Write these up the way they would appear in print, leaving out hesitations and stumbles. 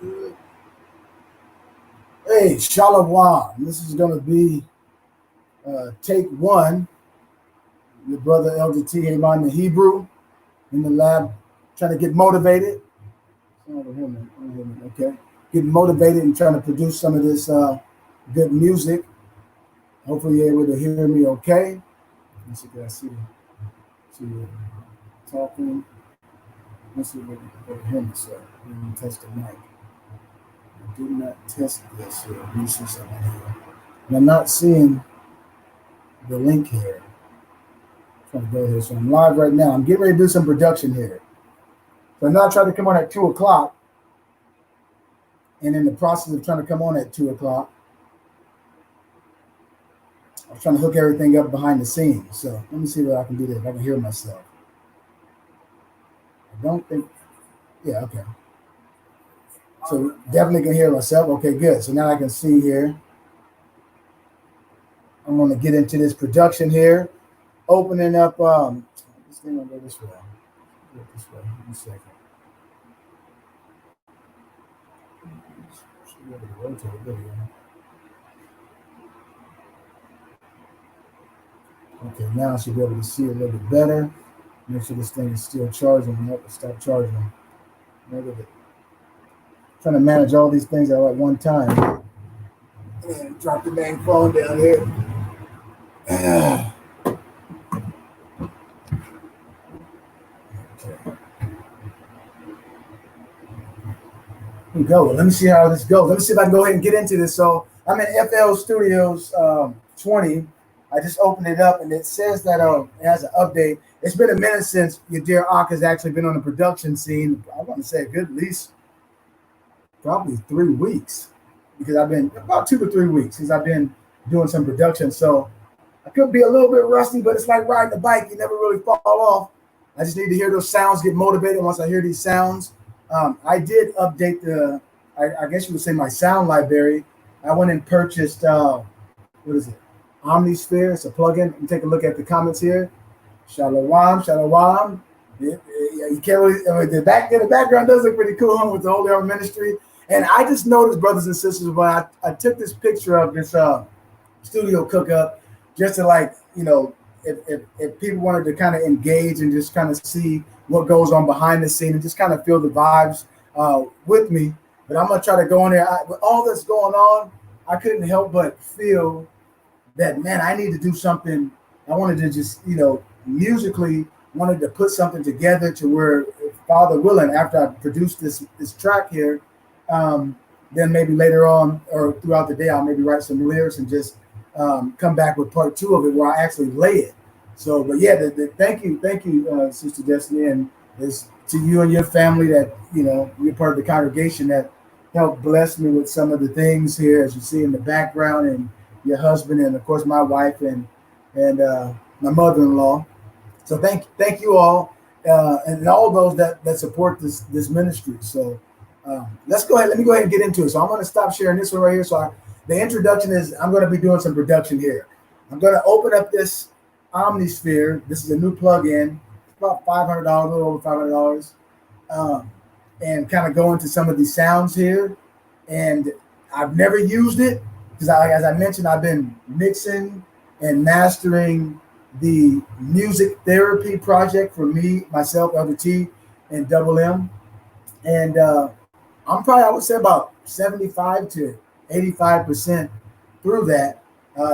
Good. Hey, Shalom. This is going to be take one. Your brother Elder T. Haman, the Hebrew, in the lab, trying to get motivated. Okay. Getting motivated and trying to produce some of this good music. Hopefully, you're able to hear me okay. Let's see, can I see you talking? Let's see if we can hear myself. Let me test the mic. I did not test this here. Let me see something here. And I'm not seeing the link here. I'm trying to go here. So I'm live right now. I'm getting ready to do some production here. So I know I tried to come on at 2 o'clock. And in the process of trying to come on at 2 o'clock, I was trying to hook everything up behind the scenes. So let me see what I can do there, if I can hear myself. I don't think, yeah, okay. So definitely can hear myself. Okay, good. So now I can see here. I'm going to get into this production here. Opening up, this thing will go this way. Go this way. Give me a second. Should be able to rotate it. There we go. Okay, now I should be able to see a little bit better. Make sure this thing is still charging. Nope, stop charging. Trying to manage all these things all at one time. And drop the dang phone down here. Okay. Here we go. Let me see how this goes. Let me see if I can go ahead and get into this. So I'm in FL Studios 20. I just opened it up, and it says that it has an update. It's been a minute since your dear Ak has actually been on the production scene. I want to say a good at least probably 3 weeks, because I've been about 2 to 3 weeks since I've been doing some production. So I could be a little bit rusty, but it's like riding a bike. You never really fall off. I just need to hear those sounds, get motivated once I hear these sounds. I did update I guess you would say my sound library. I went and purchased, what is it? Omnisphere. It's a plugin. Let me take a look at the comments here. Shalom, shalom. You can't really, I mean, the background does look pretty cool, huh, with the Holy Armor Ministry. And I just noticed, brothers and sisters, when I took this picture of this studio cookup, just to, like, you know, if people wanted to kind of engage and just kind of see what goes on behind the scene and just kind of feel the vibes with me. But I'm gonna try to go in there. With all that's going on, I couldn't help but feel that, man, I need to do something. I wanted to just, you know, musically wanted to put something together to where, Father willing, after I produce this track here, then maybe later on or throughout the day, I'll maybe write some lyrics and just come back with part 2 of it where I actually lay it. So, but yeah, thank you, Sister Destiny, and it's to you and your family that, you know, you're part of the congregation that helped bless me with some of the things here, as you see in the background, and your husband, and of course my wife and my mother-in-law. So thank you all, and all those that support this ministry. So let's go ahead. Let me go ahead and get into it. So I'm going to stop sharing this one right here. So the introduction is, I'm going to be doing some production here. I'm going to open up this Omnisphere. This is a new plugin. It's about $500, a little over $500, and kind of go into some of these sounds here. And I've never used it because, as I mentioned, I've been mixing and mastering the music therapy project for me, myself, Elder T, and Double M. And I'm probably, I would say, about 75 to 85% through that.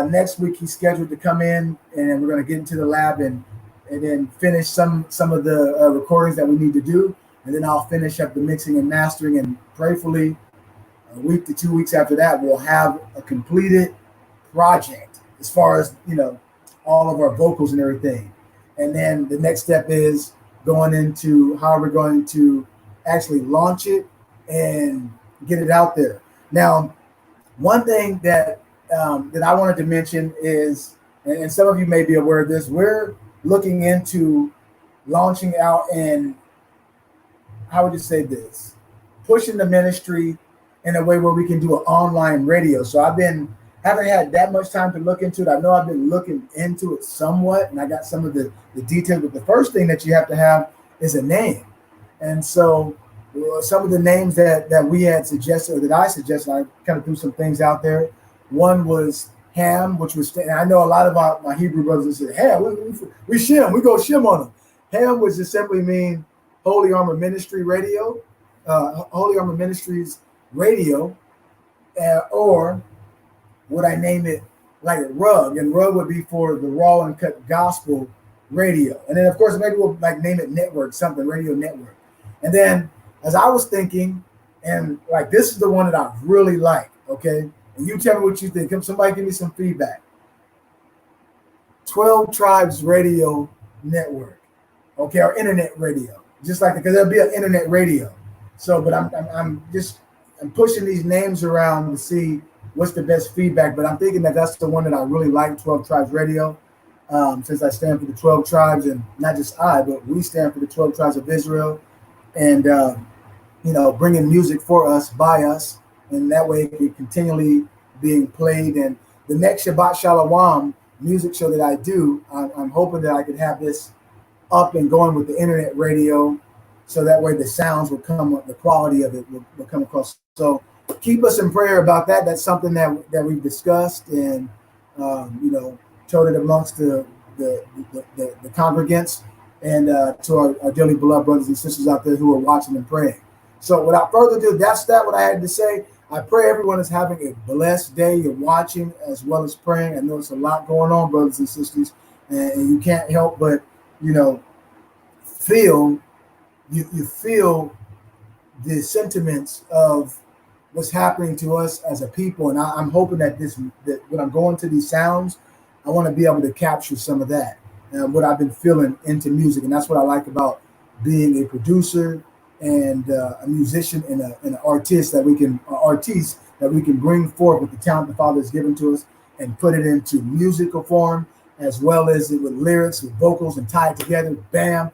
Next week he's scheduled to come in, and we're going to get into the lab and then finish some of the recordings that we need to do, and then I'll finish up the mixing and mastering, and prayerfully a week to 2 weeks after that we'll have a completed project as far as, you know, all of our vocals and everything. And then the next step is going into how we're going to actually launch it and get it out there. Now, one thing that I wanted to mention is, and some of you may be aware of this, we're looking into launching out and, how would you say this, pushing the ministry in a way where we can do an online radio. So haven't had that much time to look into it. I know I've been looking into it somewhat, and I got some of the details, but the first thing that you have to have is a name. And so some of the names that we had suggested, or that I suggested, I kind of threw some things out there. One was Ham, which was, and I know a lot of my Hebrew brothers said, Ham, we shim, we go shim on them. Ham would just simply mean Holy Armor Ministry Radio, Holy Armor Ministries Radio, or would I name it like a Rug? And Rug would be for the Raw and Cut Gospel Radio. And then, of course, maybe we'll like name it Network, something, Radio Network. And then, as I was thinking, and like this is the one that I really like, okay? And you tell me what you think. Somebody give me some feedback. 12 Tribes Radio Network, okay, or Internet Radio, just like, because there'll be an Internet Radio. So, but I'm pushing these names around to see what's the best feedback. But I'm thinking that that's the one that I really like, 12 Tribes Radio, since I stand for the 12 tribes, and not just I, but we stand for the 12 tribes of Israel, and bringing music for us, by us, and that way it can continually being played. And the next Shabbat Shalom music show that I do, I'm hoping that I could have this up and going with the internet radio, so that way the sounds will come, the quality of it will come across. So keep us in prayer about that. That's something that we've discussed and told it amongst the congregants, and to our dearly beloved brothers and sisters out there who are watching and praying. So without further ado, that's what I had to say. I pray everyone is having a blessed day. You're watching as well as praying. I know it's a lot going on, brothers and sisters, and you can't help but, feel the sentiments of what's happening to us as a people. And I'm hoping that when I'm going to these sounds, I want to be able to capture some of that, what I've been feeling into music. And that's what I like about being a producer and a musician and an artist that we can bring forth with the talent the Father has given to us and put it into musical form, as well as it with lyrics, with vocals, and tie it together. Bam,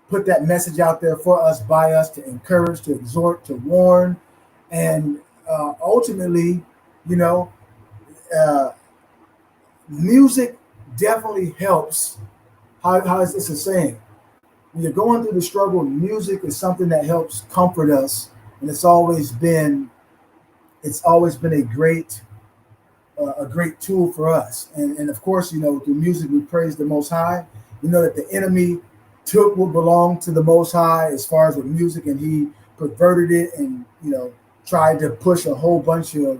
put that message out there for us, by us, to encourage, to exhort, to warn, and ultimately, music definitely helps. How is this a saying? When you're going through the struggle, music is something that helps comfort us, and it's always been a great tool for us. And of course, through music we praise the Most High. We know that the enemy took what belonged to the Most High as far as with music, and he perverted it and tried to push a whole bunch of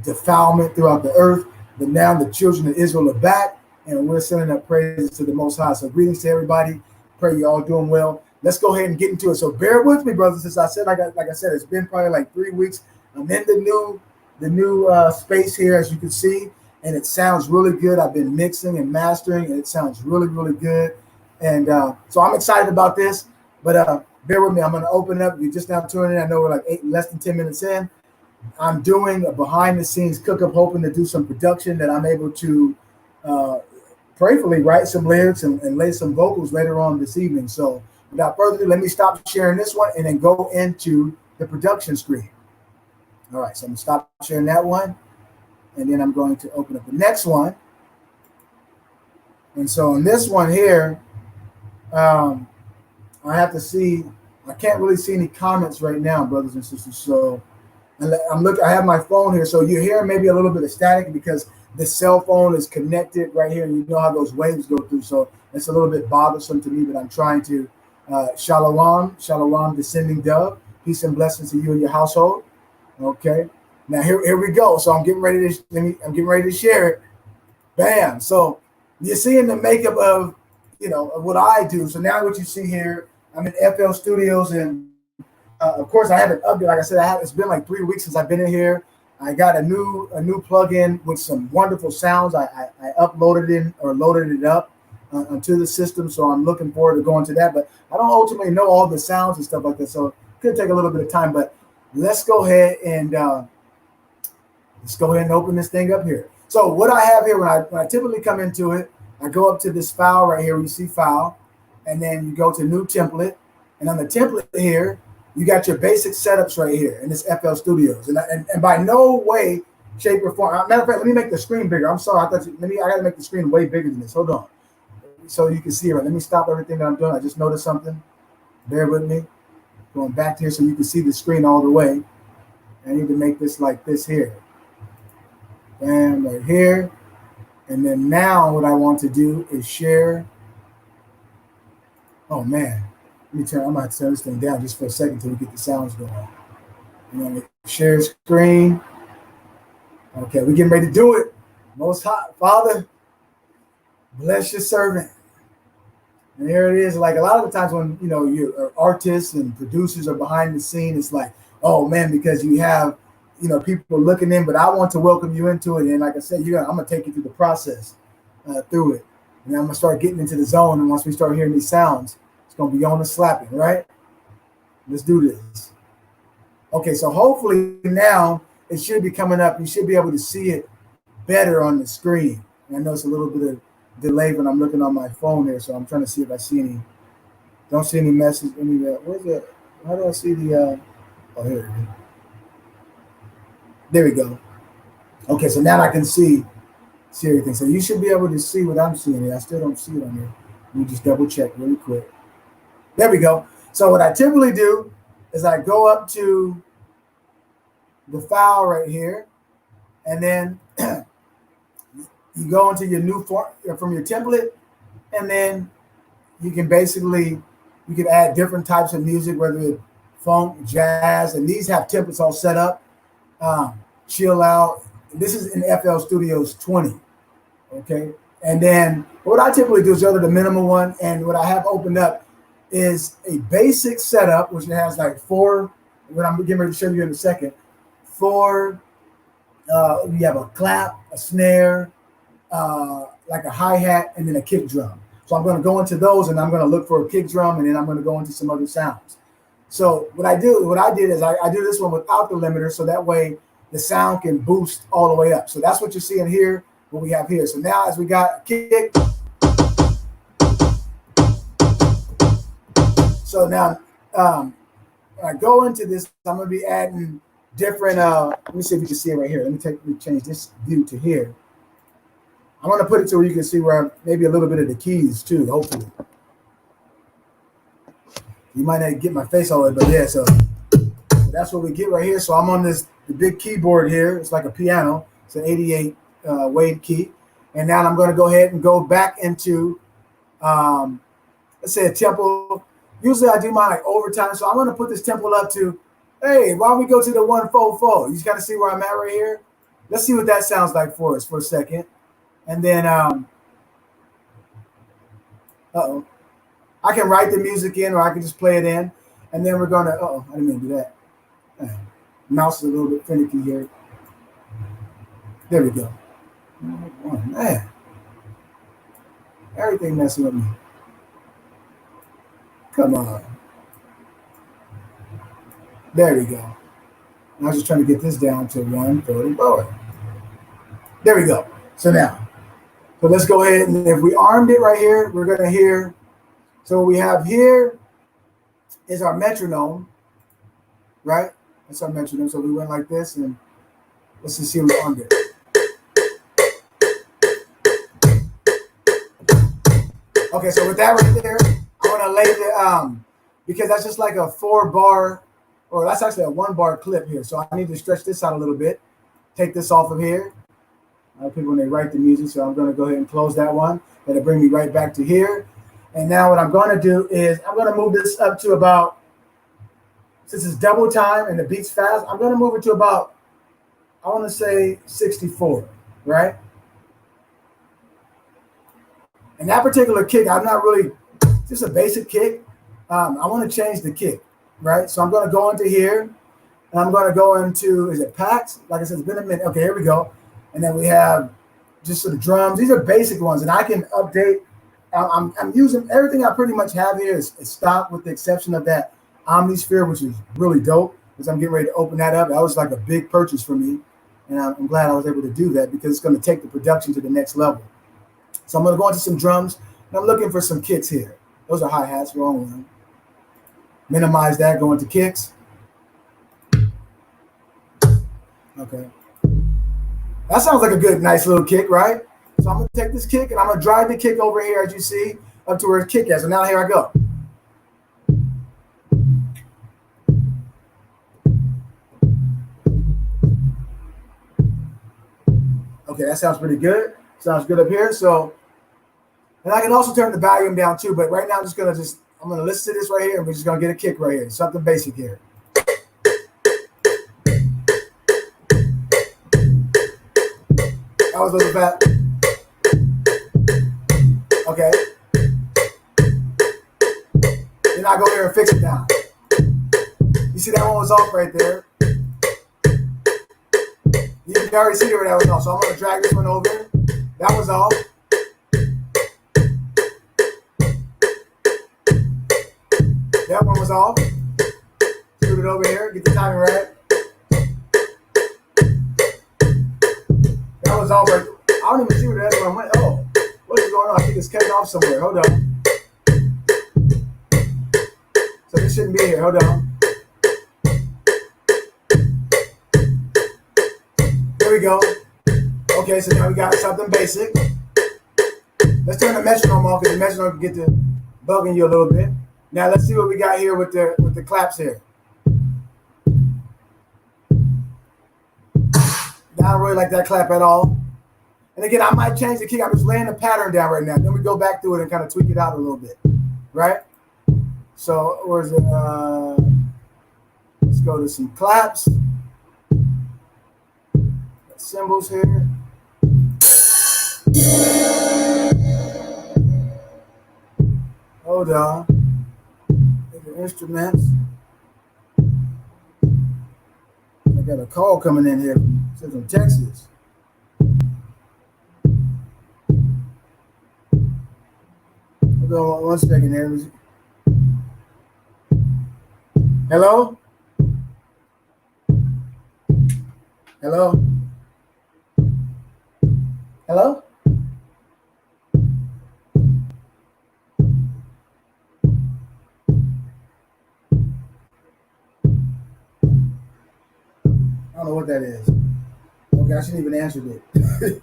defilement throughout the earth. But now the children of Israel are back, and we're sending up praises to the Most High. So greetings to everybody. Pray you're all doing well. Let's go ahead and get into it. So bear with me, brothers. As I said, like I said, it's been probably like 3 weeks. I'm in the new space here, as you can see, and it sounds really good. I've been mixing and mastering, and it sounds really, really good. And so I'm excited about this. But bear with me. I'm going to open it up. If you're just now tuning in, I know we're like less than 10 minutes in. I'm doing a behind-the-scenes cook-up, hoping to do some production that I'm able to prayerfully write some lyrics and lay some vocals later on this evening. So without further ado, let me stop sharing this one and then go into the production screen. All right, so I'm going to stop sharing that one, and then I'm going to open up the next one. And so in this one here, I have to see, I can't really see any comments right now, brothers and sisters. So I have my phone here, so you hear maybe a little bit of static because the cell phone is connected right here, and you know how those waves go through. So it's a little bit bothersome to me, but I'm trying to. Shalom, descending dove. Peace and blessings to you and your household. Okay, now here we go. So I'm getting ready to share it. Bam. So you're seeing the makeup of of what I do. So now what you see here, I'm in FL Studios, and of course I haven't updated. Like I said, it's been like 3 weeks since I've been in here. I got a new plugin with some wonderful sounds. I uploaded loaded it up onto the system. So I'm looking forward to going to that. But I don't ultimately know all the sounds and stuff like that. So it could take a little bit of time. But let's go ahead and open this thing up here. So what I have here, when I typically come into it, I go up to this file right here. You see file, and then you go to new template. And on the template here, you got your basic setups right here in this FL Studios. And by no way, shape, or form. Matter of fact, let me make the screen bigger. I'm sorry. I got to make the screen way bigger than this. Hold on. So you can see it. Let me stop everything that I'm doing. I just noticed something. Bear with me. Going back to here so you can see the screen all the way. I need to make this like this here. Bam, right here. And then now what I want to do is share. Oh man, I'm gonna have to turn this thing down just for a second until we get the sounds going. And then share screen. Okay, we're getting ready to do it. Most High Father, bless your servant. And here it is. Like a lot of the times when you artists and producers are behind the scene, it's like, oh man, because you have people looking in, but I want to welcome you into it. And like I said, I'm gonna take you through the process through it. And I'm gonna start getting into the zone. And once we start hearing these sounds, it's gonna be on the slapping, right? Let's do this. Okay, so hopefully now it should be coming up. You should be able to see it better on the screen. And I know it's a little bit of delay when I'm looking on my phone here, so I'm trying to see if I see any. Don't see any message. Where's it? How do I see the? Oh, here it is. There we go. Okay, so now I can see everything. So you should be able to see what I'm seeing here. I still don't see it on here. Let me just double check really quick. There we go. So what I typically do is I go up to the file right here, and then you go into your new form from your template, and then you can add different types of music, whether it's funk, jazz, and these have templates all set up. Chill out. This is in FL Studios 20. Okay. And then what I typically do is go to the minimum one. And what I have opened up is a basic setup, which has like four, what I'm getting ready to show you in a second. You have a clap, a snare, like a hi-hat, and then a kick drum. So I'm going to go into those, and I'm going to look for a kick drum, and then I'm going to go into some other sounds. So what I did is I do this one without the limiter, so that way the sound can boost all the way up. So that's what you're seeing here, what we have here. So now as we got a kick. So now when I go into this, I'm going to be adding different, let me see if you can see it right here. Let me change this view to here. I'm going to put it to where you can see where maybe a little bit of the keys too, hopefully. You might not get my face all the way, but yeah, so that's what we get right here. So I'm on the big keyboard here. It's like a piano. It's an 88 Wade key. And now I'm going to go ahead and go back into, let's say a tempo. Usually I do mine like overtime. So I'm going to put this tempo up to, hey, why don't we go to the 144? You just got to see where I'm at right here. Let's see what that sounds like for us for a second. And then, I can write the music in, or I can just play it in. And then we're going to, I didn't mean to do that. Mouse is a little bit finicky here. There we go. Oh, man. Everything messing with me. Come on. There we go. I was just trying to get this down to 144. There we go. So now, let's go ahead, and if we armed it right here, we're going to hear. So what we have here is our metronome, right? That's our metronome. So we went like this, and let's just see if we armed it. Okay, so with that right there, I want to lay the, because that's just like a 4-bar, or that's actually a 1-bar clip here. So I need to stretch this out a little bit, take this off of here. People when they write the music, so I'm going to go ahead and close that one. That'll bring me right back to here. And now what I'm going to do is I'm going to move this up to about, since it's double time and the beat's fast, I'm going to move it to about, I want to say 64, right? And that particular kick, I'm not really, just a basic kick. I want to change the kick, right? So I'm going to go into here, and I'm going to go into, is it packs? Like I said, it's been a minute. Okay, here we go. And then we have just sort of drums. These are basic ones, and I can update. I'm using everything I pretty much have here is stock, with the exception of that Omnisphere, which is really dope, because I'm getting ready to open that up. That was like a big purchase for me, and I'm glad I was able to do that because it's going to take the production to the next level. So I'm going to go into some drums, and I'm looking for some kicks here. Those are hi-hats, wrong one. Minimize that, go into kicks. Okay. That sounds like a good, nice little kick, right? So I'm going to take this kick, and I'm going to drive the kick over here, as you see, up to where it's kick at. So now here I go. Okay, that sounds pretty good. Sounds good up here. So, and I can also turn the volume down too, but right now I'm gonna listen to this right here and we're just gonna get a kick right here. Something basic here. That was a little bit. Okay. Then I go here and fix it down. You see that one was off right there. You can already see where that was off. So I'm gonna drag this one over. That was off. That one was off. Scoot it over here. Get the timing right. That was off right. I don't even see where that one went. Oh, what is going on? I think it's cutting off somewhere. Hold on. So this shouldn't be here. Hold on. There we go. Okay, so now we got something basic. Let's turn the metronome off because the metronome can get to bugging you a little bit. Now let's see what we got here with the claps here. I don't really like that clap at all. And again, I might change the kick. I'm just laying the pattern down right now. Then we go back through it and kind of tweak it out a little bit, right? So where's it? Let's go to some claps. Got cymbals here. Hold on. The instruments. I got a call coming in here from Texas. Hold on 1 second here. Hello? Hello? Hello? I don't know what that is. Okay, I shouldn't even answer it.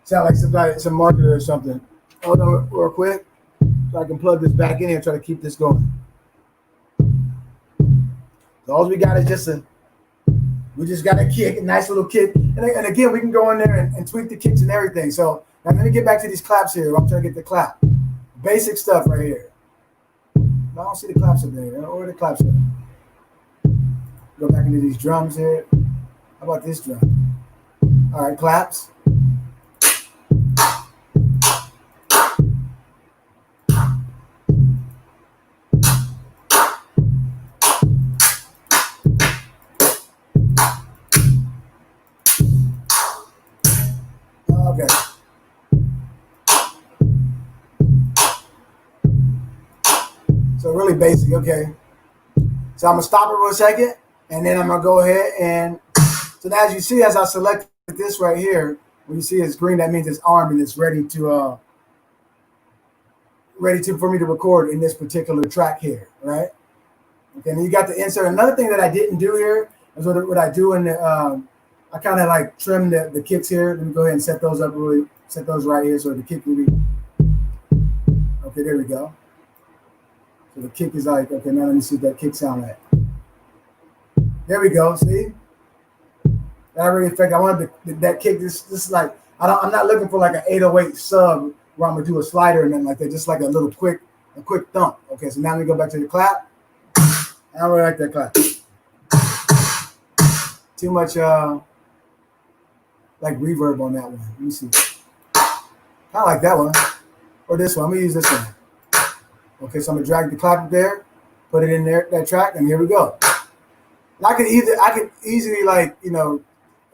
Sound like some marketer or something. Hold on real quick. So I can plug this back in here and try to keep this going. So all we got is we just got a kick, a nice little kick. And again, we can go in there and tweak the kicks and everything. So now let me get back to these claps here. I'm trying to get the clap. Basic stuff right here. I don't see the claps up there. Where are the claps at? Go back into these drums here. How about this drum? All right, claps. Okay. So really basic, okay. So I'm gonna stop it for a second, and then I'm gonna go ahead and so now as you see, as I selected this right here, when you see it's green, that means it's armed and it's ready to for me to record in this particular track here, right? Okay, and then you got the insert. Another thing that I didn't do here is what I do in the I kind of like trim the kicks here. Let me go ahead and set those up set those right here so the kick will be okay. There we go. So the kick is like okay. Now let me see what that kick sound like. There we go. See. That really affect. I wanted that kick. This is like I'm not looking for like an 808 sub where I'm gonna do a slider and then like that. Just like a quick thump. Okay, so now let me go back to the clap. I don't really like that clap. Too much like reverb on that one. Let me see. I like that one or this one. I'm gonna use this one. Okay, so I'm gonna drag the clap up there, put it in there that track, and here we go. And I could easily like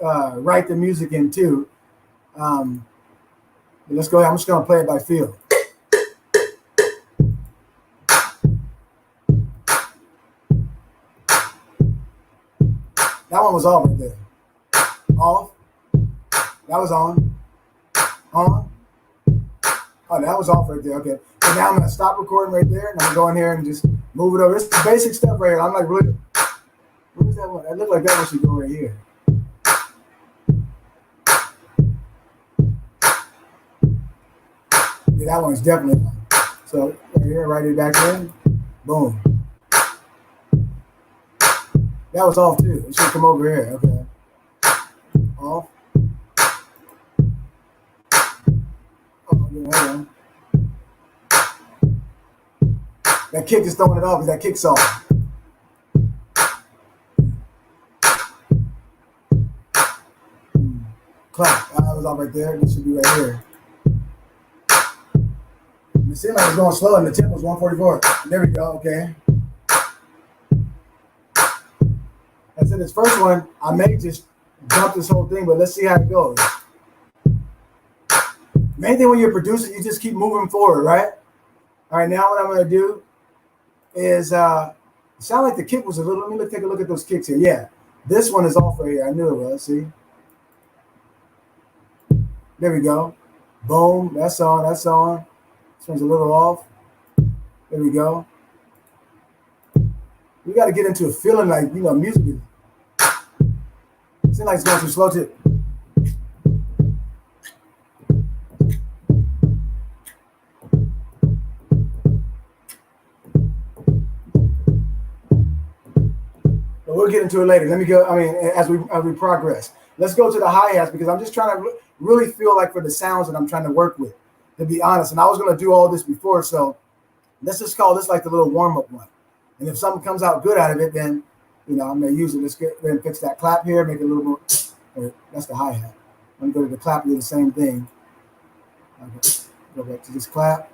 write the music in too. Let's go ahead. I'm just gonna play it by feel. That one was off right there. Off. That was on. On. Oh, that was off right there. Okay. So now I'm gonna stop recording right there, and I'm gonna go in here and just move it over. This is basic stuff right here. I'm like really. Where's that one? It looked like that one should go right here. Yeah, that one's definitely on. So right here, write it back in. Boom. That was off too. It should come over here. Okay. Off. That kick is throwing it off because that kick song. Clap. That was all right there. This should be right here. It seemed like it's going slow and the tempo's 144. There we go. Okay. I said this first one, I may just jump this whole thing, but let's see how it goes. Main thing when you're producing, you just keep moving forward, right? All right, now what I'm going to do is, it sounded like the kick was a little, let me take a look at those kicks here. Yeah, this one is off right here. I knew it was, see? There we go. Boom, that's on, that's on. This one's a little off. There we go. We got to get into a feeling like, you know, music is, it seems like it's going too slow too. But we'll get into it later. Let me go, I mean, as we progress. Let's go to the hi-hats because I'm just trying to really feel like for the sounds that I'm trying to work with, to be honest. And I was going to do all this before, so let's just call this like the little warm-up one. And if something comes out good out of it, then, you know, I'm going to use it. Let's get then fix that clap here, make it a little more. That's the hi-hat. I'm going to go to the clap, do the same thing. Okay. Go back to this clap.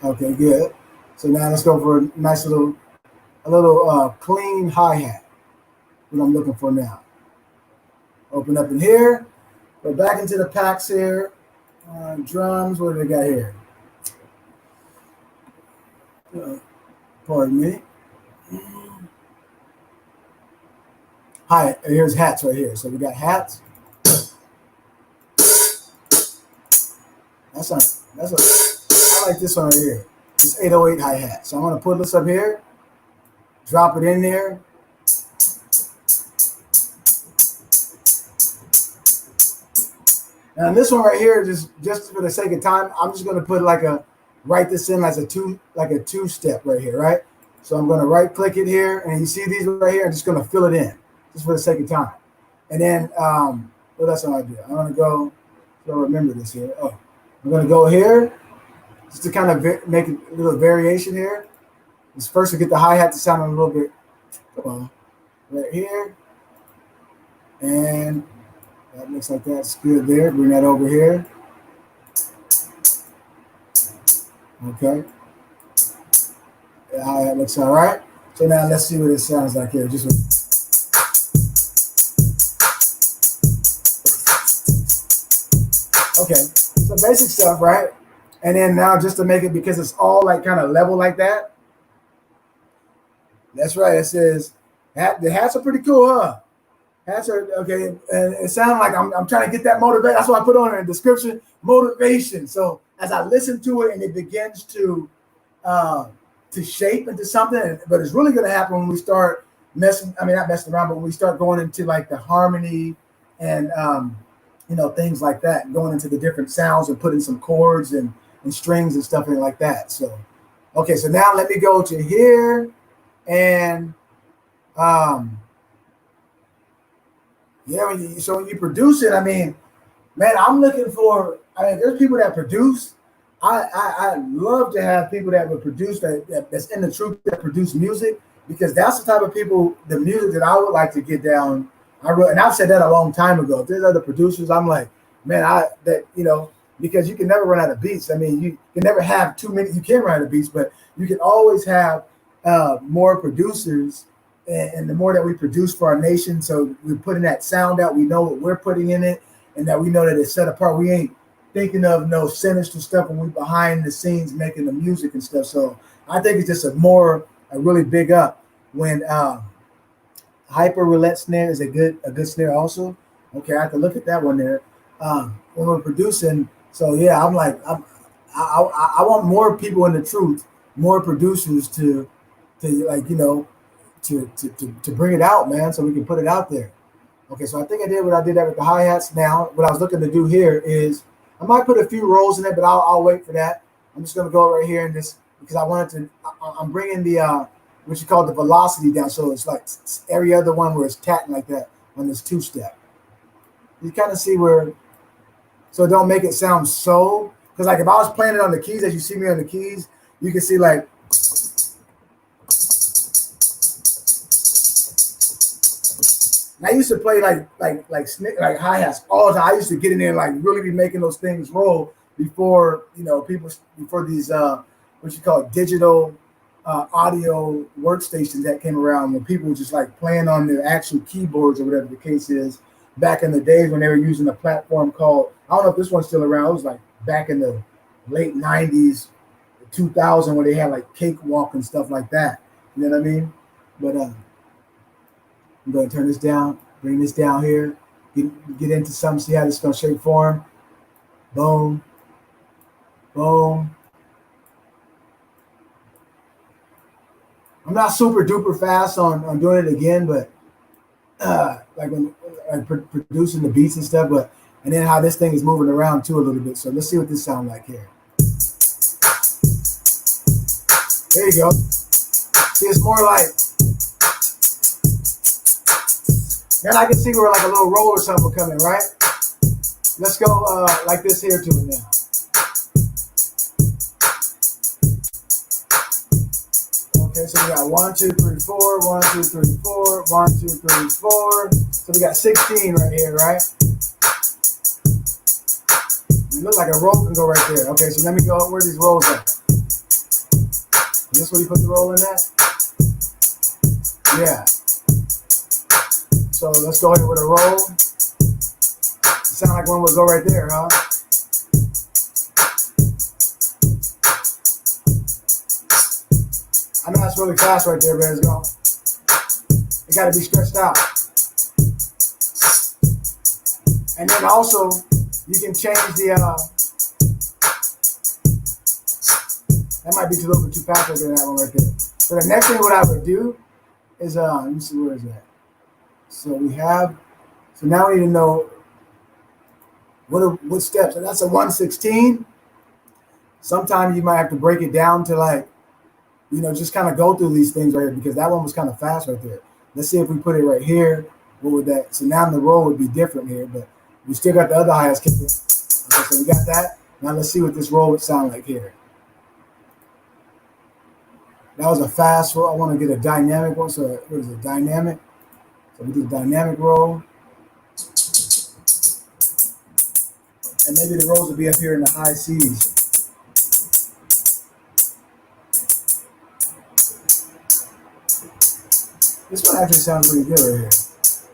Okay, good. So now let's go for a nice little, clean hi-hat. What I'm looking for now. Open up in here. Go back into the packs here. Drums, what do they got here? Pardon me. Hi, here's hats right here. So we got hats. I like this one right here. This 808 hi-hat. So I'm going to put this up here, drop it in there. And this one right here, just for the sake of time, I'm just going to put write this in as a two-step right here, right? So I'm going to right-click it here, and you see these right here. I'm just going to fill it in, just for the sake of time. And then, what else am I do? I'm going to go. So remember this here. Oh, I'm going to go here. Just to kind of make a little variation here. Let's first get the hi-hat to sound a little bit, right here. And that looks like that's good there. Bring that over here. Okay. The hi-hat looks all right. So now let's see what it sounds like here. Okay. So basic stuff, right? And then now just to make it, because it's all like kind of level like that. That's right. It says, the hats are pretty cool, huh? Hats are, okay. And it sounds like I'm trying to get that motivation. That's why I put on in the description, motivation. So as I listen to it and it begins to shape into something, but it's really going to happen when we start not messing around, but when we start going into like the harmony and, things like that, going into the different sounds and putting some chords and strings and stuff like that. So, okay, so now let me go to here and, when you produce it, I mean, man, I'm looking for, there's people that produce. I love to have people that would produce that's in the truth that produce music, because that's the type of people, the music that I would like to get down. And I've said that a long time ago. If there's other producers, I'm like, man, because you can never run out of beats. I mean, you can never have too many. You can run out of beats, but you can always have more producers. And the more that we produce for our nation, so we're putting that sound out, we know what we're putting in it, and that we know that it's set apart. We ain't thinking of no sinister stuff when we're behind the scenes making the music and stuff. So I think it's just a really big up when Hyper Roulette snare is a good snare also. Okay, I have to look at that one there. When we're producing, so yeah, I'm like, I want more people in the truth, more producers to bring it out, man, so we can put it out there. Okay, so I think I did that with the hi-hats. Now, what I was looking to do here is I might put a few rolls in it, but I'll wait for that. I'm just gonna go right here and this because I wanted to. I'm bringing the what you call the velocity down, so it's like every other one where it's tapping like that when it's two step. You kind of see where, so don't make it sound so. Because like if I was playing it on the keys, as you see me on the keys, you can see like. And I used to play like hi-hats all the time. I used to get in there and like really be making those things roll before before these what you call it, digital audio workstations that came around when people were just like playing on their actual keyboards or whatever the case is. Back in the days when they were using a platform called, I don't know if this one's still around. It was like back in the late 90s, 2000, where they had like Cakewalk and stuff like that. You know what I mean? But I'm going to turn this down, bring this down here, get into something, see how this is going to shape form. Boom, boom. I'm not super duper fast on doing it again, but like when producing the beats and stuff, but and then how this thing is moving around too a little bit. So let's see what this sounds like here. There you go. See, it's more like. Then I can see where like a little roll or something coming, right? Let's go like this here to it now. Okay, so we got 1, 2, 3, 4, 1, 2, 3, 4, 1, 2, 3, 4. So we got 16 right here, right? It looks like a roll can go right there. Okay, so let me go where these rolls are. Is this where you put the roll in that? Yeah. So let's go ahead with a roll. It sounds like one would go right there, huh? I know that's really fast right there, but it's going. It got to be stretched out. And then also, you can change the. That might be a little bit too fast right there, that one right there. So the next thing what I would do is let me see, where is that? So we have, so now we need to know what steps. So that's a 116. Sometimes you might have to break it down to like, just kind of go through these things right here because that one was kind of fast right there. Let's see if we put it right here. What would that? So now the roll would be different here, but we still got the other hi-hats kicking. Okay, so we got that. Now let's see what this roll would sound like here. That was a fast roll. I want to get a dynamic one. So what is it? Dynamic. So we do the dynamic roll. And maybe the rolls will be up here in the high C's. This one actually sounds really good right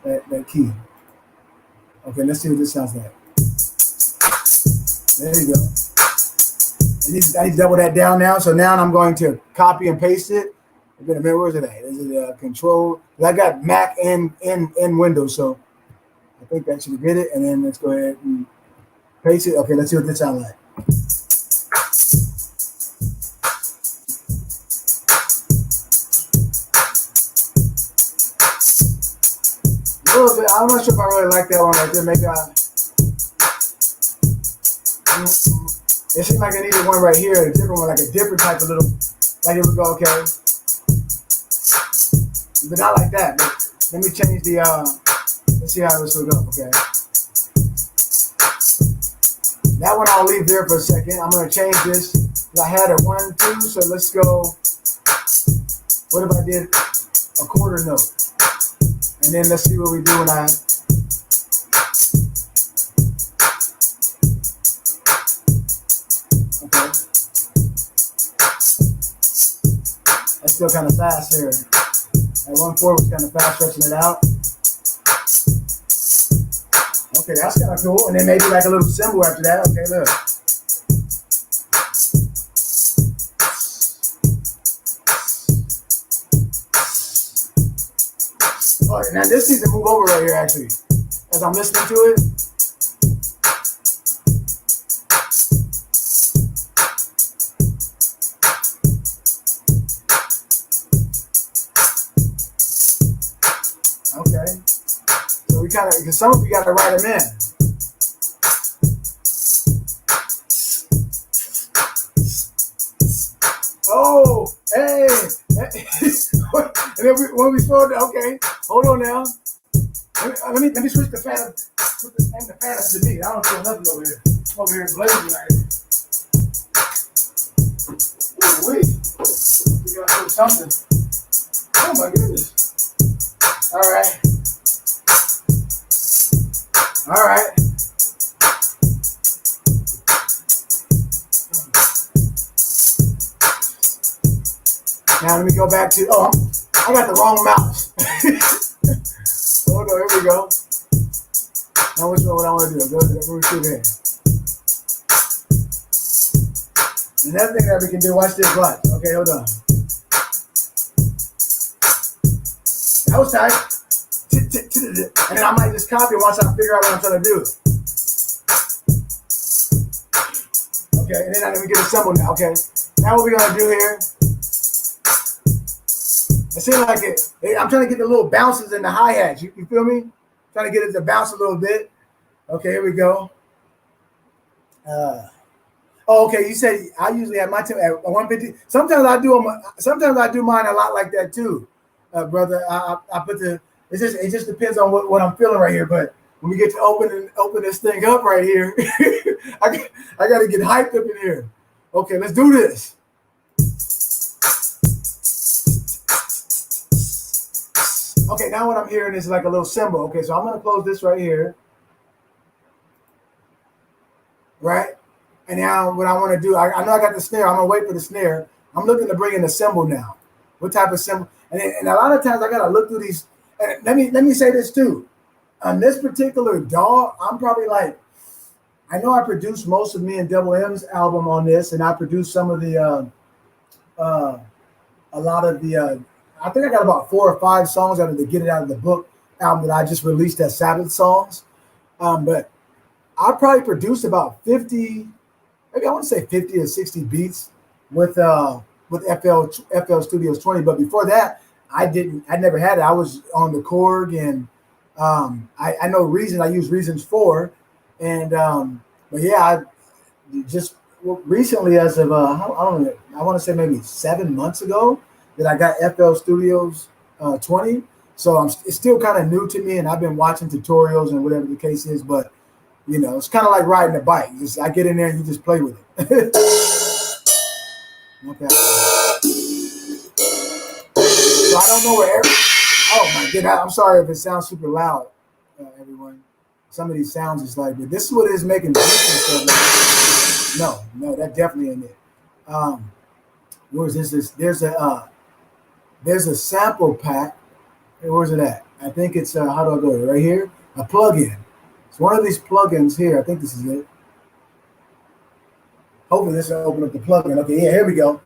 here. That key. Okay, let's see what this sounds like. There you go. I need to double that down now. So now I'm going to copy and paste it. Wait a minute, where is it at? Is it control? I got Mac and Windows, so I think that should get it. And then let's go ahead and paste it. Okay, let's see what this sounds like. A little bit. I'm not sure if I really like that one right there. Maybe it seemed like I needed one right here, a different one, like a different type of little, like it would go, okay. But not like that. But let me change the, let's see how this will go, okay. That one I'll leave there for a second. I'm going to change this. I had a 1, 2, so let's go. What if I did a quarter note? And then let's see what we do when I. Okay. That's still kind of fast here. That 1/4 was kind of fast, stretching it out. Okay, that's kind of cool. And then maybe like a little cymbal after that. Okay, look. Oh, now this needs to move over right here, actually, as I'm listening to it. Okay. So we kind of, because some of you got to write them in. then when we slow it down, okay, hold on now. Let me switch the fan. Put the fan up to me. I don't feel nothing over here. I'm over here blazing right here. Ooh, wait. We gotta do something. Oh my goodness. All right. All right. Now let me go back to, I got the wrong mouse. Hold on, here we go. Now which one would I want to do? Go to the here. Another thing that we can do, watch this, watch. Okay, hold on. That was tight. And then I might just copy it once I figure out what I'm trying to do. Okay, and then let me get a symbol now. Okay, now what we're gonna do here? It seems like I'm trying to get the little bounces in the hi-hats. You feel me? Trying to get it to bounce a little bit. Okay, here we go. Okay. You said I usually have my tune at 150. Sometimes I do mine a lot like that too, brother. I put the. It just depends on what I'm feeling right here. But when we get to open this thing up right here, I got to get hyped up in here. Okay, let's do this. Okay, now what I'm hearing is like a little cymbal. Okay, so I'm gonna close this right here. Right? And now what I want to do, I know I got the snare. I'm gonna wait for the snare. I'm looking to bring in the cymbal now. What type of cymbal? And a lot of times I gotta look through these. And let me say this too. On this particular DAW, I'm probably like, I know I produced most of me and Double M's album on this, and I produced some of the a lot of the I think I got about 4 or 5 songs out of the Get It Out of the Book album that I just released as Sabbath songs. But I probably produced about 50, maybe I want to say 50 or 60 beats with FL Studios 20. But before that, I never had it. I was on the Korg, and I know Reason. I use Reasons 4, and but yeah, I just recently, as of I don't know, I want to say maybe 7 months ago, that I got FL Studios 20. So it's still kind of new to me, and I've been watching tutorials and whatever the case is. But you know, it's kind of like riding a bike. I get in there and you just play with it. Okay. So I don't know where oh my goodness, I'm sorry if it sounds super loud, everyone. Some of these sounds is like, but this is what it is making beats and stuff. Like, no, that definitely ain't it. Where's this? There's a sample pack. Hey, where's it at? I think it's how do I go? Right here, a plugin. It's one of these plugins here. I think this is it. Hopefully this will open up the plugin. Okay, yeah, here we go.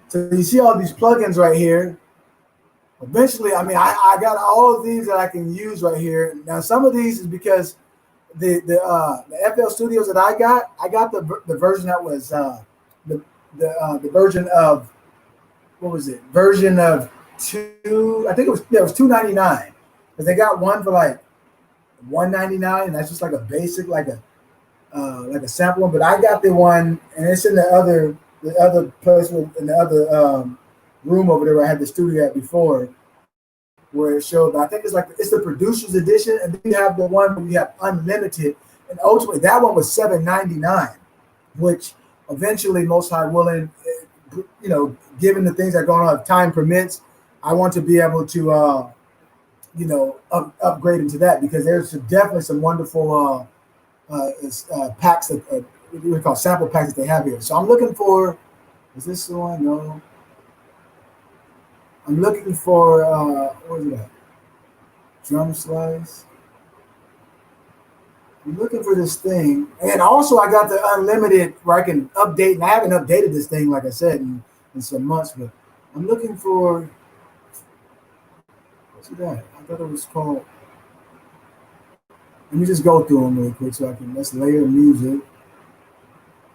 So you see all these plugins right here. Eventually, I mean, I got all of these that I can use right here. Now, some of these is because the FL Studios that I got the version that was the version of, what was it? Version of 2. I think it was $2.99, because they got one for like $1.99, and that's just like a basic, like a sample one. But I got the one, and it's in the other place, in the other room over there where I had the studio at before, where it showed. I think it's the producer's edition, and then you have the one where you have unlimited, and ultimately that one was $7.99, which eventually, most high willing, you know, given the things that are going on, if time permits, I want to be able to you know, upgrade into that, because there's definitely some wonderful packs that what we call sample packs that they have here. So I'm looking for, is this the one? No. I'm looking for, what is it at? Drum slice. I'm looking for this thing. And also I got the unlimited where I can update, and I haven't updated this thing, like I said, in some months, but I'm looking for, what's that? I thought it was called, let me just go through them really quick so I can, let's layer music.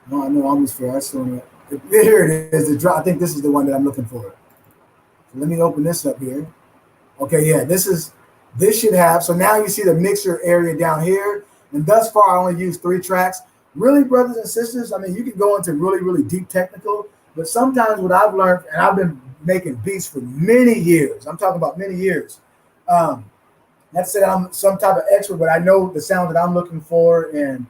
No, I know almost fair. I saw it. Here it is. The drop. I think this is the one that I'm looking for. So let me open this up here. Okay, yeah, this should have. So now you see the mixer area down here. And thus far, I only used 3 tracks. Really, brothers and sisters, I mean, you can go into really, really deep technical, but sometimes what I've learned, and I've been making beats for many years. I'm talking about many years. Not to say that I'm some type of expert, but I know the sound that I'm looking for, and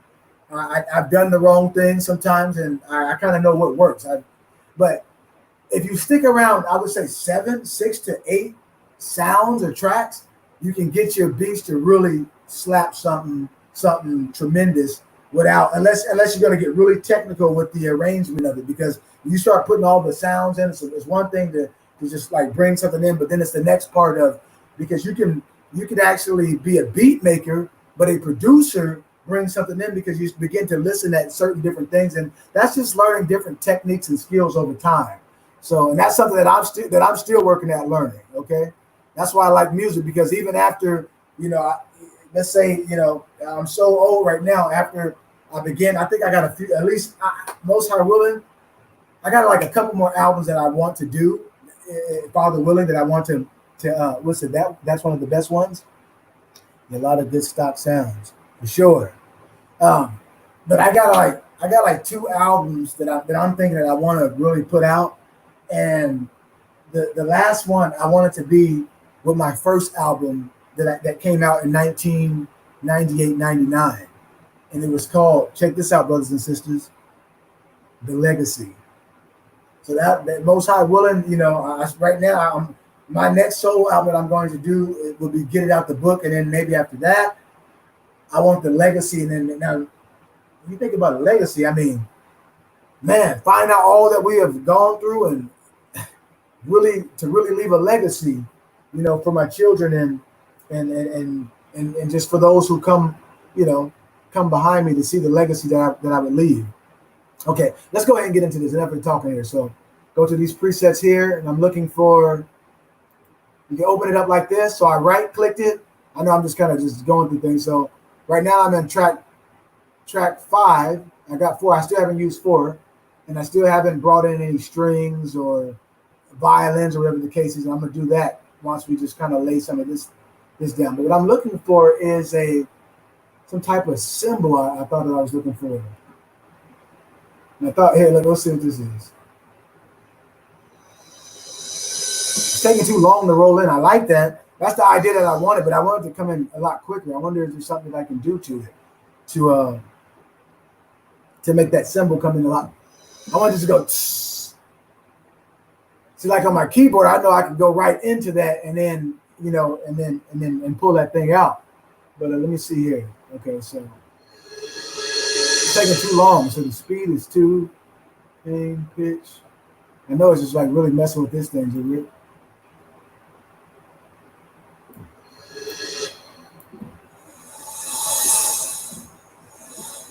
I've done the wrong thing sometimes, and I kind of know what works. But if you stick around, I would say 6 to 8 sounds or tracks, you can get your beats to really slap something tremendous without unless you're going to get really technical with the arrangement of it, because you start putting all the sounds in. So it's one thing to just like bring something in, but then it's the next part of, because you can actually be a beat maker, but a producer brings something in because you begin to listen at certain different things, and that's just learning different techniques and skills over time. So, and that's something that I'm still working at learning. Okay, that's why I like music, because even after, let's say, I'm so old right now. After I began, I think I got a few, at least most high willing, I got like a couple more albums that I want to do, Father willing, that I want to what's it, that's one of the best ones. A lot of good stock sounds for sure. But I got like 2 albums that I'm thinking that I want to really put out, and the last one I want it to be with my first album that came out in 1998, 99, and it was called, check this out, brothers and sisters, The Legacy. So that most high willing, right now my next solo album that I'm going to do, it will be Get It Out the Book, and then maybe after that, I want The Legacy. And then now, when you think about a legacy, I mean, man, find out all that we have gone through, and really leave a legacy, for my children and just for those who come behind me to see the legacy that I would leave. Okay, let's go ahead and get into this. Enough of talking here. So go to these presets here, and I'm looking for. You can open it up like this. So I right-clicked it. I know I'm just kind of just going through things. So right now I'm in track 5. I got 4. I still haven't used 4, and I still haven't brought in any strings or violins or whatever the case is. And I'm gonna do that once we just kind of lay some of this down. But what I'm looking for is some type of cymbal. I thought that I was looking for. And I thought, hey, let's see what this is. It's taking too long to roll in. I like that. That's the idea that I wanted, but I wanted to come in a lot quicker. I wonder if there's something that I can do to it to make that cymbal come in a lot. I want it to go. Tss. See, like on my keyboard, I know I can go right into that and then and pull that thing out. But let me see here. Okay, so it's taking too long. So the speed is 2, pitch. I know it's just like really messing with this thing, really.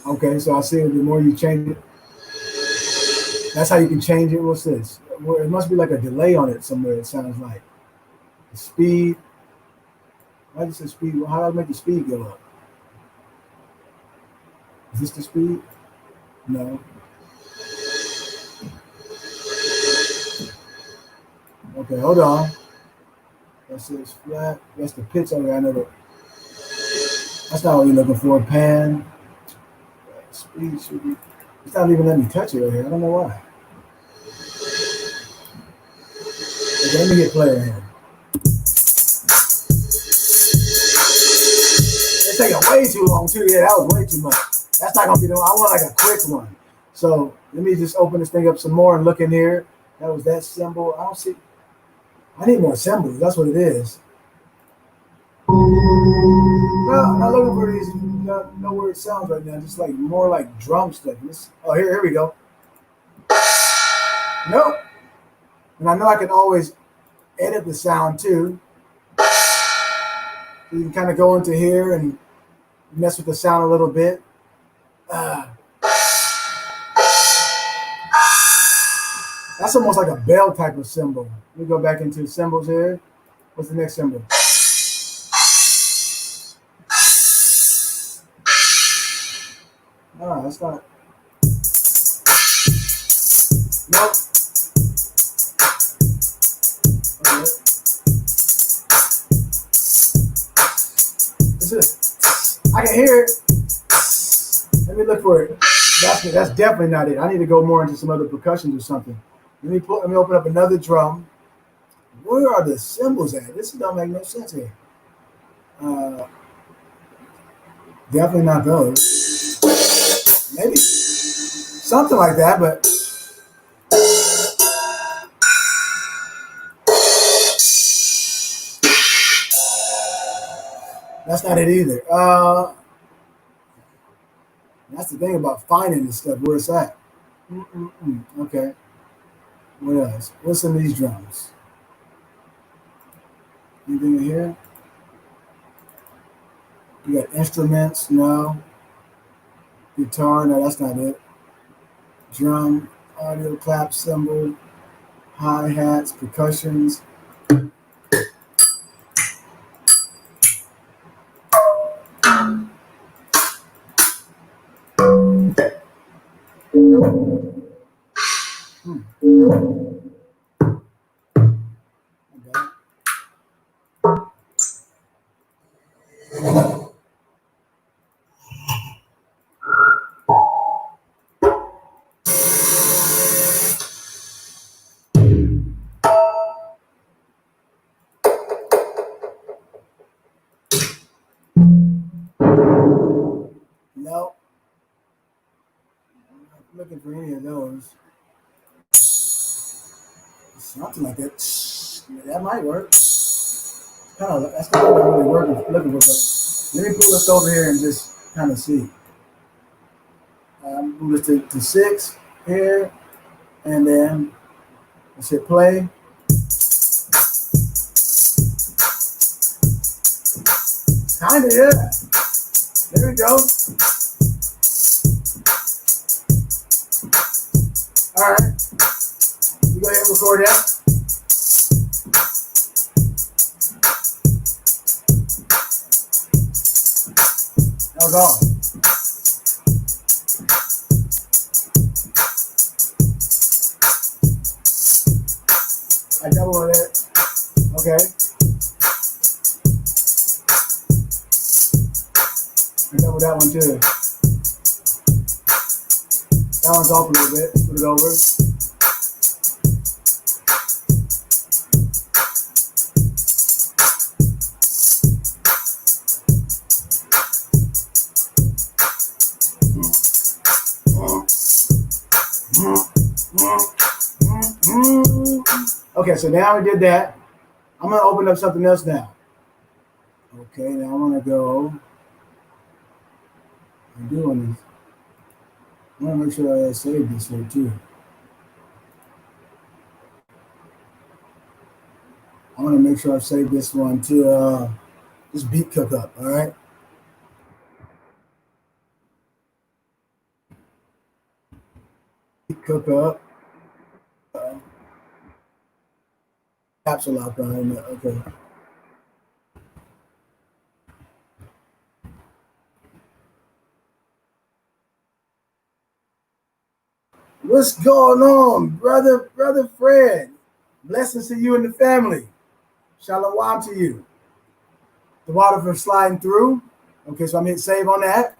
Okay, so I see the more you change it, that's how you can change it. What's this? Well, it must be like a delay on it somewhere, it sounds like. The speed. Why does the speed? How do I make the speed go up? Is this the speed? No. Okay, hold on. That's it, flat. That's the pitch on it. I know that. That's not what we're looking for. Pan. Speed should be. It's not even letting me touch it right here. I don't know why. Okay, let me hit play here. It's taking way too long too. Yeah, that was way too much. That's not gonna be the one. I want like a quick one. So let me just open this thing up some more and look in here. That was that symbol. I don't see. I need more symbols. That's what it is. No, I'm not looking for these. Know where it sounds right now. Just like more like drum stuff. Oh, here we go. Nope. And I know I can always edit the sound too. You can kind of go into here and mess with the sound a little bit. That's almost like a bell type of cymbal. Let me go back into symbols here. What's the next symbol? No, that's not. Nope. Okay. This is. I can hear it. Let me look for it. That's definitely not it. I need to go more into some other percussions or something. Let me open up another drum. where are the symbols at? This don't make no sense here. Definitely not those. Maybe something like that, but that's not it either. That's the thing about finding this stuff. Where it's at. Okay. What else? What's in these drums? Anything in here? You got instruments? No. Guitar? No, that's not it. Drum, audio, clap, cymbal, hi-hats, percussions. No. I'm not looking for any of those. Something like that. That might work. Kind of, that's the thing I'm really looking for. But let me pull this over here and just kind of see. Move it to 6 here, and then let's hit play. Kinda, yeah. There we go. All right. You go ahead and record that. That was all. I double it. Okay. I double that one too. That one's off a little bit. Put it over. Okay, so now we did that. I'm going to open up something else now. Okay, now I'm going to go. I'm doing this. I want to make sure I save this one too. I want to make sure I save this one to this beat cook up. All right. Beat cook up. Capsule lock on it. Okay. What's going on, brother Fred? Blessings to you and the family. Shalom to you. The water from sliding through. Okay, so I'm hitting save on that.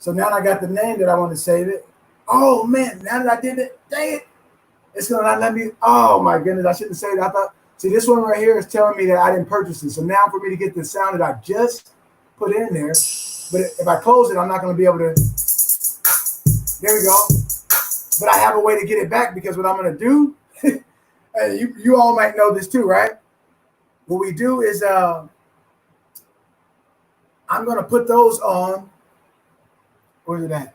So now I got the name that I want to save it. Oh man, now that I did it, dang it. It's gonna not let me. Oh my goodness, I shouldn't say that. I thought, see, this one right here is telling me that I didn't purchase it. So now for me to get the sound that I just put in there, but if I close it, I'm not gonna be able to. There we go. But I have a way to get it back because what I'm gonna do, and you all might know this too, right? What we do is I'm gonna put those on. Where's it at?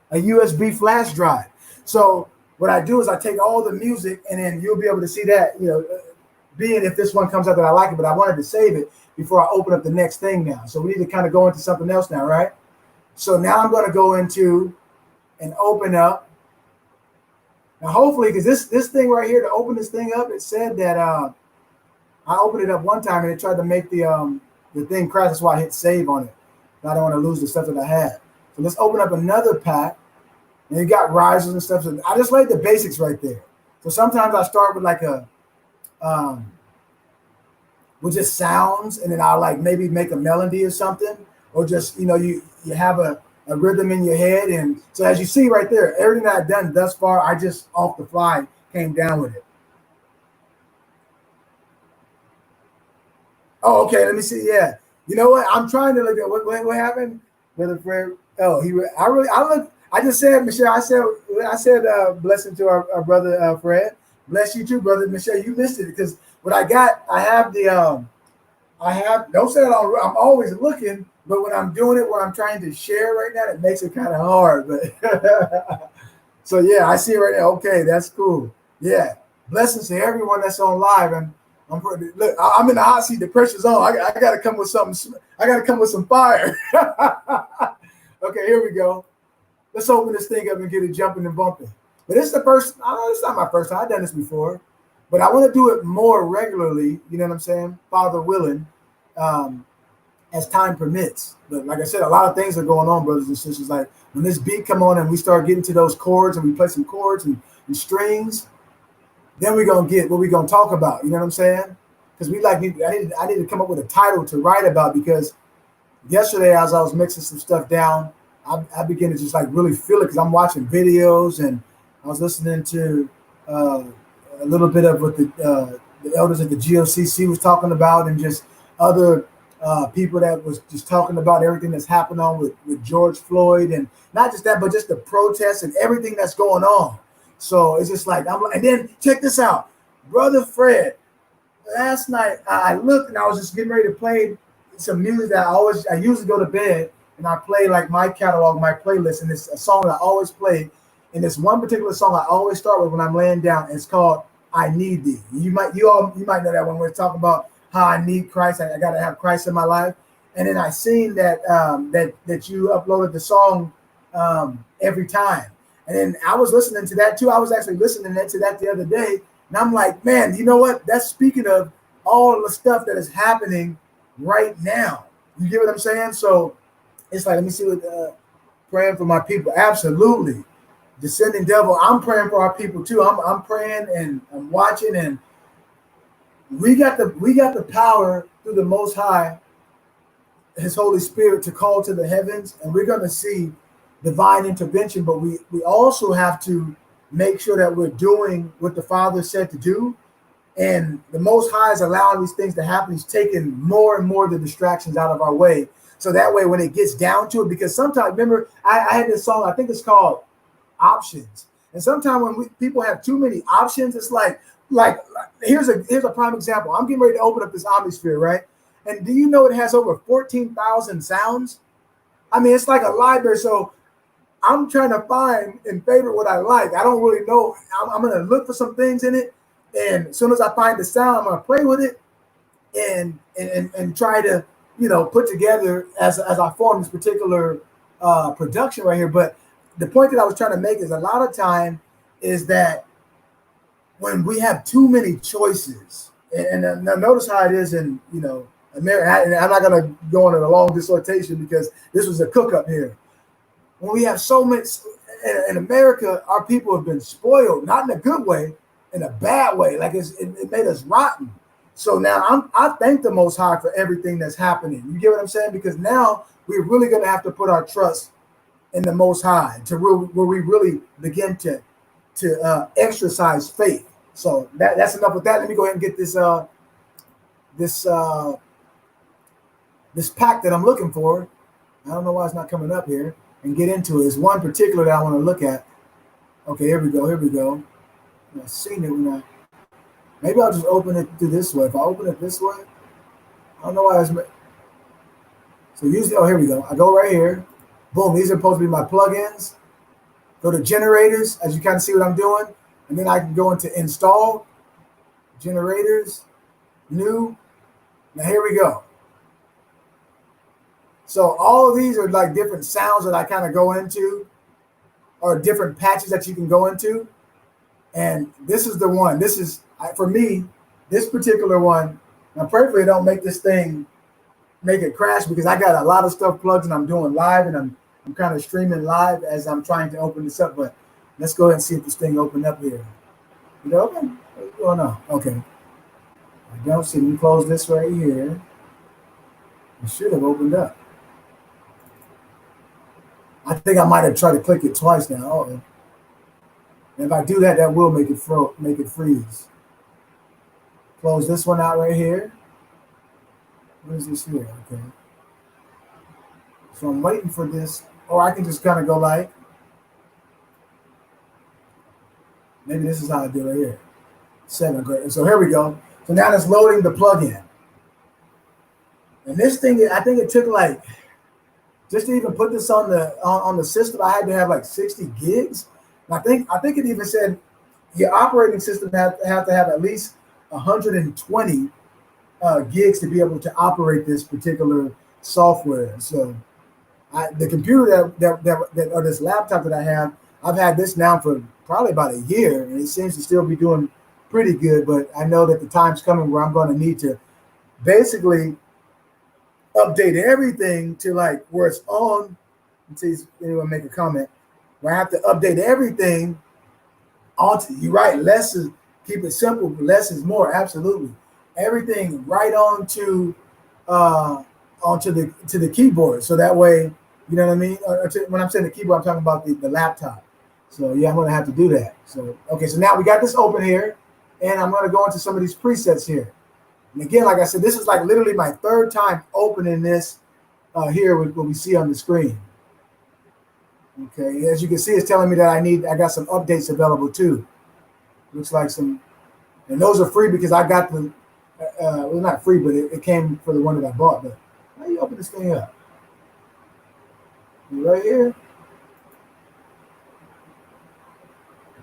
A USB flash drive. So what I do is I take all the music and then you'll be able to see that, being if this one comes out that I like it, but I wanted to save it before I open up the next thing now. So we need to kind of go into something else now, right? So now I'm going to go into and open up. Now hopefully, because this thing right here, to open this thing up, it said that I opened it up one time and it tried to make the thing crash. That's why I hit save on it. I don't want to lose the stuff that I had. So let's open up another pack. And you got risers and stuff. So I just laid the basics right there. So sometimes I start with like with just sounds, and then I'll like maybe make a melody or something, or just you have a rhythm in your head. And so as you see right there, everything that I've done thus far, I just off the fly came down with it. Oh, okay. Let me see. Yeah. You know what? I'm trying to look at what happened, brother Fred. Oh, I look. I just said, Michelle. I said, blessing to our brother Fred. Bless you too, brother Michelle. You missed it because what I got, I have the I have. Don't say that I'm always looking, but when I'm doing it, when I'm trying to share right now, it makes it kind of hard. But so yeah, I see it right now. Okay, that's cool. Yeah, blessings to everyone that's on live. And look, I'm in the hot seat. The pressure's on. I got to come with something. I got to come with some fire. Okay, here we go. Let's open this thing up and get it jumping and bumping. But this is the first. I know it's not my first time. I've done this before, but I want to do it more regularly. You know what I'm saying? Father willing, um, as time permits. But like I said, a lot of things are going on, brothers and sisters. Like when this beat come on and we start getting to those chords and we play some chords and strings, then we're gonna get what we're gonna talk about. You know what I'm saying? Because I need to come up with a title to write about because yesterday as I was mixing some stuff down, I began to just like really feel it because I'm watching videos and I was listening to a little bit of what the elders at the GOCC was talking about and just other people that was just talking about everything that's happened on with George Floyd and not just that, but just the protests and everything that's going on. So it's just like and then check this out, brother Fred. Last night I looked and I was just getting ready to play some music that I usually go to bed and I play like my catalog, my playlist, and it's a song that I always play. And this one particular song I always start with when I'm laying down. And it's called "I Need Thee." You might know that when we're talking about how I need Christ. I got to have Christ in my life. And then I seen that that you uploaded the song every time. And then I was listening to that too. I was actually listening to that the other day. And I'm like, man, you know what? That's speaking of all the stuff that is happening right now. You get what I'm saying? So it's like, let me see what praying for my people. Absolutely. Descending devil, I'm praying for our people too. I'm praying and I'm watching, and we got the power through the Most High, His Holy Spirit, to call to the heavens, and we're going to see divine intervention. But we also have to make sure that we're doing what the Father said to do. And the Most High is allowing these things to happen. He's taking more and more of the distractions out of our way. So that way, when it gets down to it, because sometimes, remember, I had this song, I think it's called Options. And sometimes when people have too many options, it's like here's a prime example. I'm getting ready to open up this Omnisphere, right? And do you know it has over 14,000 sounds? I mean, it's like a library. So I'm trying to find and favorite what I like. I don't really know. I'm going to look for some things in it. And as soon as I find the sound, I'm going to play with it and try to, put together as I form this particular production right here. But the point that I was trying to make is a lot of time is that when we have too many choices, and now notice how it is in, America, and I'm not going to go on a long dissertation because this was a cook up here. When we have so much in America, our people have been spoiled, not in a good way, in a bad way. Like it made us rotten. So now I thank the Most High for everything that's happening. You get what I'm saying? Because now we're really going to have to put our trust in the Most High where we really begin to exercise faith. So that's enough with that. Let me go ahead and get this pack that I'm looking for. I don't know why it's not coming up here, and get into it. There's one particular that I want to look at. Okay, here we go. I've seen it when maybe I'll just open it through this way. If I open it this way, I don't know why it's. So usually, here we go. I go right here. Boom, these are supposed to be my plugins. Go to generators, as you kind of see what I'm doing. And then I can go into install, generators, new. Now here we go. So all of these are like different sounds that I kind of go into, or different patches that you can go into. And this is the one. This is, for me, this particular one. Now, prayerfully, don't make this thing, make it crash, because I got a lot of stuff plugged and I'm doing live, and I'm kind of streaming live as I'm trying to open this up. But let's go ahead and see if this thing opened up here. Did it open? What's going on? Okay. I don't see. Let me close this right here. It should have opened up. I think I might have tried to click it twice now. Oh, and if I do that, that will make it freeze. Close this one out right here. What is this here? Okay. So I'm waiting for this, or I can just kind of go like, maybe this is how I do it here. 7 great. So here we go. So now it's loading the plugin. And this thing, I think it took like, just to even put this on the system, I had to have like 60 gigs. And I think it even said your operating system have to have at least 120 gigs to be able to operate this particular software. So the computer that or this laptop that I have, I've had this now for probably about a year, and it seems to still be doing pretty good. But I know that the time's coming where I'm going to need to basically update everything to like where it's on. Let's see if anyone make a comment. Where I have to update everything onto. You're right. Less is keep it simple. But less is more. Absolutely. Everything right onto the keyboard. So that way, you know what I mean. When I'm saying the keyboard, I'm talking about the laptop. So yeah, I'm gonna have to do that. So okay. So now we got this open here, and I'm gonna go into some of these presets here. And again, like I said, this is like literally my 3rd time opening this here with what we see on the screen. Okay, as you can see, it's telling me that I got some updates available too. Looks like some, and those are free because I got the, well, not free, but it came for the one that I bought. But how do you open this thing up? Right here.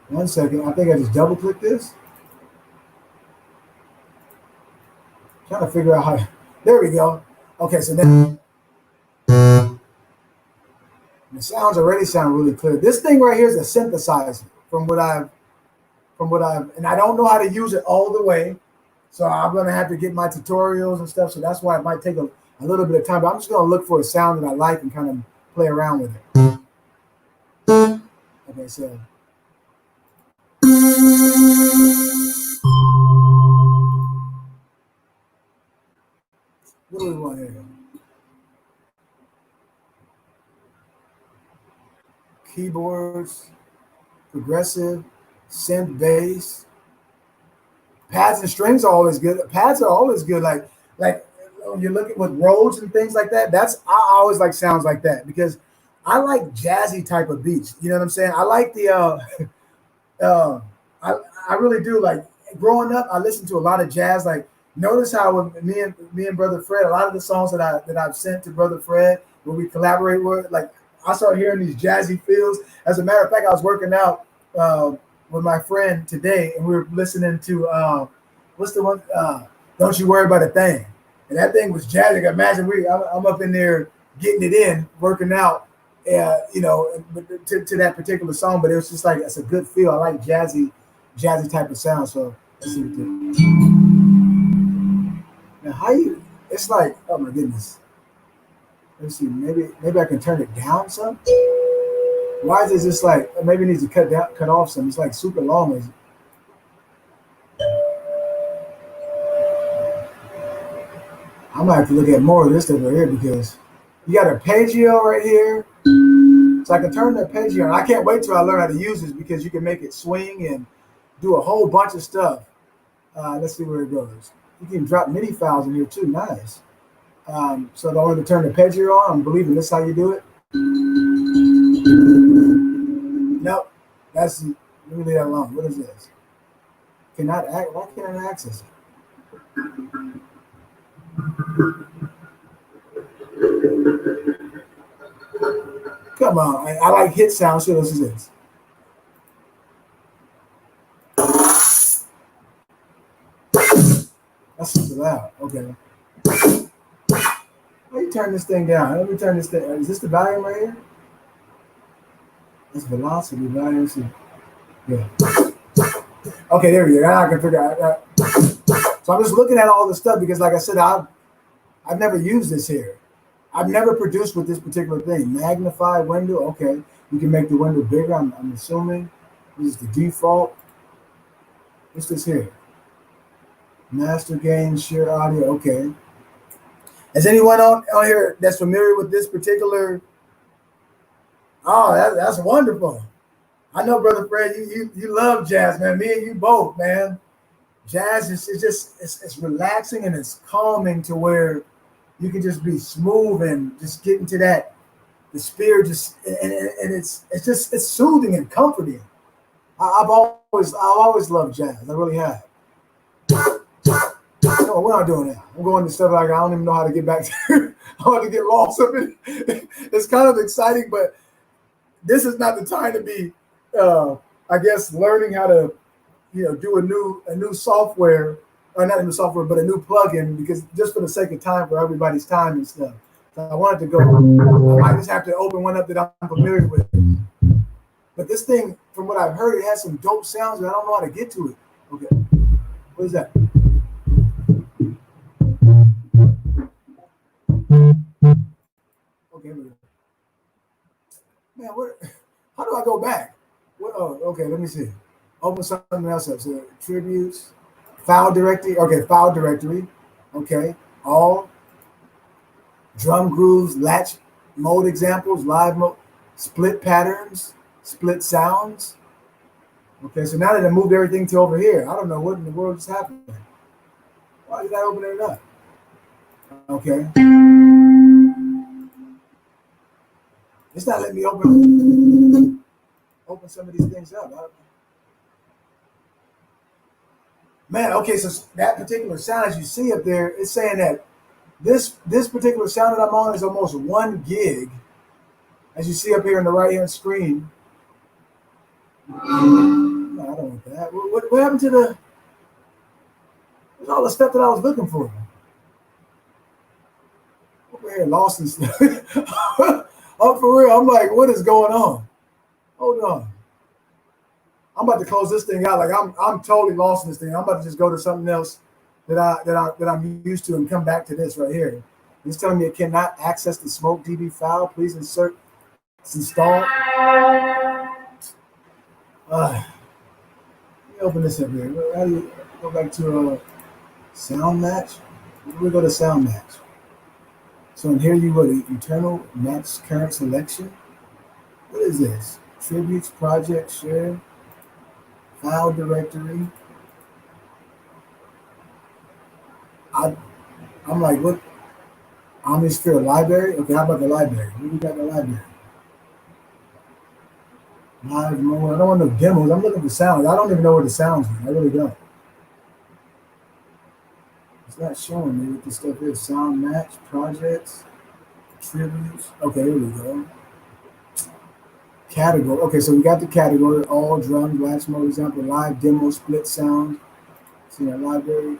1 second. I think I just double click this. Trying to figure out how. There we go. Okay, so now the sounds already sound really clear. This thing right here is a synthesizer from what I've, and I don't know how to use it all the way. So I'm gonna have to get my tutorials and stuff. So that's why it might take a little bit of time. But I'm just gonna look for a sound that I like and kind of play around with it. Okay, so. What do we want here? Keyboards, progressive, synth bass. Pads and strings are always good. Pads are always good. Like you look at with Rhodes and things like that. I always like sounds like that because I like jazzy type of beats. You know what I'm saying? I like the I really do. Like growing up, I listened to a lot of jazz. Like notice how when me and Brother Fred, a lot of the songs that I've sent to Brother Fred when we collaborate with, like I started hearing these jazzy feels. As a matter of fact, I was working out with my friend today, and we were listening to what's the one? Don't You Worry About a Thing. And that thing was jazzy. Imagine I'm up in there getting it in, working out, you know, to that particular song. But it was just like it's a good feel. I like jazzy type of sound. So let's see what this. Now how you? It's like, oh my goodness. Let's see. Maybe I can turn it down some. Why is it just like maybe it needs to cut off some? It's like super long. Is it? I might have to look at more of this stuff right here because you got arpeggio right here. So I can turn the arpeggio on. I can't wait till I learn how to use this because you can make it swing and do a whole bunch of stuff. Let's see where it goes. You can drop MIDI files in here too. Nice. So the only to turn the arpeggio on, I'm believing this is how you do it. Nope. Let me leave that alone. What is this? Why can't I access it? Come on. I like hit sounds. So this is this. That's super loud. Okay. Let me turn this thing down. Let me turn this thing. Is this the volume right here? That's velocity, volume. Yeah. Okay, there we go. Now I can figure out. So I'm just looking at all the stuff because, like I said, I've never used this here. I've never produced with this particular thing. Magnify window. Okay, you can make the window bigger. I'm assuming this is the default. What's this here? Master gain, share audio. Okay. Is anyone on here that's familiar with this particular? Oh, that's wonderful. I know, Brother Fred, you love jazz, man. Me and you both, man. Jazz is just it's relaxing and it's calming to where you can just be smooth and just get into that the spirit just and it's soothing and comforting. I've always loved jazz. I really have. No, what am I doing now? I'm going to stuff like I don't even know how to get back to. I want to get lost of it. It's kind of exciting, but this is not the time to be, I guess, learning how to, do a new software, or not a new software, but a new plugin, because just for the sake of time, for everybody's time and stuff. So I wanted to go. I might just have to open one up that I'm familiar with. But this thing, from what I've heard, it has some dope sounds, and I don't know how to get to it. Okay, what is that? Okay, man, how do I go back? Okay, let me see. Open something else up. So tributes, file directory. Okay, file directory. Okay, all drum grooves, latch mode examples, live mode, split patterns, split sounds. Okay, so now that I moved everything to over here, I don't know what in the world just happened. Why did I open it up? Okay. It's not letting me open some of these things up. Man, okay, so that particular sound, as you see up there, it's saying that this particular sound that I'm on is almost 1 gig, as you see up here on the right-hand screen. No, I don't want that. What happened to all the stuff that I was looking for? Over here, lost and stuff. Oh, for real, I'm like, what is going on? Hold on. I'm about to close this thing out. Like I'm totally lost in this thing. I'm about to just go to something else that I'm used to and come back to this right here. It's telling me it cannot access the Smoke DB file. Please insert. It's installed. Let me open this up here. How do you go back to sound match? We go to sound match. So in here you go to internal match current selection. What is this? Tributes, project, share, file directory. I'm like, what? Omnisphere library? Okay, how about the library? What we got in the library? Live mode. I don't want no demos. I'm looking for sounds. I don't even know where the sounds are. I really don't. It's not showing me what this stuff is. Sound match, projects, tributes. Okay, here we go. Category. Okay, so we got the category, all drum, latch mode example, live demo, split sound. See that library.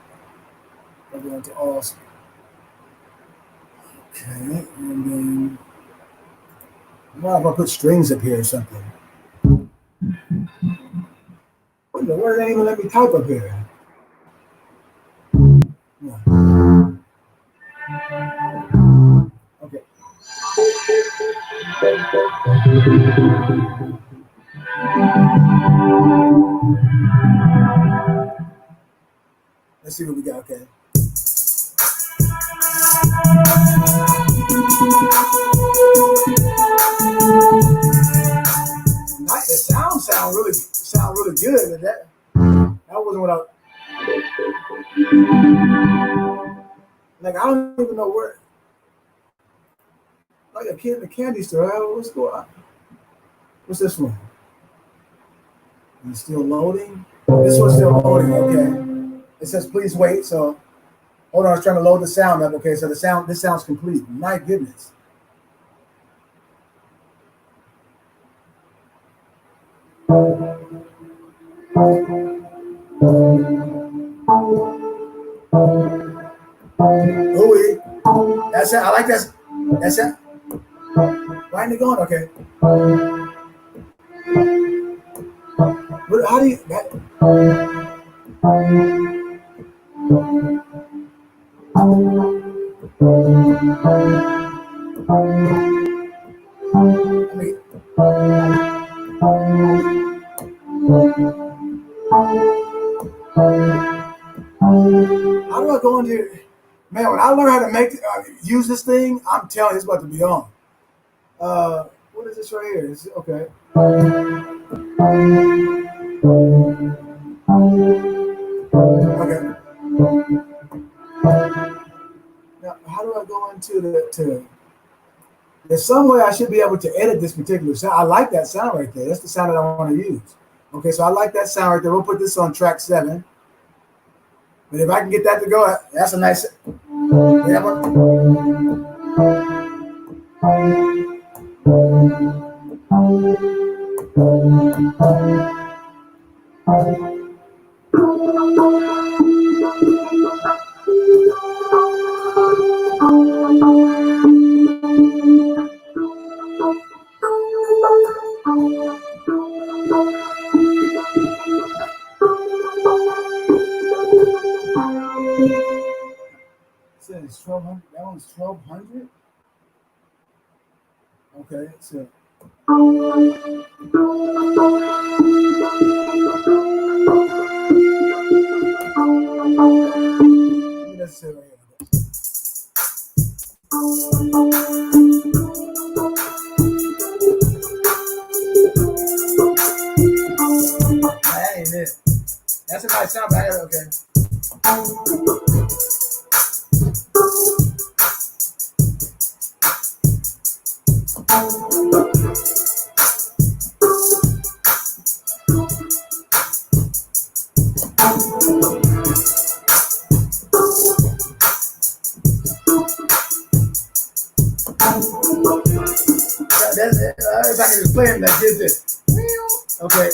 I'll go into all. Okay, and then what if I put strings up here or something? Why did they even let me type up here? Yeah. Okay. Let's see what we got. Okay. The sound really good. That wasn't what I don't even know where. Like a kid in a candy store. What's going on? What's this one? It's still loading. This one's still loading. Okay. It says please wait. So hold on. I was trying to load the sound up. Okay. So this sound's complete. My goodness. Ooh, that's it. I like that. That's it. Why ain't it going? Okay. How do you? How do I go into here? Man, when I learn how to use this thing, I'm telling you, it's about to be on. What is this right here? Okay. Okay. Now, how do I go gotten to there's some way I should be able to edit this particular sound. I like that sound right there. That's the sound that I want to use. Okay, so I like that sound right there. We'll put this on track 7. But if I can get that to go, that's a nice. Yeah, it's 1200. That one's 1200. Okay, so. Let's see. That ain't it. That's a nice sound, but okay. If I can just play him like this. Okay,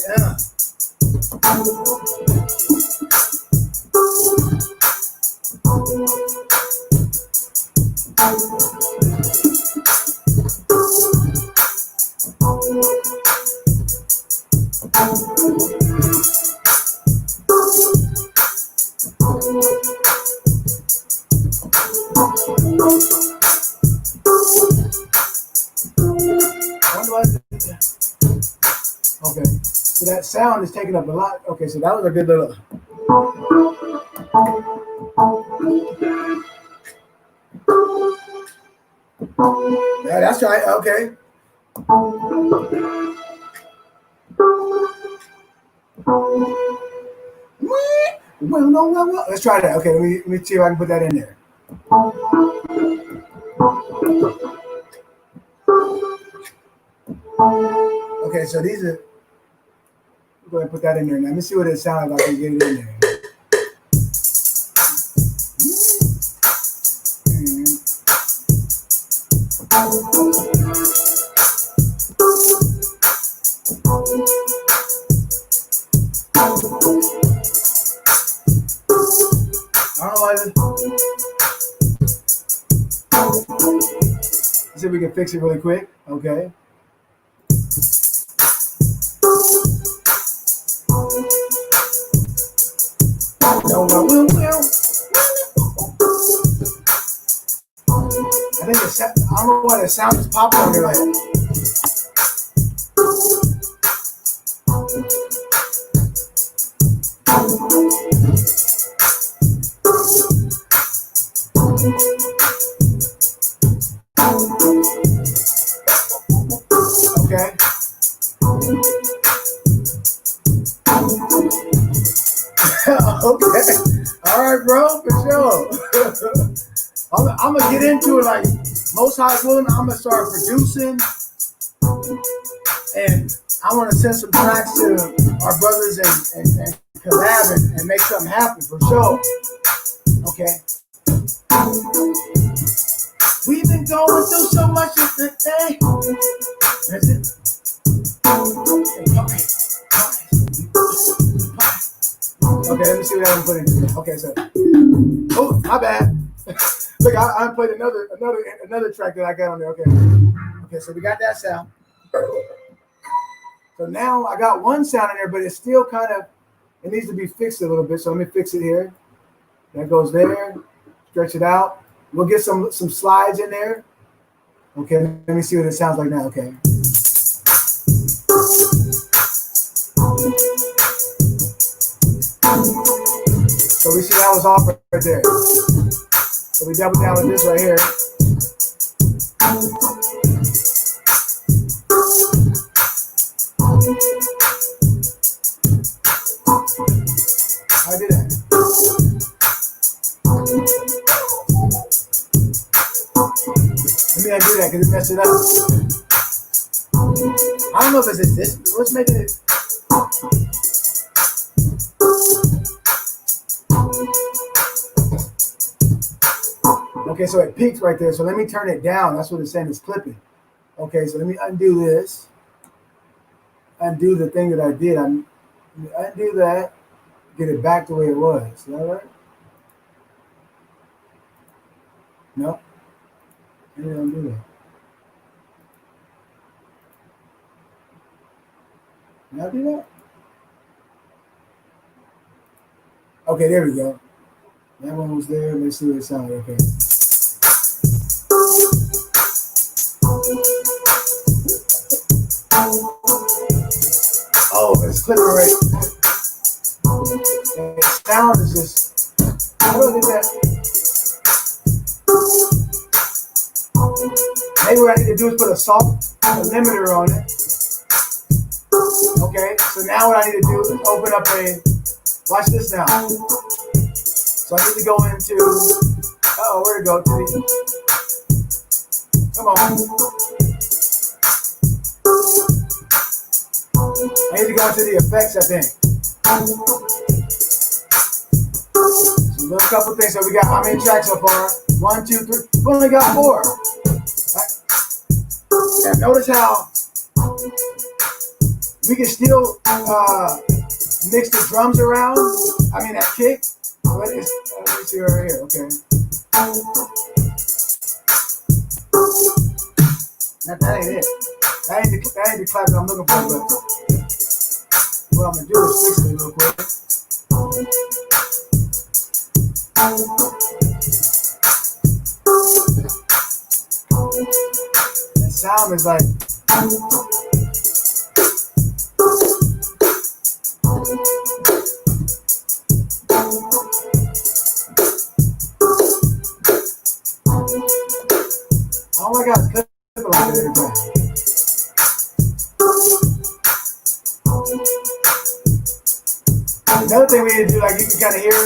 Okay, so that sound is taking up a lot. Okay, so that was a good little. Yeah, that's right. Okay. Well. Let's try that. Okay, let me see if I can put that in there. Okay, so these are. Go ahead and put that in there. Now, let me see what it sounds like. I can get it in there. Let's see if we can fix it really quick. Okay. I think I don't know why the sound is popping on there like okay. Okay. All right, bro, for sure. I'm gonna get into it like Most High willing. I'm gonna start producing, and I want to send some tracks to our brothers and collab and make something happen for sure. Okay. We've been going through so much of the day. That's it. Okay, let me see what I can put in here. Okay, so oh, my bad. Look, I played another track that I got on there. Okay, so we got that sound. So now I got one sound in there, but it's still kind of, it needs to be fixed a little bit. So let me fix it here. That goes there. Stretch it out. We'll get some slides in there. Okay, let me see what it sounds like now. Okay. So we see that was off right there. So we double down with this right here. I did that. me undo that because it messed it up. I don't know if it's this. What's making it? Okay, so it peaks right there. So let me turn it down. That's what it's saying. It's clipping. Okay, so let me undo this. Undo the thing that I did. Undo that. Get it back the way it was. Is that right? No. Maybe I don't do that. Did I do that? Okay, there we go. That one was there. Let's see what it sounds like. Okay. Oh, it's clipping right. And the sound is just. How do I do that? Maybe what I need to do is put a limiter on it. Okay, so now what I need to do is open up watch this now. So I need to go into, where'd it go? Come on. I need to go into the effects, I think. So a couple things. So we got how many tracks so far? 1, 2, 3. We only got 4. Right? And notice how we can still mix the drums around. I mean that kick. What is? Let me see right here. Okay. Now, that ain't it. That ain't the clap that I'm looking for. But what I'm gonna do is fix it real quick. That sound is like. Oh my God, clip it like that every time. Another thing we need to do, like you can kind of hear.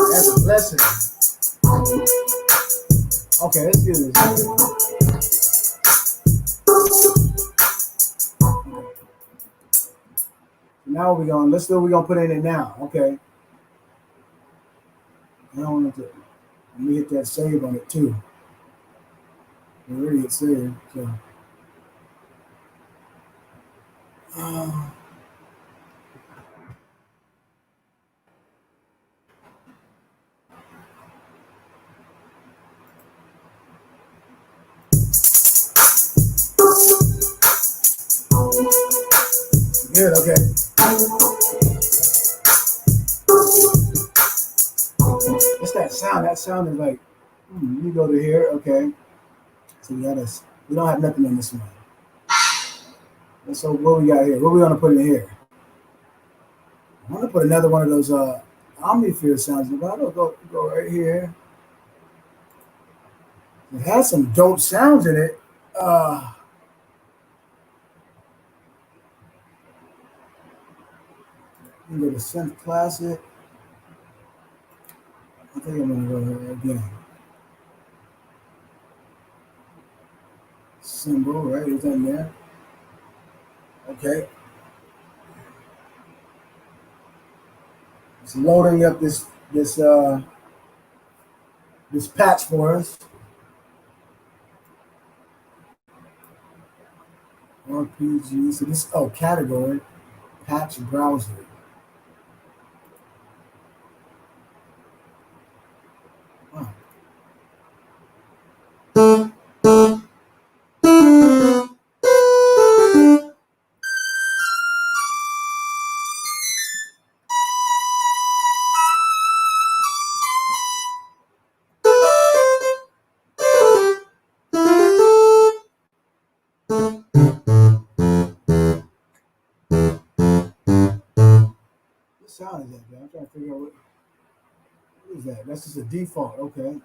That's a blessing. Okay, let's do this. Now we're going. Let's see what we're gonna put in it now. Okay. I don't want to. Let me hit that save on it too. We already hit save. So. Good, okay. What's that sound? That sound is like, you go to here, okay. So we don't have nothing in this one. And so what we got here? What we gonna put in here? I'm gonna put another one of those Omnisphere sounds. But I'll go right here. It has some dope sounds in it. You go to Synth Classic. I think I'm gonna go here again. Symbol, right? Is that there? Okay. It's loading up this patch for us. RPG. So this category patch browser. Wow. What sound is that, man? I'm trying to figure out what is that. That's just a default. Okay.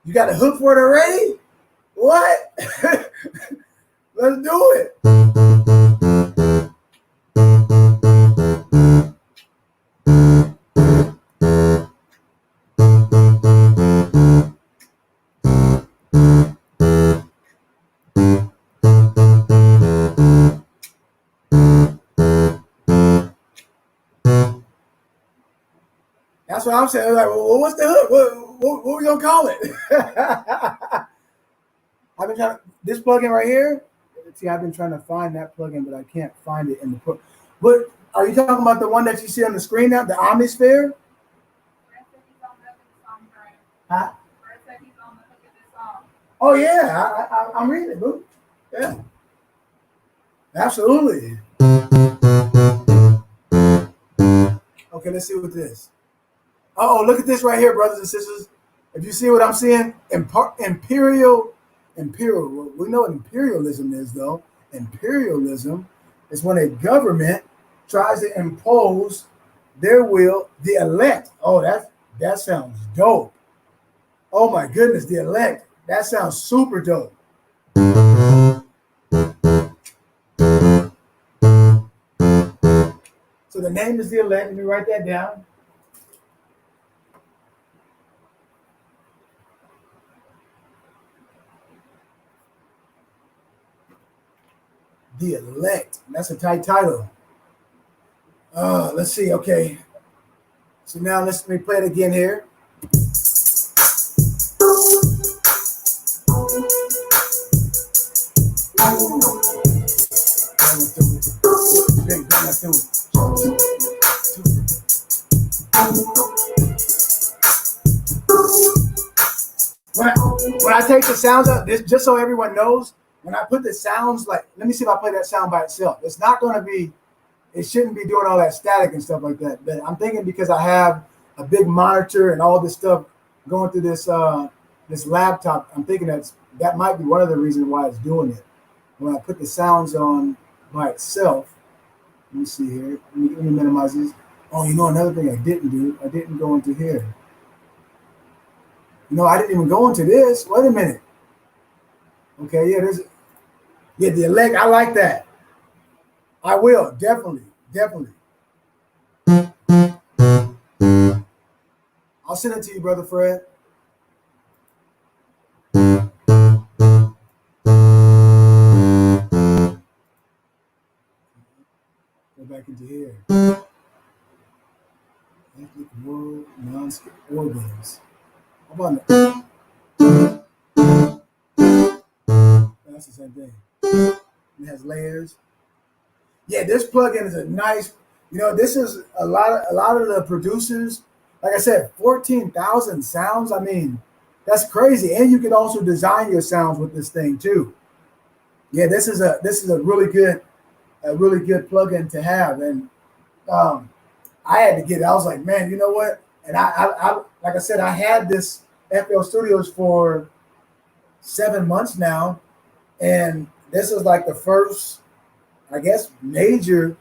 You got a hook for it already? What? Let's do it. That's what I'm saying. Like, well, what's the hook? What we gonna call it? I've been trying this plugin right here. See, I've been trying to find that plugin, but I can't find it in the book. But are you talking about the one that you see on the screen now, the Omnisphere? Huh? Oh yeah, I'm reading it, boo. Yeah, absolutely. Okay, let's see what this. Oh, look at this right here, brothers and sisters. If you see what I'm seeing, imperial. We know what imperialism is, though. Imperialism is when a government tries to impose their will, the elect. Oh, that sounds dope. Oh my goodness, the elect. That sounds super dope. So the name is the elect. Let me write that down. The elect. That's a tight title. Let's see. Okay. So now let me play it again here. When I take the sounds out, this just so everyone knows, when I put the sounds, like, let me see if I play that sound by itself. It's not going to be, it shouldn't be doing all that static and stuff like that. But I'm thinking because I have a big monitor and all this stuff going through this laptop, I'm thinking that might be one of the reasons why it's doing it. When I put the sounds on by itself, let me see here. Let me minimize this. Oh, you know another thing I didn't do? I didn't go into here. No, I didn't even go into this. Wait a minute. Okay, yeah, the elect. I like that. I will definitely. I'll send it to you, brother Fred. Go back into here. Ethnic world non-skip organs. How about that? That's the same thing. It has layers. Yeah, this plugin is a nice. This is a lot of the producers. Like I said, 14,000 sounds. I mean, that's crazy. And you can also design your sounds with this thing too. Yeah, this is a really good plugin to have. And I had to get it. I was like, man, you know what? And I like I said, I had this FL Studios for 7 months now, and this is like the first, I guess, major,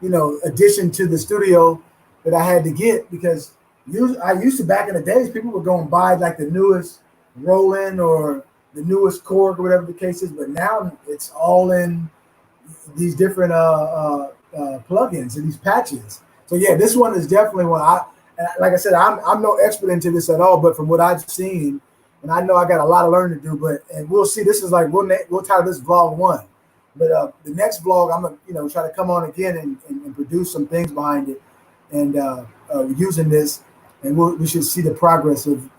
addition to the studio that I had to get, because I used to, back in the days, people were going to buy like the newest Roland or the newest Korg or whatever the case is, but now it's all in these different plugins and these patches. So yeah, this one is definitely one. Like I said, I'm no expert into this at all, but from what I've seen, and I know I got a lot of learning to do, and we'll see. This is like we'll title this vlog 1. But the next vlog, I'm gonna try to come on again and produce some things behind it, and using this, and we should see the progress of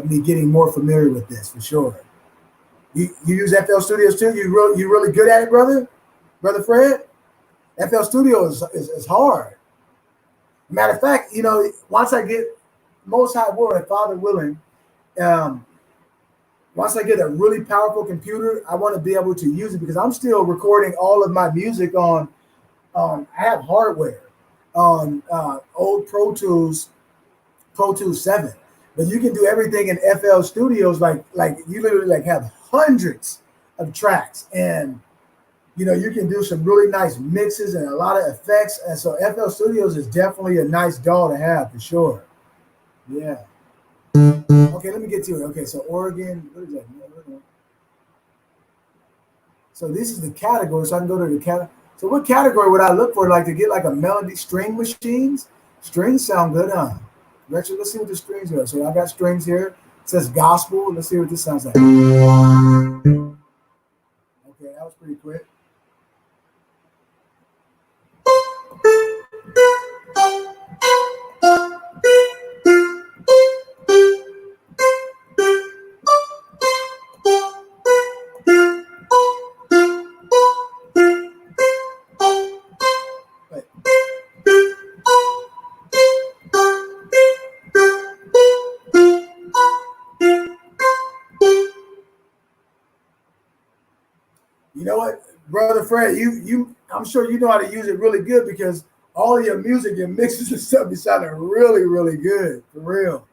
me getting more familiar with this for sure. You use FL Studios too? You really good at it, brother Fred? FL Studio is hard. Matter of fact, once I get Most High Will and Father willing, once I get a really powerful computer, I want to be able to use it, because I'm still recording all of my music on I have hardware on old Pro Tools 7, but you can do everything in FL Studios. Like you literally like have hundreds of tracks, and you can do some really nice mixes and a lot of effects. And so FL Studios is definitely a nice DAW to have for sure. Yeah. Okay, let me get to it. Okay, so Oregon, what is that? So this is the category. So I can go to the category. So what category would I look for? Like to get like a melody string machines? Strings sound good, huh? Let's see what the strings are. So I got strings here. It says gospel. Let's see what this sounds like. Okay, that was pretty quick. You know what, Brother Fred, I'm sure you know how to use it really good because all of your music, your mixes and stuff be sounding really, really good, for real.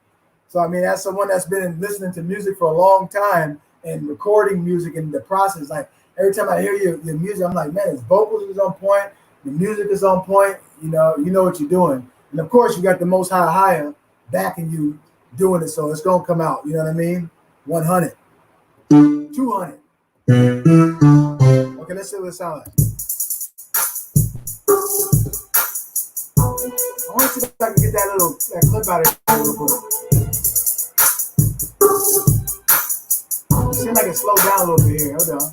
So, I mean, as someone that's been listening to music for a long time and recording music in the process, like every time I hear your music, I'm like, man, his vocals is on point, the music is on point, you know what you're doing. And of course, you got the Most High backing you doing it, so it's going to come out, you know what I mean? 100, 200. Okay, let's see what it sounds like. I want to see if I can get that clip out of it real quick. It seems like it slowed down a little bit here. Hold on.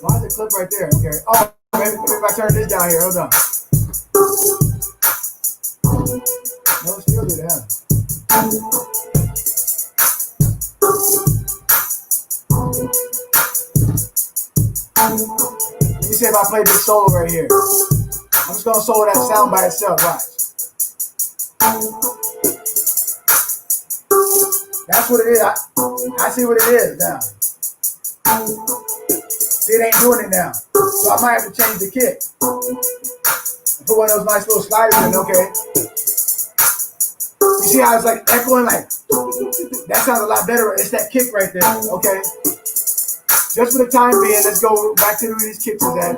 Why is the clip right there? Okay. Oh, maybe if I turn this down here. Hold on. No, it's still good down. Let me see if I play this solo right here. I'm just gonna solo that sound by itself. Watch. That's what it is. I see what it is now. See, it ain't doing it now. So I might have to change the kick. Put one of those nice little sliders in. Okay. You see how it's like echoing? Like that sounds a lot better. It's that kick right there. Okay. Just for the time being, let's go back to where these kicks is at.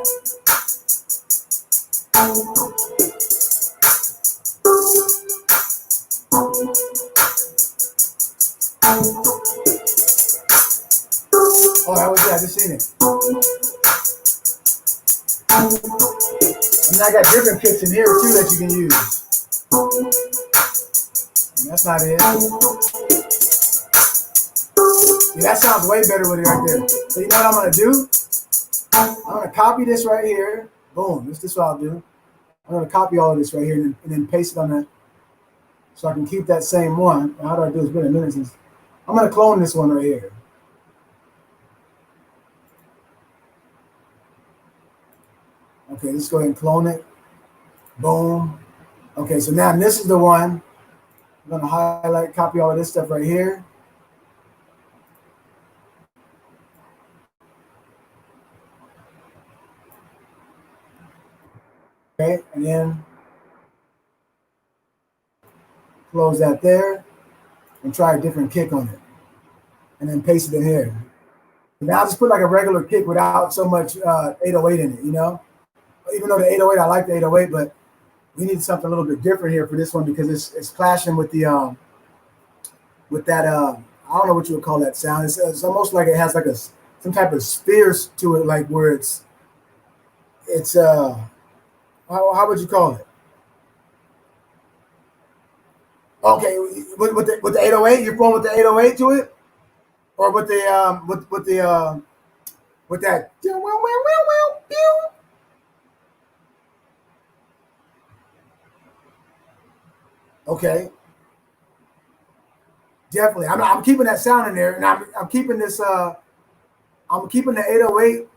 Oh, that was it. I just seen it. And I got different kicks in here too that you can use. And that's not it. Yeah, that sounds way better with it right there. So you know what I'm gonna do? I'm gonna copy this right here. Boom. This is what I'll do. I'm gonna copy all of this right here and then paste it on that, so I can keep that same one. How do I do it? It's been a minute since. I'm gonna clone this one right here. Okay, let's go ahead and clone it. Boom. Okay, so now this is the one. I'm gonna highlight, copy all of this stuff right here. Okay, and then close that there and try a different kick on it. And then paste it in here. And now I'll just put like a regular kick without so much 808 in it, you know? Even though the 808, I like the 808, but we need something a little bit different here for this one because it's clashing with the with that I don't know what you would call that sound. It's almost like it has like some type of spheres to it, like where it's how would you call it? Okay, with the 808, you're going with the 808 to it, or with the with that. Okay, definitely. I'm keeping that sound in there, and I'm keeping this. I'm keeping the 808,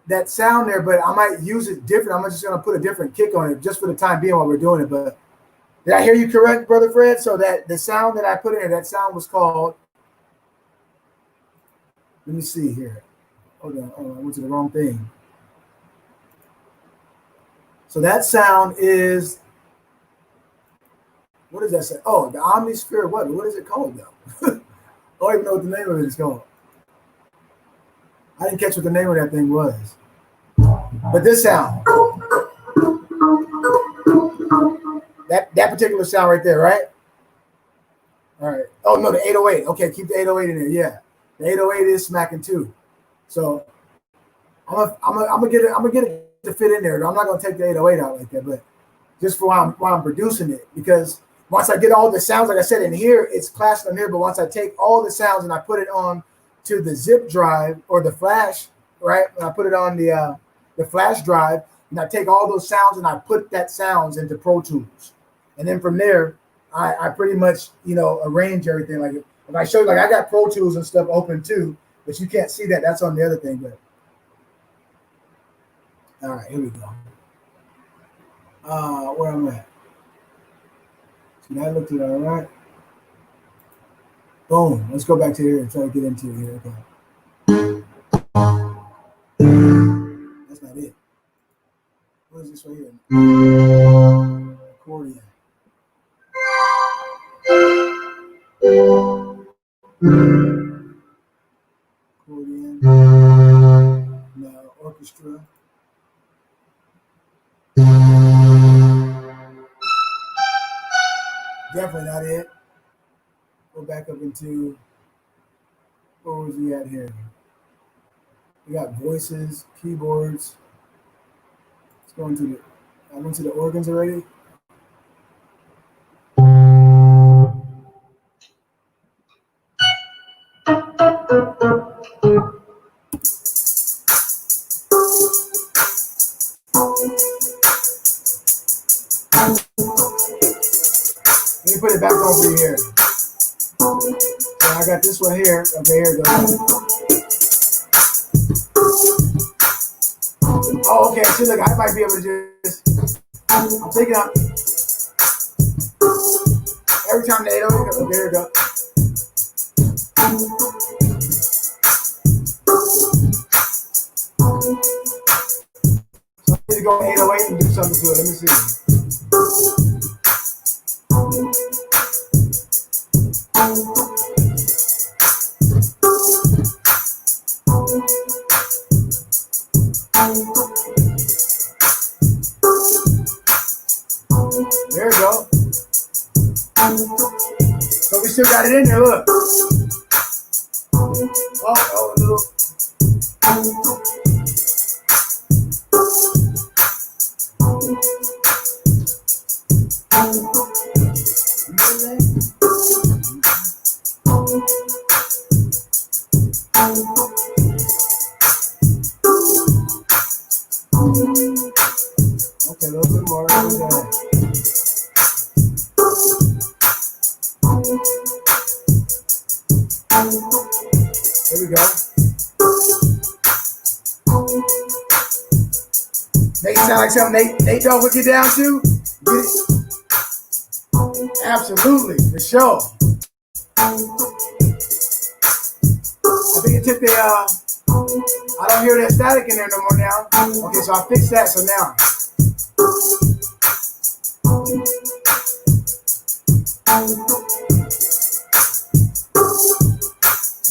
that sound there, but I might use it different. I'm just gonna put a different kick on it just for the time being while we're doing it. But did I hear you correct, Brother Fred? So that the sound that I put in there, that sound was called Let me see here. Hold on. Oh, I went to the wrong thing. So that sound is, what does that say? Oh, the Omnisphere. What is it called though? I don't even know what the name of it is called. I didn't catch what the name of that thing was. But this sound, that particular sound right there, right? All right. Oh no, the 808. Okay, keep the 808 in there. Yeah, the 808 is smacking too. So I'm gonna get it to fit in there. I'm not gonna take the 808 out like that, but just for while I'm producing it, because once I get all the sounds, like I said in here, it's classic on here. But once I take all the sounds and I put it on to the zip drive or the flash, right? When I put it on the flash drive, and I take all those sounds and I put that sounds into Pro Tools, and then from there, I pretty much arrange everything. Like if I show you, like I got Pro Tools and stuff open too, but you can't see that. That's on the other thing. But all right, here we go. Where I'm at. See, I looked at it all right. Boom. Let's go back to here and try to get into it here. Okay. That's not it. What is this right here? Accordion. Accordion. No, orchestra. Definitely not it. Go back up into, where was he at here? We got voices, keyboards. Let's go into I went to the organs already. Let me put it back over here. So I got this one here. Okay, here it goes. Oh, okay. See, look, I might be able to just. I'm taking out. Every time the 808 goes, there it goes. So I need to go 808 and do something to it. Let me see. There we go. So we still got it in there, look. Oh, little. Okay, a little bit more. There we go. Make it sound like something Nate Dogg would get down to. Get it? Absolutely, for sure. I think it took the I don't hear that static in there no more now. Okay, so I fixed that. So now.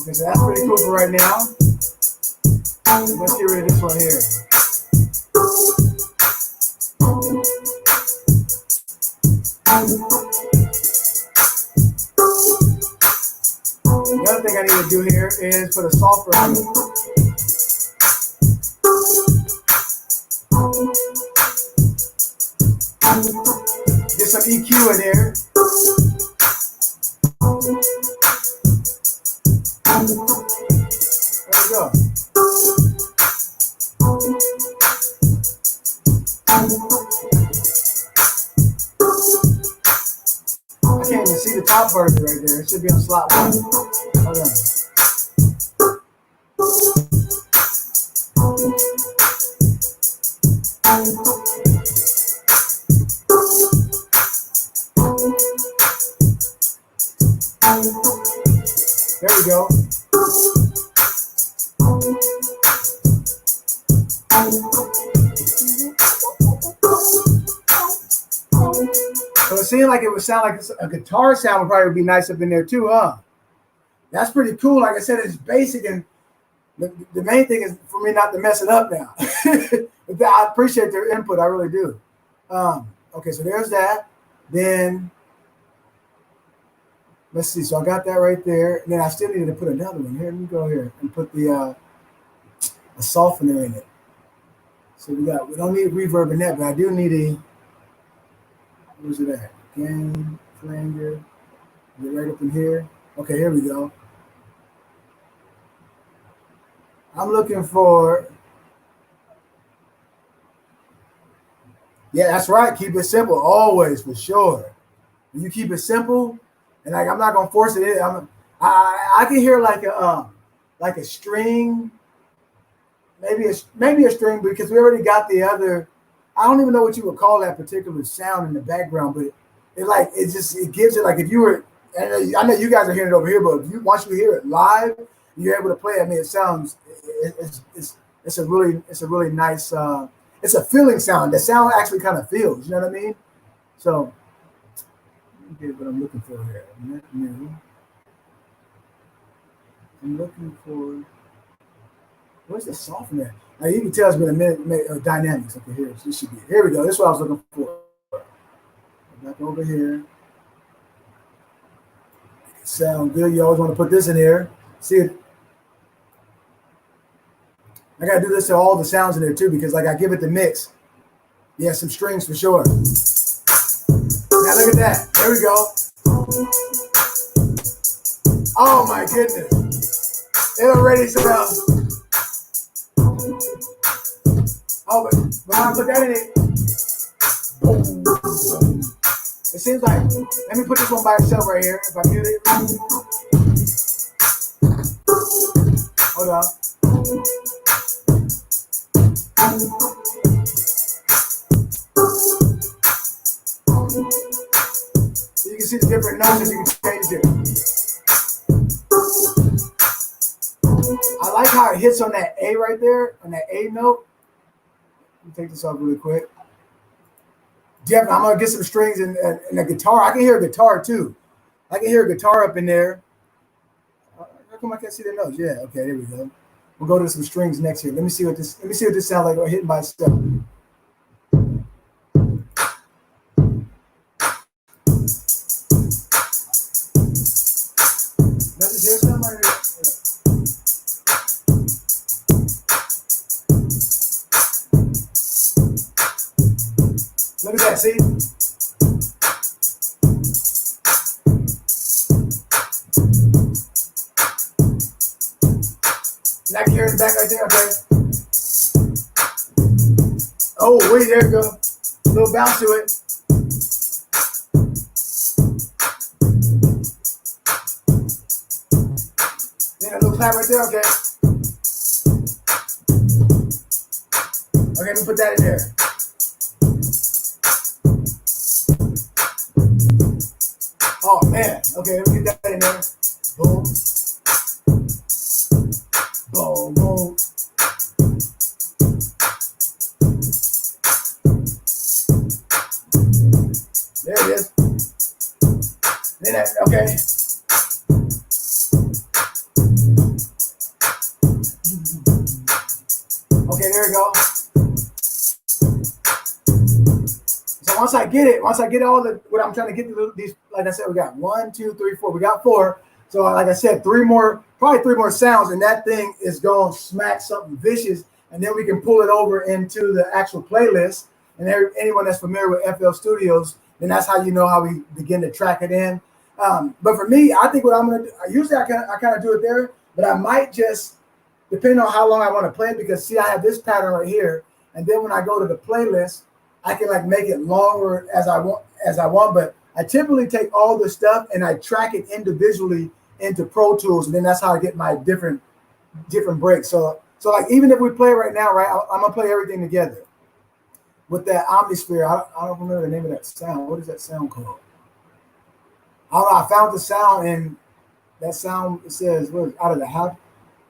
Okay, so that's pretty cool for right now. Let's get rid of this one here. The other thing I need to do here is put a sulfur on it. Get some EQ in here. There we go. I can't even see the top part of it right there. It should be on slot 1. Hold on. There we go. seemed like it would sound like a guitar sound would probably be nice up in there too, huh? That's pretty cool. Like I said, it's basic, and the main thing is for me not to mess it up now. But I appreciate their input. I really do. Okay, so there's that. Then let's see. So I got that right there. And then I still needed to put another one here. Let me go here and put the a softener in it. So we don't need reverb in that, but I do need a, where's it at? Gain, flanger. Is it right up in here? Okay, here we go. I'm looking for, yeah, that's right. Keep it simple, always, for sure. When you keep it simple, and like I'm not gonna force it in. I can hear like a string, maybe a string, because we already got the other. I don't even know what you would call that particular sound in the background, but it gives it like if you were. And I know you guys are hearing it over here, but once you hear it live, you're able to play it. I mean, it sounds it's a really nice it's a feeling sound. The sound actually kind of feels, you know what I mean? So let me get what I'm looking for here. I'm looking for, where's the softener? Now you can tell it's been a minute. Dynamics. Okay, here this should be. Here we go. This is what I was looking for. Back over here. Sound good. You always want to put this in here. See it. I gotta do this to all the sounds in there too, because like I give it the mix. Yeah, some strings for sure. Now look at that. There we go. Oh my goodness. It already sounds. Oh, but when I put that in it, it seems like, let me put this one by itself right here. If I get it. Hold on. So you can see the different notes that you can change it. I like how it hits on that A right there, on that A note. Let me take this off really quick. Definitely, I'm gonna get some strings and a guitar. I can hear a guitar too. I can hear a guitar up in there. How come I can't see the notes? Yeah, okay, there we go. We'll go to some strings next here. Let me see what this sounds like hitting by itself. Does it hear something right here? Look at that, see? And I can hear in the back right there, okay? Oh, wait, there we go. A little bounce to it. Then a little clap right there, okay? Okay, let me put that in there. Oh man, okay, let me get that in there. Boom. Boom, boom. There it is. Then that, okay. Okay, there we go. So once I get all the what I'm trying to get to these, like I said, we got 1, 2, 3, 4. We got 4. So like I said, probably three more sounds, and that thing is gonna smack something vicious, and then we can pull it over into the actual playlist. And anyone that's familiar with FL Studios, then that's how you know how we begin to track it in. But for me, I think what I'm gonna do, usually I kind of do it there, but I might just, depending on how long I want to play it, because see, I have this pattern right here, and then when I go to the playlist, I can like make it longer as I want. But I typically take all the stuff and I track it individually into Pro Tools, and then that's how I get my different breaks. So like even if we play right now, right, I'm gonna play everything together with that Omnisphere. I don't remember the name of that sound. What is that sound called? I don't know. I found the sound, and that sound, it says, what is it, out of the half?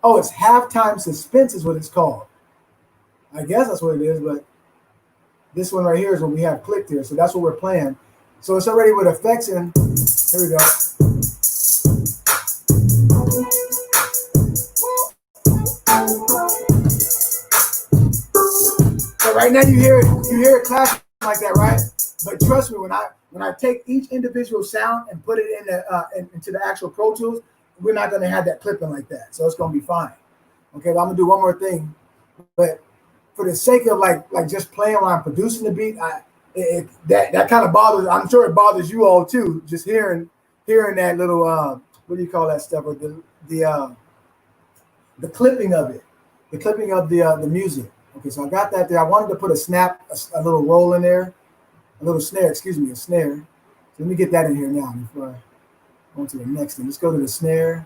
Oh, it's Halftime Suspense is what it's called. I guess that's what it is, but this one right here is what we have clicked here. So that's what we're playing. So it's already with effects in. Here we go. So right now you hear it clashing like that, right? But trust me, when I take each individual sound and put it into the actual Pro Tools, we're not going to have that clipping like that. So it's going to be fine. Okay, but I'm gonna do one more thing. But for the sake of like just playing while I'm producing the beat, that kind of bothers. I'm sure it bothers you all too. Just hearing that little what do you call that stuff? Or the clipping of it, the clipping of the music. Okay, so I got that there. I wanted to put a little roll in there, a little snare. Excuse me, a snare. So let me get that in here now before I go to the next thing. Let's go to the snare.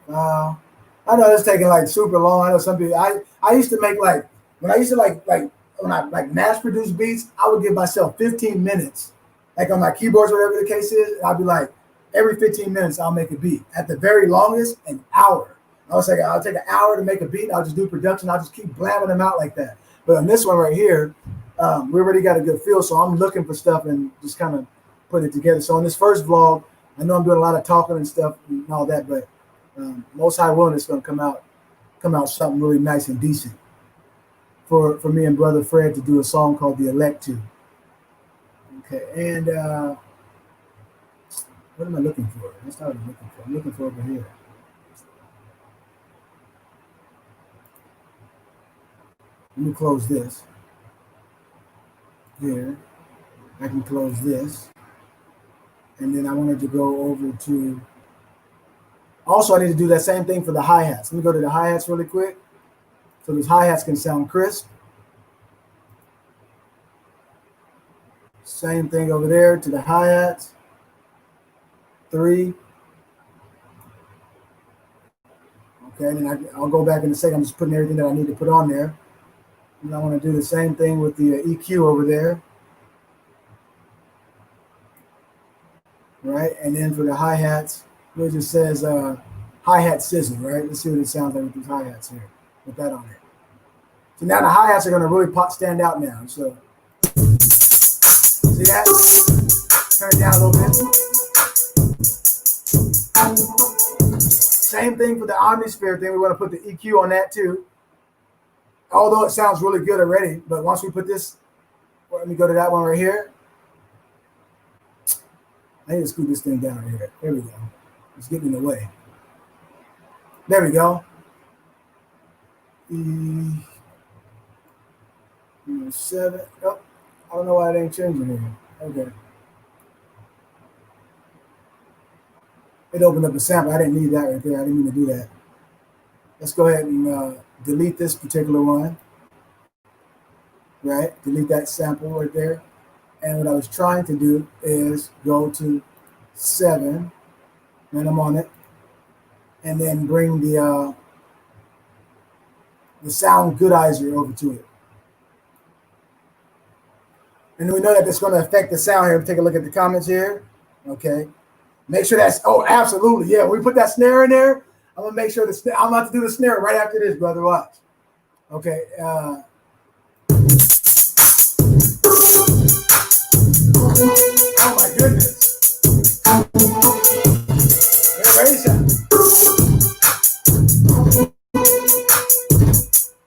Wow. I know it's taking like super long. I know some people. I used to make like when I used to like when I like mass produce beats, I would give myself 15 minutes, like on my keyboards, whatever the case is. I'd be like, every 15 minutes I'll make a beat. At the very longest, an hour. I was like, I'll take an hour to make a beat. I'll just do production. I'll just keep blabbing them out like that. But on this one right here, we already got a good feel. So I'm looking for stuff and just kind of put it together. So on this first vlog, I know I'm doing a lot of talking and stuff and all that, but Most High willing, it's going to come out something really nice and decent for me and Brother Fred to do a song called The Elect To. Okay, and what am I looking for? That's not what I'm looking for. I'm looking for over here. Let me close this. Here, I can close this. And then I wanted to go over to, also I need to do that same thing for the hi-hats. Let me go to the hi-hats really quick. So those hi-hats can sound crisp. Same thing over there to the hi-hats. 3. Okay, and then I'll go back in a second. I'm just putting everything that I need to put on there. And I want to do the same thing with the EQ over there. Right, and then for the hi-hats, it just says hi-hat sizzle, right? Let's see what it sounds like with these hi-hats here. Put that on there. So now the hi-hats are going to really stand out now. So see that? Turn it down a little bit. Same thing for the Omnisphere thing. We want to put the EQ on that too. Although it sounds really good already, but once we put this, let me go to that one right here. I need to scoot this thing down right here. There we go. It's getting in the way. There we go. 7. Oh, I don't know why it ain't changing here. Okay. It opened up a sample. I didn't need that right there. I didn't mean to do that. Let's go ahead and delete this particular one. Right? Delete that sample right there. And what I was trying to do is go to 7, and I'm on it, and then bring the sound goodizer over to it. And we know that that's going to affect the sound here. Take a look at the comments here. Okay. Make sure that's, oh, absolutely. Yeah, when we put that snare in there, I'm going to make sure I'm about to do the snare right after this, brother. Watch. Okay. Oh, my goodness.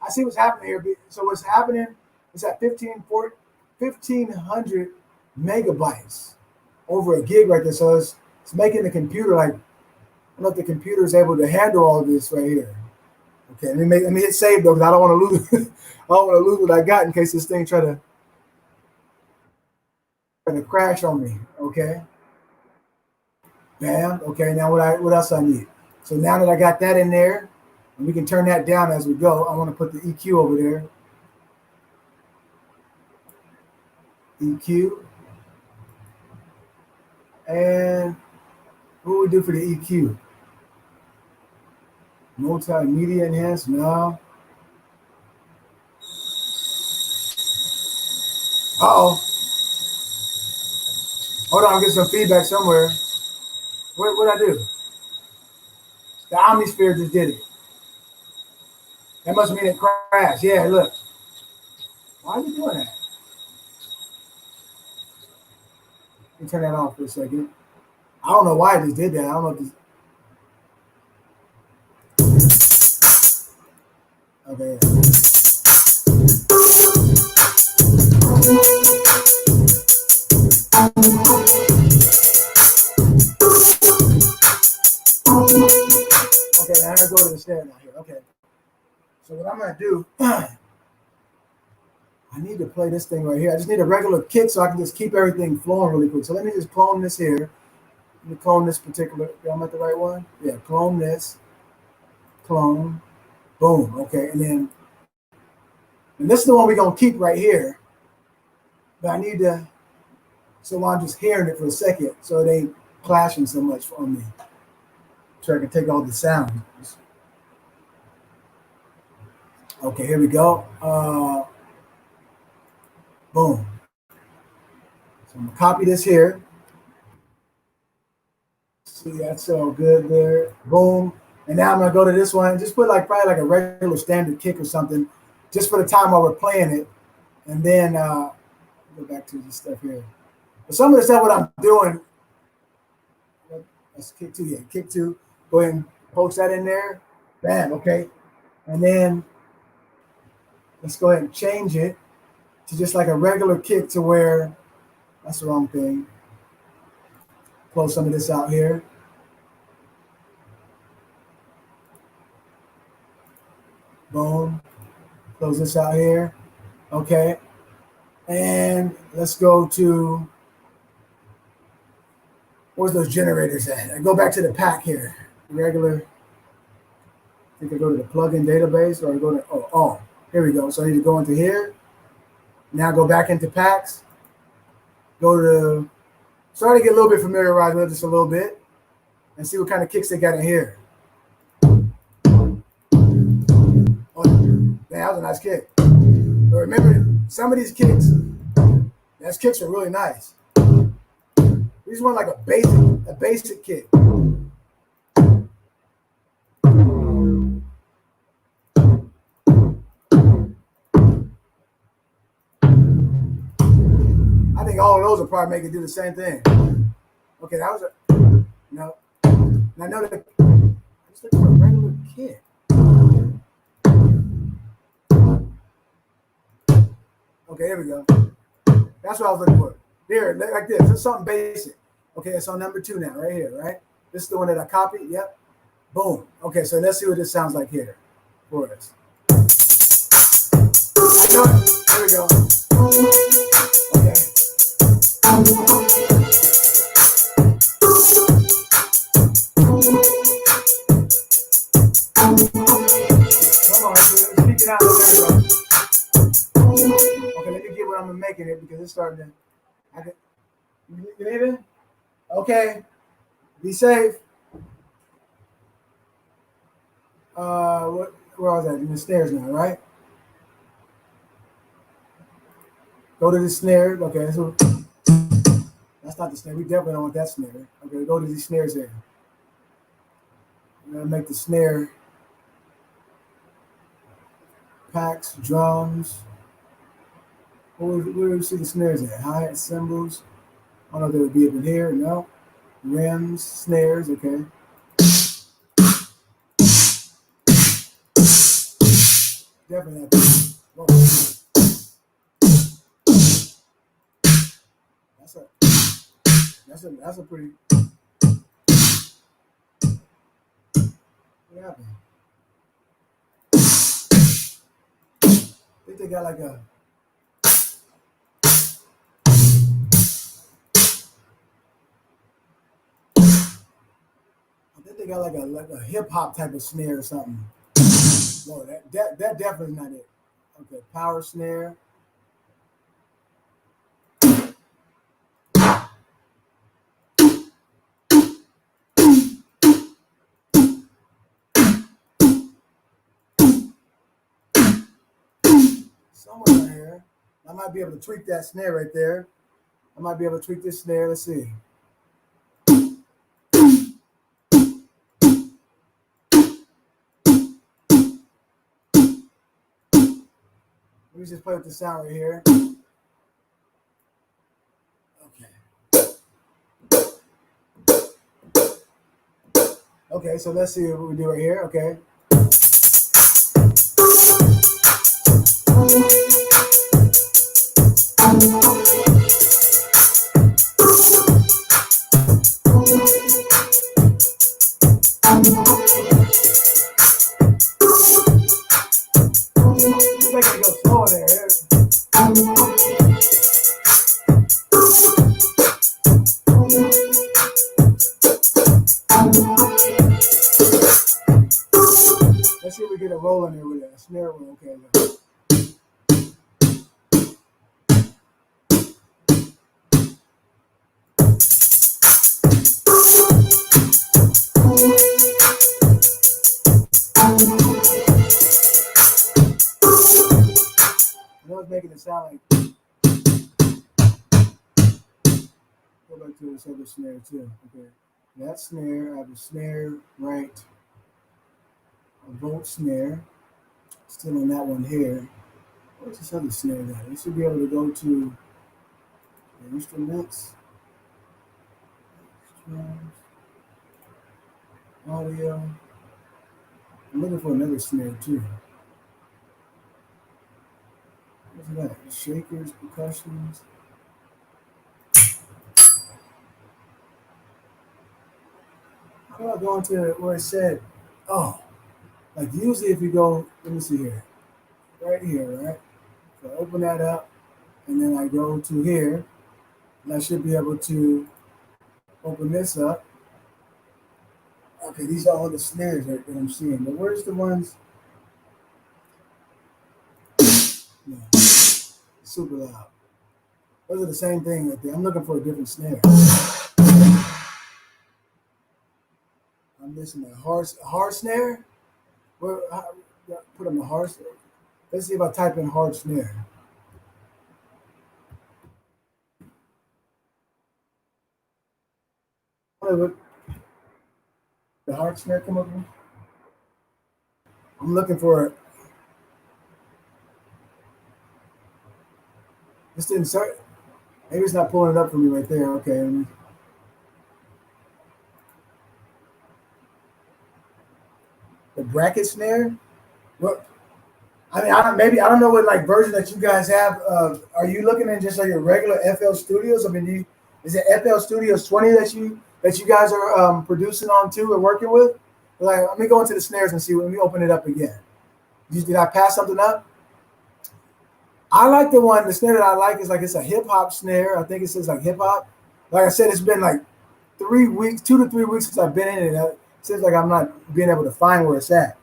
I see what's happening here. So what's happening is at 1,500 megabytes over a gig right there. So it's making the computer like, I don't know if the computer is able to handle all of this right here. Okay, let me hit save though, because I don't want to lose. I don't want to lose what I got in case this thing try to crash on me. Okay. Bam. Okay. Now what else I need? So now that I got that in there, and we can turn that down as we go. I want to put the EQ over there. EQ. And what we do for the EQ? Multimedia enhance? No. Uh-oh. Hold on, I'll get some feedback somewhere. What'd I do? The Omnisphere just did it. That must mean it crashed. Yeah, look. Why are you doing that? Let me turn that off for a second. I don't know why I just did that. I don't know if this. Okay. Okay, now I'm gonna go to the snare now here. Okay. So what I'm gonna do, I need to play this thing right here. I just need a regular kick so I can just keep everything flowing really quick. So let me just clone this here. Let me clone this particular. I'm at the right one. Yeah, clone this. Clone. Boom. Okay, and this is the one we're gonna keep right here. But I need to. So I'm just hearing it for a second, so it ain't clashing so much for me. So I can take all the sound. Okay, here we go. Boom. So I'm gonna copy this here. See, that's all good there. Boom. And now I'm gonna go to this one. Just put like probably like a regular standard kick or something, just for the time while we're playing it. And then go back to this stuff here. But some of the stuff what I'm doing, that's kick two. Yeah, kick two. Go ahead and post that in there. Bam. Okay. And then let's go ahead and change it to just like a regular kick to where that's the wrong thing. Close some of this out here. Boom. Close this out here. Okay. And let's go to, where's those generators at? I go back to the pack here. Regular. I think I go to the plugin database or I go to, oh, here we go. So I need to go into here. Now go back into packs. Go to, start to get a little bit familiarized with this a little bit and see what kind of kicks they got in here. Oh, that was a nice kick. But remember, some of these kicks, those kicks are really nice. These want like a basic kick. I think all of those will probably make it do the same thing. Okay, that was a no. Now know that I'm just looking for a regular kick. Okay, here we go. That's what I was looking for. Here, like this. It's something basic. Okay, it's on number 2 now, right here, right? This is the one that I copied. Yep. Boom. Okay, so let's see what this sounds like here for us. Here we go. Okay. Come on, let's speak it out. There we go. Okay, let me get where I'm making it because it's starting to. You leaving? Okay. Be safe. Where was that? In the snares now, right? Go to the snare. Okay, so that's not the snare. We definitely don't want that snare. Okay, go to these snares there. I'm gonna make the snare packs, drums. Where do we see the snares at? Hi-hat cymbals. I don't know if they would be up in here. No. Rims, snares. Okay. Definitely not that. Whoa. That's a pretty. What happened? I think they got like a. I think they got like a hip hop type of snare or something. No, that definitely not it. Okay, power snare. Somewhere in here. I might be able to tweak that snare right there. I might be able to tweak this snare. Let's see. Let me just play with the sound right here. Okay. Okay, so let's see what we do right here. Okay. Just making it go slow in there. Let's see if we get a roll in there with a snare roll. Okay. I know it's making it sound like. Go back to this other snare too. Okay. That snare, I have a snare right, a volt snare. Still on that one here. Where's this other snare at? We should be able to go to the instruments, audio. I'm looking for another snare too. What's that? Shakers, percussions. How about going to where it said, oh, like usually if you go, let me see here, right here, right? So I open that up and then I go to here and I should be able to open this up. Okay, these are all the snares that I'm seeing, but where's the ones? No, super loud. Those are the same thing right there. I'm looking for a different snare. I'm missing a hard snare. Where put on the hard snare. Let's see if I type in hard snare. What the hard snare come up with? I'm looking for it. Just insert. Maybe it's not pulling it up for me right there. Okay. The bracket snare. What? I mean, I don't know what like version that you guys have. Are you looking at just like your regular FL Studios? I mean, is it FL Studios 20 that you guys are producing on too and working with? Like, let me go into the snares and see. Let me open it up again. Did I pass something up? I like the snare that I like is like it's a hip hop snare. I think it says like hip hop. Like I said, it's been like 3 weeks, 2 to 3 weeks since I've been in it. It seems like I'm not being able to find where it's at.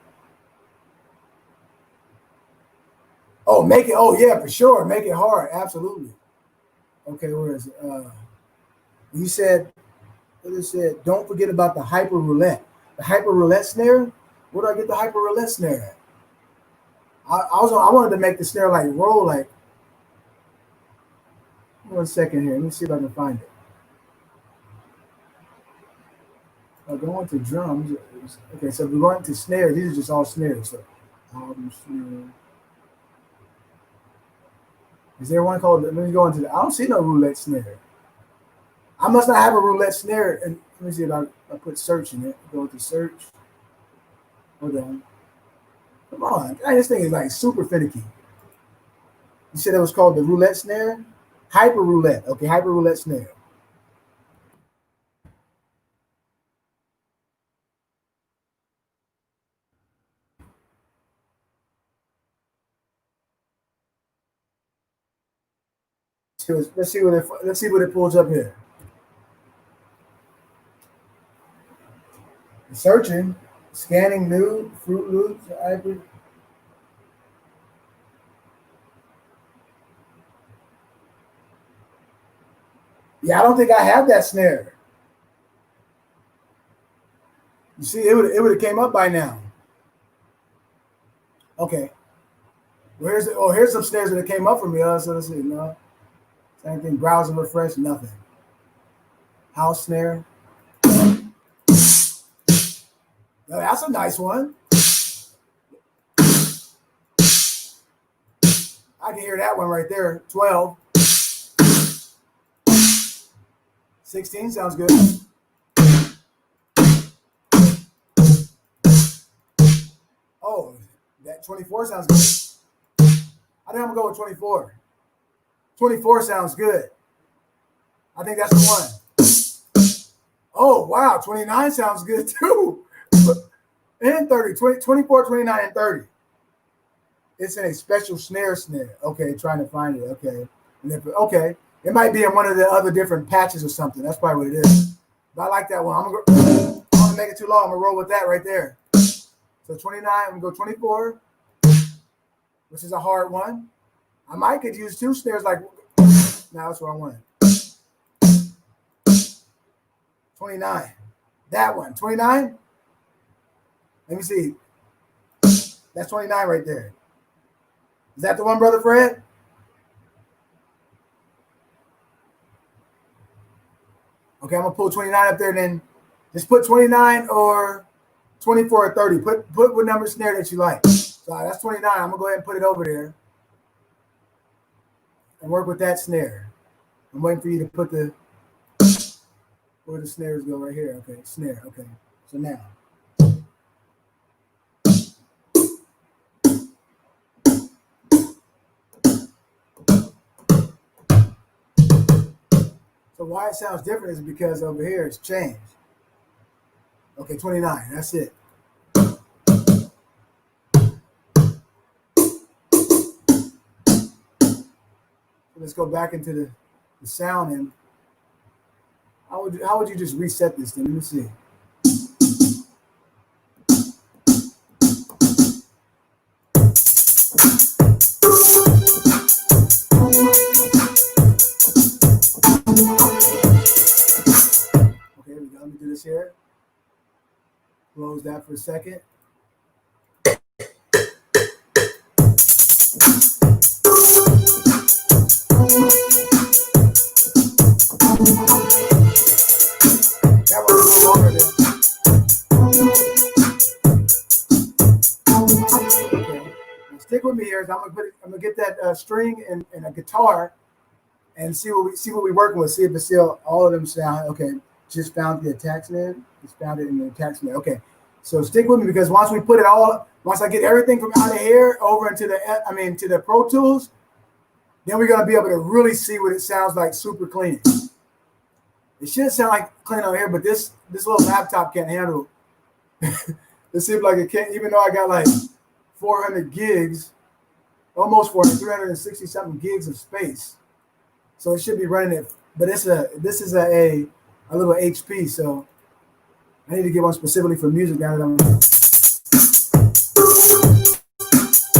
Oh, make it. Oh, yeah, for sure. Make it hard. Absolutely. Okay, where is it? You said, what it said, don't forget about the hyper roulette. The hyper roulette snare? Where do I get the hyper roulette snare at? I wanted to make the snare like roll like. 1 second here. Let me see if I can find it. I'll go into drums. Okay, so we're going to snares. These are just all snares. So, snare. Is there one called? Let me go into I don't see no roulette snare. I must not have a roulette snare. And let me see if I put search in it. Go to search. Hold on. Come on. This thing is like super finicky. You said it was called the roulette snare? Hyper roulette. Okay, hyper roulette snare. Let's see what it pulls up here. Searching, scanning new Fruit Loops, hybrid. Yeah, I don't think I have that snare. You see, it would have came up by now. Okay. Here's some snares that came up for me. So let's see. No. Same thing. Browse and refresh. Nothing. House snare. No, that's a nice one. I can hear that one right there. 12. 16 sounds good. Oh, that 24 sounds good. I think I'm gonna go with 24. 24 sounds good. I think that's the one. Oh, wow. 29 sounds good too. And 30. 24, 29, and 30. It's in a special snare. Okay, trying to find it. Okay. Okay. It might be in one of the other different patches or something. That's probably what it is. But I like that one. I'm gonna make it too long. I'm gonna roll with that right there. So 29, I'm gonna go 24, which is a hard one. I might could use two snares like now that's what I wanted. 29. That one. 29. Let me see. That's 29 right there. Is that the one, Brother Fred? Okay, I'm gonna pull 29 up there, then just put 29 or 24 or 30. Put what number snare that you like. So that's 29. I'm gonna go ahead and put it over there and work with that snare. I'm waiting for you to put the where the snares go right here. Okay, snare. Okay, so now. So why it sounds different is because over here it's changed. Okay, 29. That's it. Let's go back into the sound and how would you just reset this thing? Let me see. Okay, here we go. Let me do this here. Close that for a second. That was a little longer there. Okay. Now stick with me here. I'm gonna get that string and a guitar and see what we're working with. See if it's still all of them sound okay. Just found the attack snare. Just found it in the attack snare. Okay. So stick with me because once I get everything from out of here over into to the Pro Tools, then we're gonna be able to really see what it sounds like super clean. It should sound like clean on here, but this little laptop can't handle it. It seems like it can't, even though I got like 400 gigs, almost 400, 360 something gigs of space. So it should be running it, but this is a little HP, so I need to get one specifically for music now that I'm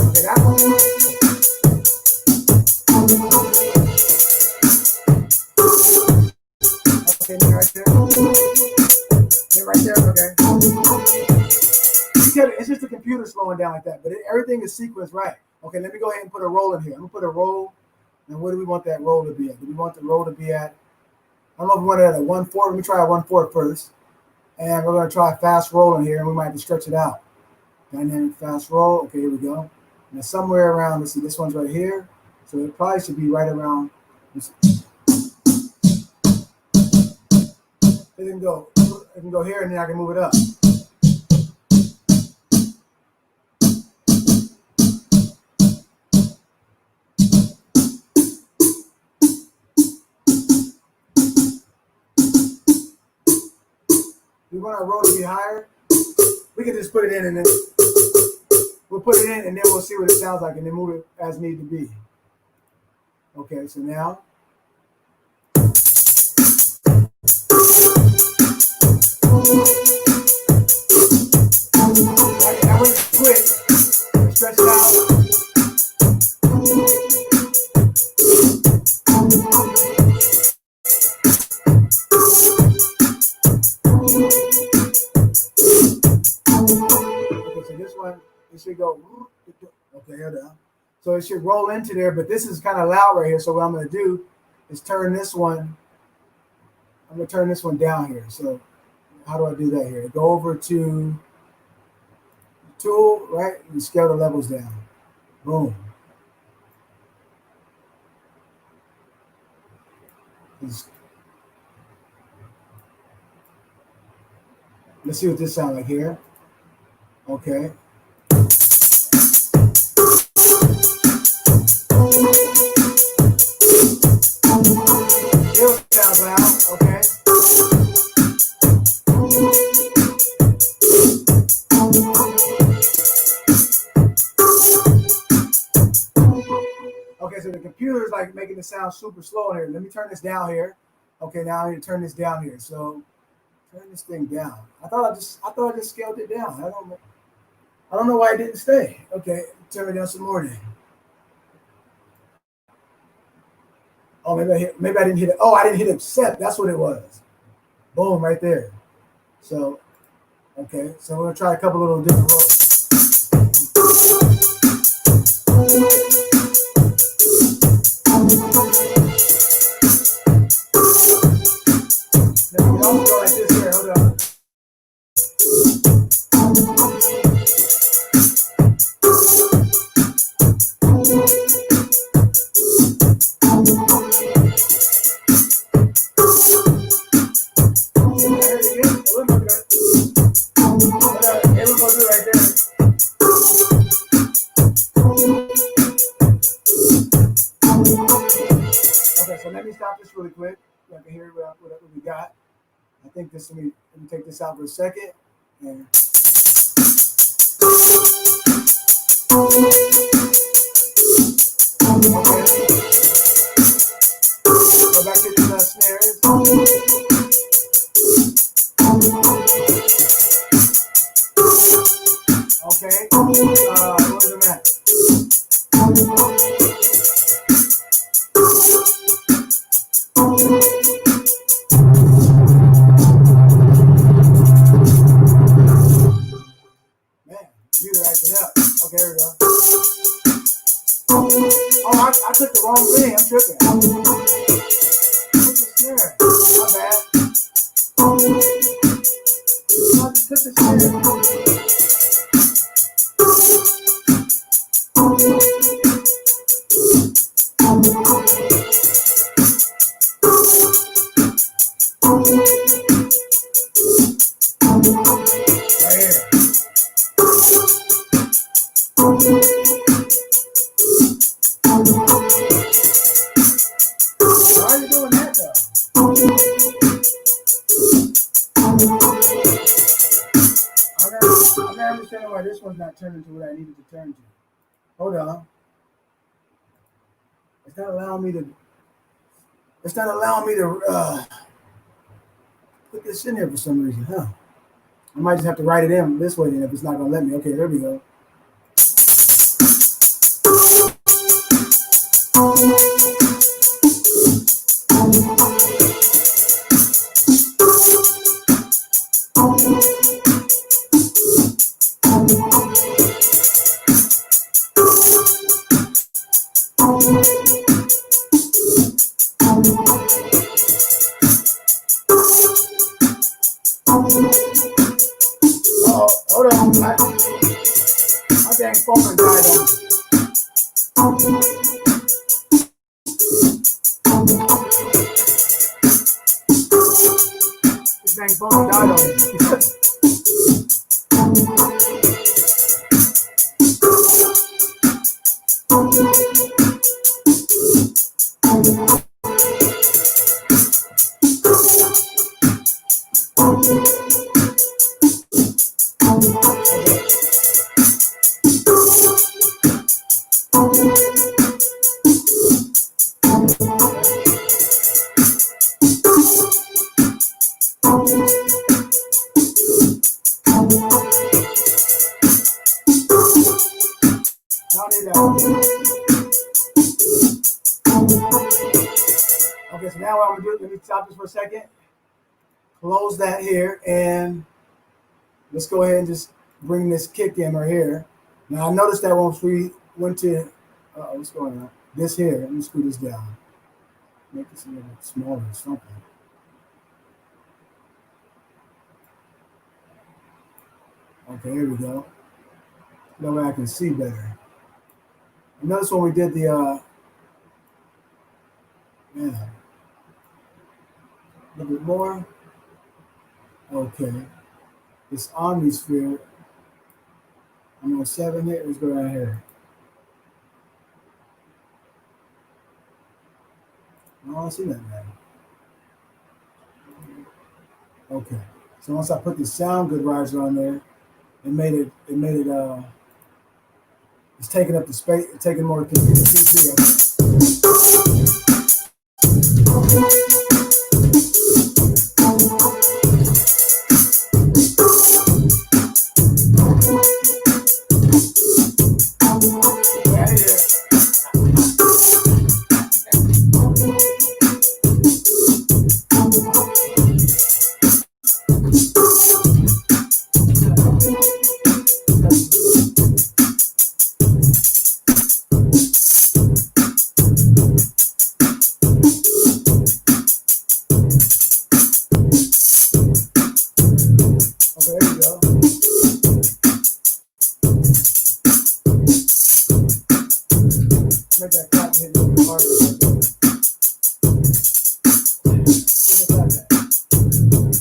okay, that one. Okay, right there. Right there, okay. It's just the computer slowing down like that, but everything is sequenced right. Okay, let me go ahead and put a roll in here. I'm gonna put a roll, and where do we want that roll to be at? Do we want the roll to be at? I don't know if we want it at a 1/4. Let me try a 1/4 first. And we're going to try a fast roll in here, and we might have to stretch it out. Dynamic fast roll. Okay, here we go. Now somewhere around, let's see, this one's right here. So it probably should be right around. It can go here, and then I can move it up. We want our roll to be higher. We can just put it in and then we'll put it in and then we'll see what it sounds like and then move it as need to be. Okay, so now. I went quick. Stretch it out. It should go, okay, here now. So it should roll into there, but this is kind of loud right here. So what I'm going to do is turn this one. I'm going to turn this one down here. So how do I do that here? Go over to tool, right? And scale the levels down. Boom. Let's see what this sounds like here. Okay. Okay, so the computer is like making it sound super slow in here. Let me turn this down here. Okay, now I need to turn this down here. So turn this thing down. I thought I just scaled it down. I don't know why it didn't stay. Okay, turn it down some more then. Oh, maybe I didn't hit it. Oh, I didn't hit accept. That's what it was. Boom, right there. So, okay, so we're gonna try a couple little different rolls. Let me also go like this here. Hold on. Really quick, so I can hear what we got. I think this. Let me take this out for a second. And okay. Go back to the snares. Okay. Where's the mat? Okay, here we go. Oh, I took the wrong thing. I'm tripping. What's the snare? My bad. I just took the snare. This one's not turning to what I needed to turn to. Hold on. It's not allowing me to put this in here for some reason, huh? I might just have to write it in this way then if it's not gonna let me. Okay, there we go. Hold on. My dang phone died on me. This dang phone died on me. Okay, so now what I'm gonna do, let me stop this for a second. Close that here, and let's go ahead and just bring this kick in right here. Now I noticed that once we went to, what's going on? This here, let me screw this down. Make this a little smaller or something. Okay, here we go. That way I can see better. I noticed when we did the, yeah. A little bit more. Okay. This Omnisphere. I'm on 7 here. Let's go right here. I don't see that now. Okay. So once I put the sound good riser on there, it made it it's taking up the space, taking more PC.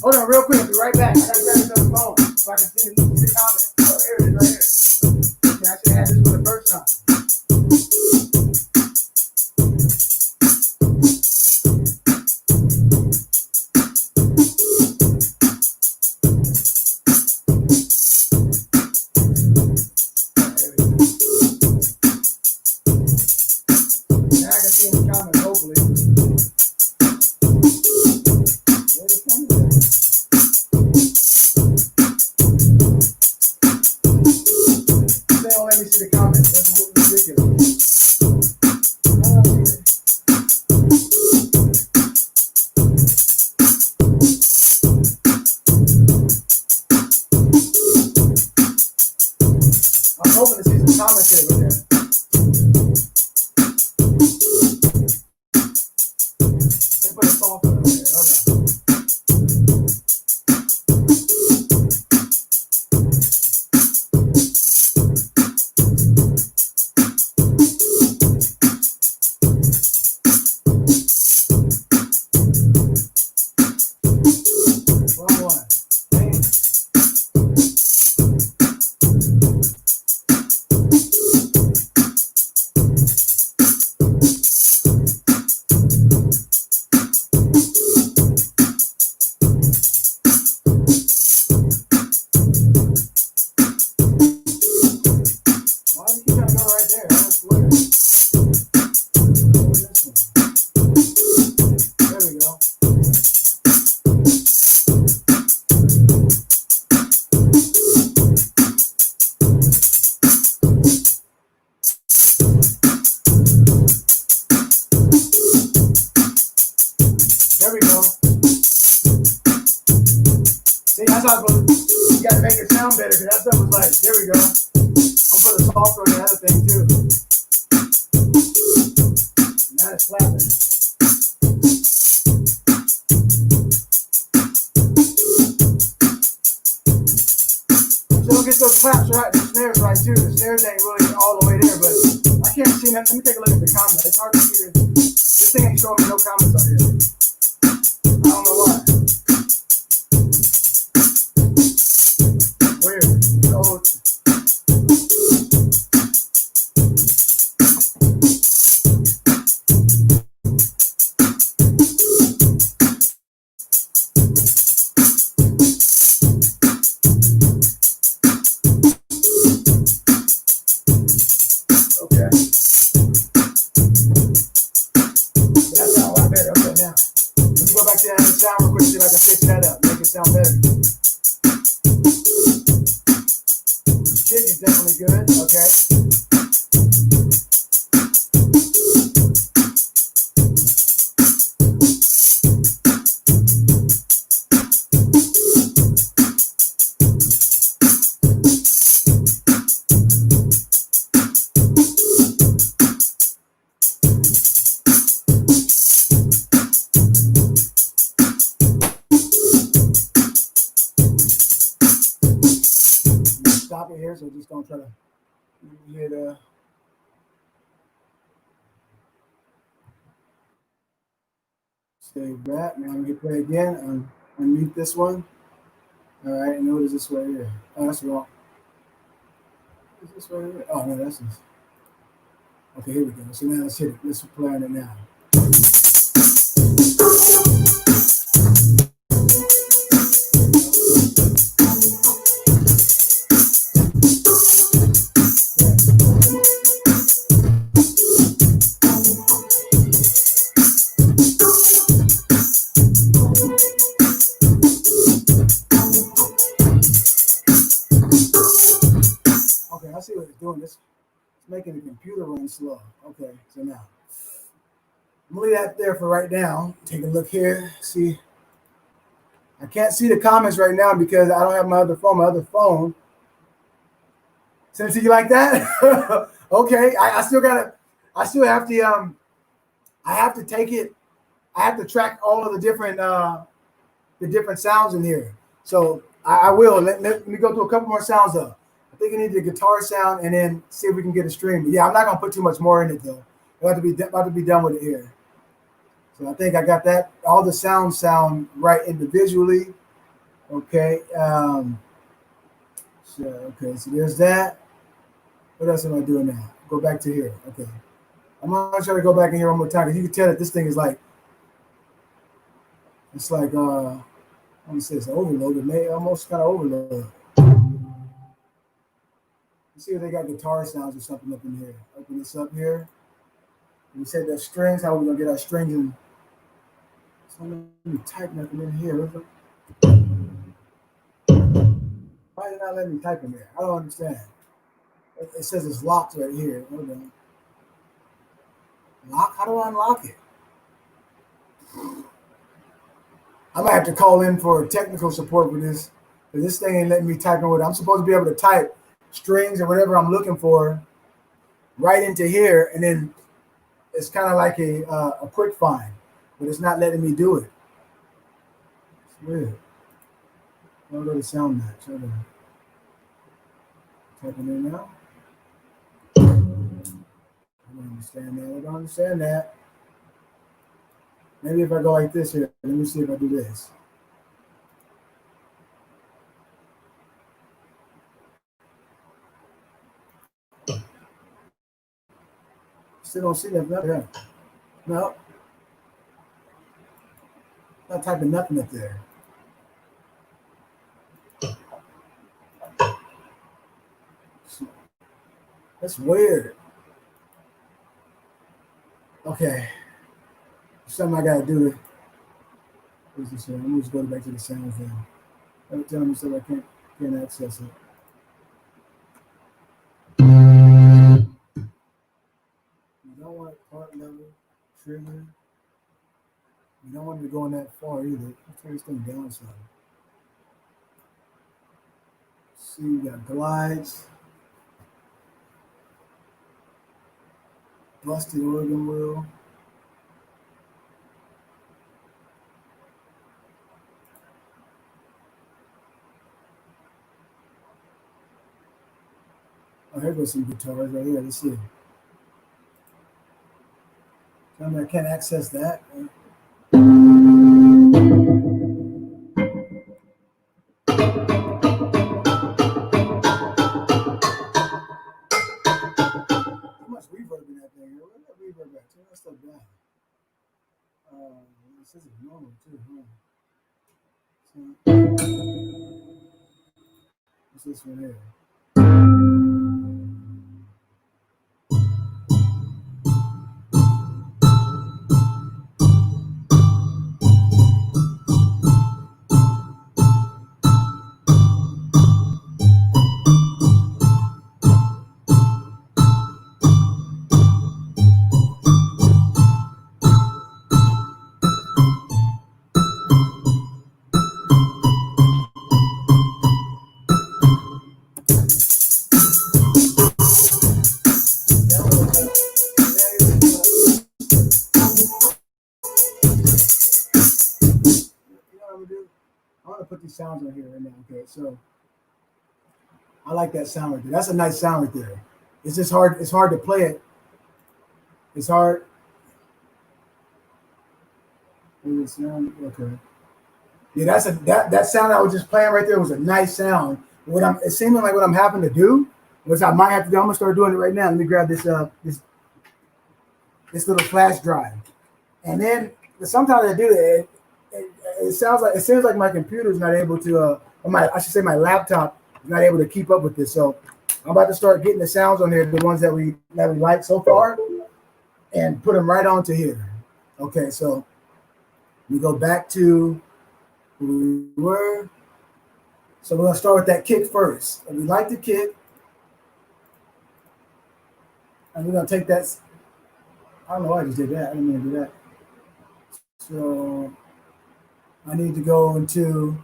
Hold on, real quick. I'll be right back. I gotta grab another phone so I can see the comment. Oh, here it is, right here. Okay, I should have had this for the first time. Now I can see in the comments, hopefully. Let me see the comments. That's ridiculous. I'm hoping to see some commentary with that. They put a song for it there. Hold on. There we go. See, that's how you got to make it sound better because that stuff was like, there we go. I'm put a software on the other thing too. Now it's slapping. So get those claps right, the snares right too. The snares ain't really all the way there, but I can't see nothing. Let me take a look at the comments. It's hard to see this thing ain't showing me no comments on here. I don't know why. Weird. Oh. Okay. That sounds a lot better. Okay, now. Let's go back to the sound real quick, see if I can fix that up, make it sound better. Kick is definitely good, okay. Stop it here, so just don't try to get save that. Now I'm gonna play again. Unmute this one. All right, and what is this right here? Oh, that's wrong. Is this right here? Oh no, that's this. Okay, here we go. So now let's hit it. Let's play on it now. making the computer run slow. Okay, so now I'm gonna leave that there for right now. Take a look here. See, I can't see the comments right now because I don't have my other phone. My other phone. Send it to you like that? Okay, I still gotta. I still have to. I have to take it. I have to track all of the different sounds in here. So I will. Let me go through a couple more sounds though. I think I need the guitar sound and then see if we can get a stream. But yeah, I'm not gonna put too much more in it though. I'm about to be done with it here. So I think I got that. All the sounds sound right individually. Okay. So there's that. What else am I doing now? Go back to here. Okay. I'm gonna try to go back in here one more time because you can tell that this thing is like let me say it's overloaded, maybe almost kind of overloaded. Let's see if they got guitar sounds or something up in here. Open this up here. We said that strings, how are we gonna get our strings in? So let me type nothing in here. Why is it not letting me type in there? I don't understand. It says it's locked right here. Hold on. Lock? How do I unlock it? I might have to call in for technical support for this. Because this thing ain't letting me type in what I'm supposed to be able to type strings or whatever I'm looking for right into here, and then it's kind of like a quick find, but it's not letting me do it. It's weird. I'll go to sound match. Hold on. Typing in now. I don't understand that. I don't understand that. Maybe if I go like this here, let me see if I do this. Still don't see that. Yeah. No. Not typing nothing up there. That's weird. Okay. Something I gotta do. What's this here? Let me just go back to the sounds now. Every time you said I can't access it. You don't want part level trigger. You don't want it to go in that far either. Let's turn this thing down some. See, you got glides, busted organ wheel. Oh, here goes some guitars right here. Let's see. I mean, I can't access that. Too much reverb in that thing. Where's that reverb at? Turn that stuff down. This is normal too, huh? So, what's this one here? I want to put these sounds on here right now. Okay, so I like that sound right there. That's a nice sound right there. It's just hard. It's hard to play it. It's hard. Okay. Yeah, that sound I was just playing right there was a nice sound. It seeming like what I'm having to do, which I might have to do. I'm gonna start doing it right now. Let me grab this this little flash drive, and then sometimes I do it. It seems like my computer is not able to, or I should say my laptop is not able to keep up with this. So I'm about to start getting the sounds on here, the ones that we like so far, and put them right onto here. Okay, so we go back to who we were. So we're gonna start with that kick first. And we like the kick. And we're gonna take that. I don't know why I just did that. I didn't mean to do that. So I need to go into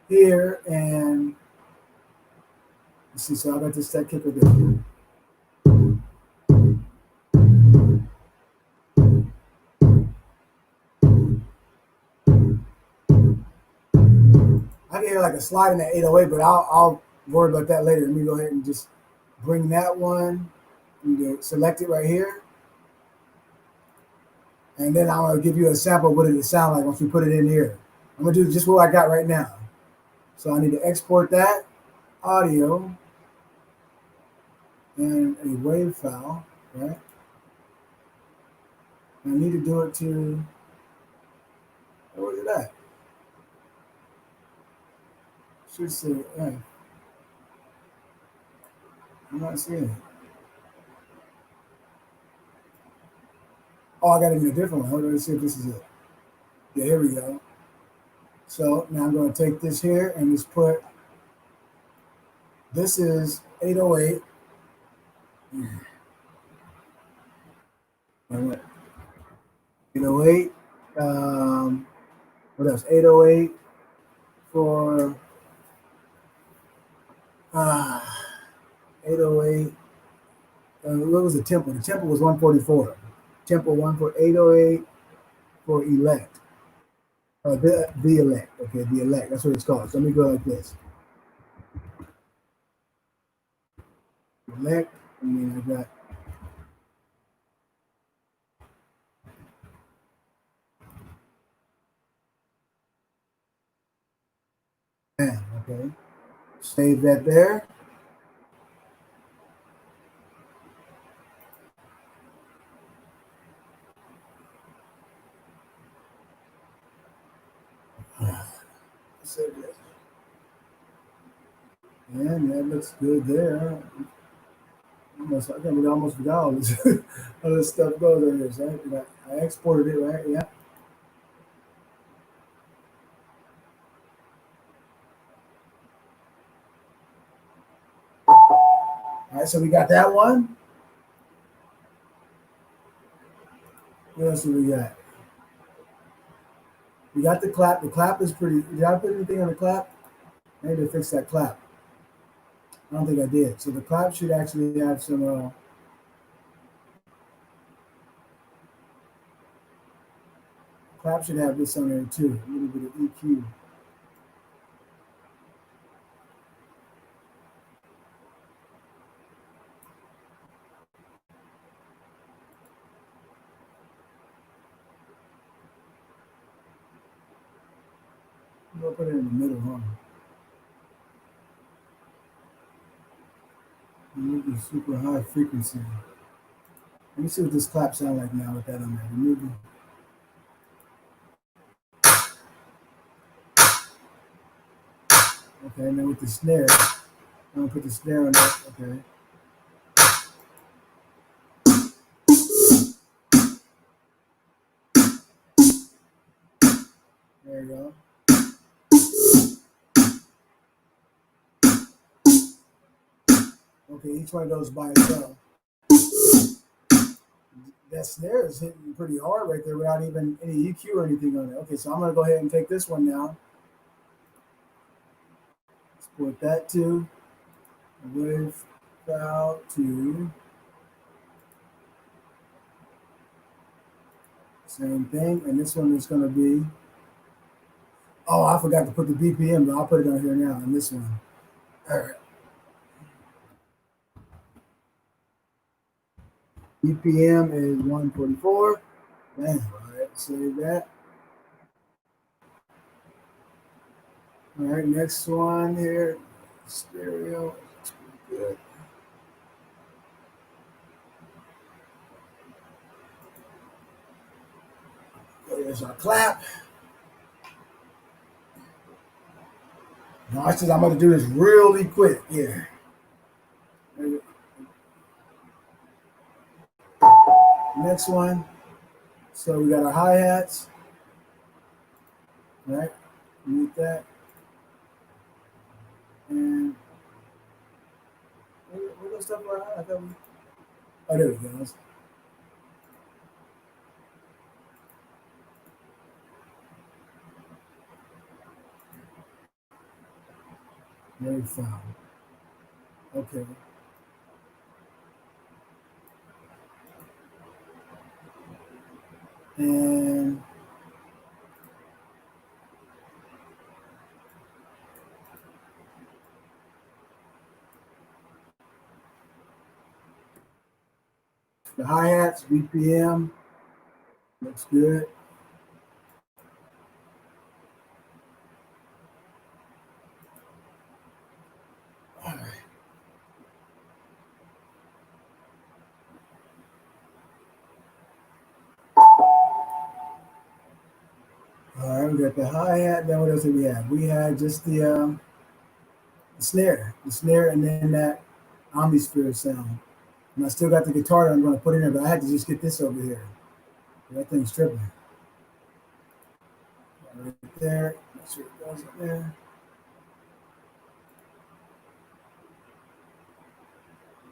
here and let's see. So I got this set kicker there. I can hear like a slide in that 808, but I'll worry about that later. Let me go ahead and just bring that one. Select it right here. And then I'm gonna give you a sample of what it'll sound like once we put it in here. I'm gonna do just what I got right now. So I need to export that audio and a WAV file, right? And I need to do it to, where is it at? Should say, yeah. I'm not seeing it. Oh, I got it in a different one. Hold on, let's see if this is it. Yeah, here we go. So now I'm going to take this here and just put, this is 808. 808. What else? 808 for 808. What was the tempo? The tempo was 144. Tempo 1 for 808 for elect. The elect. Okay, the elect. That's what it's called. So let me go like this. Elect. And then I got okay. Save that there. Save that. And that looks good there. I almost forgot all this, all this stuff goes in here. So I exported it, right? Yeah. All right, so we got that one. What else do we got? We got the clap. The clap is pretty. Did I put anything on the clap? I need to fix that clap. I don't think I did. So the clap should actually have some. Clap should have this on there too. A little bit of EQ. I'm gonna put it in the middle, huh? Remove the super high frequency. Let me see what this clap sound like now with that on there. Remove the. Okay, and then with the snare, I'm gonna put the snare on that. Okay. There you go. Okay, each one of those by itself. That snare is hitting pretty hard right there without even any EQ or anything on it. Okay, so I'm gonna go ahead and take this one now. Export that to WAV file to same thing, and this one is gonna be. Oh, I forgot to put the BPM, but I'll put it on here now on this one. All right. BPM is 144. Damn, all right, save that. All right, next one here, stereo. Looks pretty good. There's our clap. Now, I said I'm going to do this really quick here. Next one. So we got our hi-hats. Right? Mute that. And what stuff like that? Oh, there we go. Very found. Okay. And the hi-hats, BPM, looks good. All right. All right, we got the hi-hat. Then what else did we have? We had just the snare, and then that omnisphere sound. And I still got the guitar that I'm going to put in there, but I had to just get this over here. That thing's tripping. Right there. Make sure it goes up there.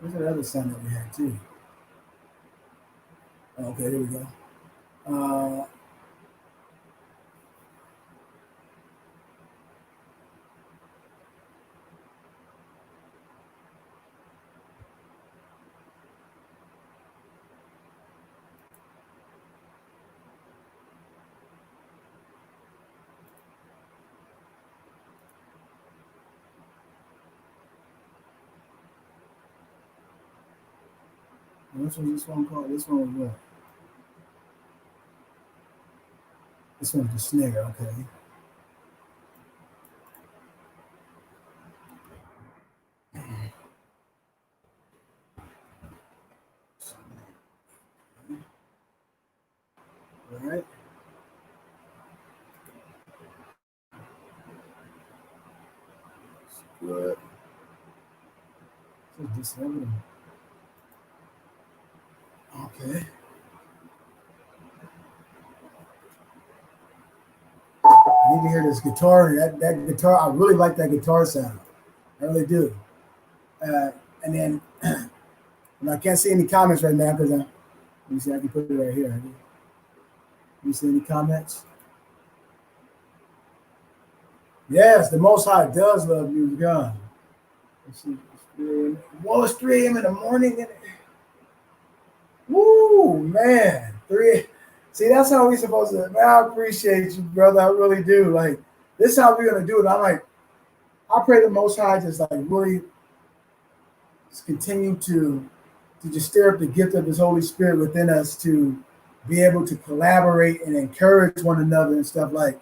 There's another sound that we had too. Okay, there we go. Which one was this one called? This one was what? This one's the snare, okay. All right. Good. Okay. I need to hear this guitar. That guitar, I really like that guitar sound. I really do. And then, and I can't see any comments right now because let me see, I can put it right here. You see any comments? Yes, the Most High does love music, God. Let's see. Well, it's 3 a.m. in the morning. Woo, man. 3. See, that's how we supposed to. Man, I appreciate you, brother. I really do. Like, this is how we're going to do it. I'm like, I pray the Most High just like really just continue to just stir up the gift of His Holy Spirit within us to be able to collaborate and encourage one another and stuff like.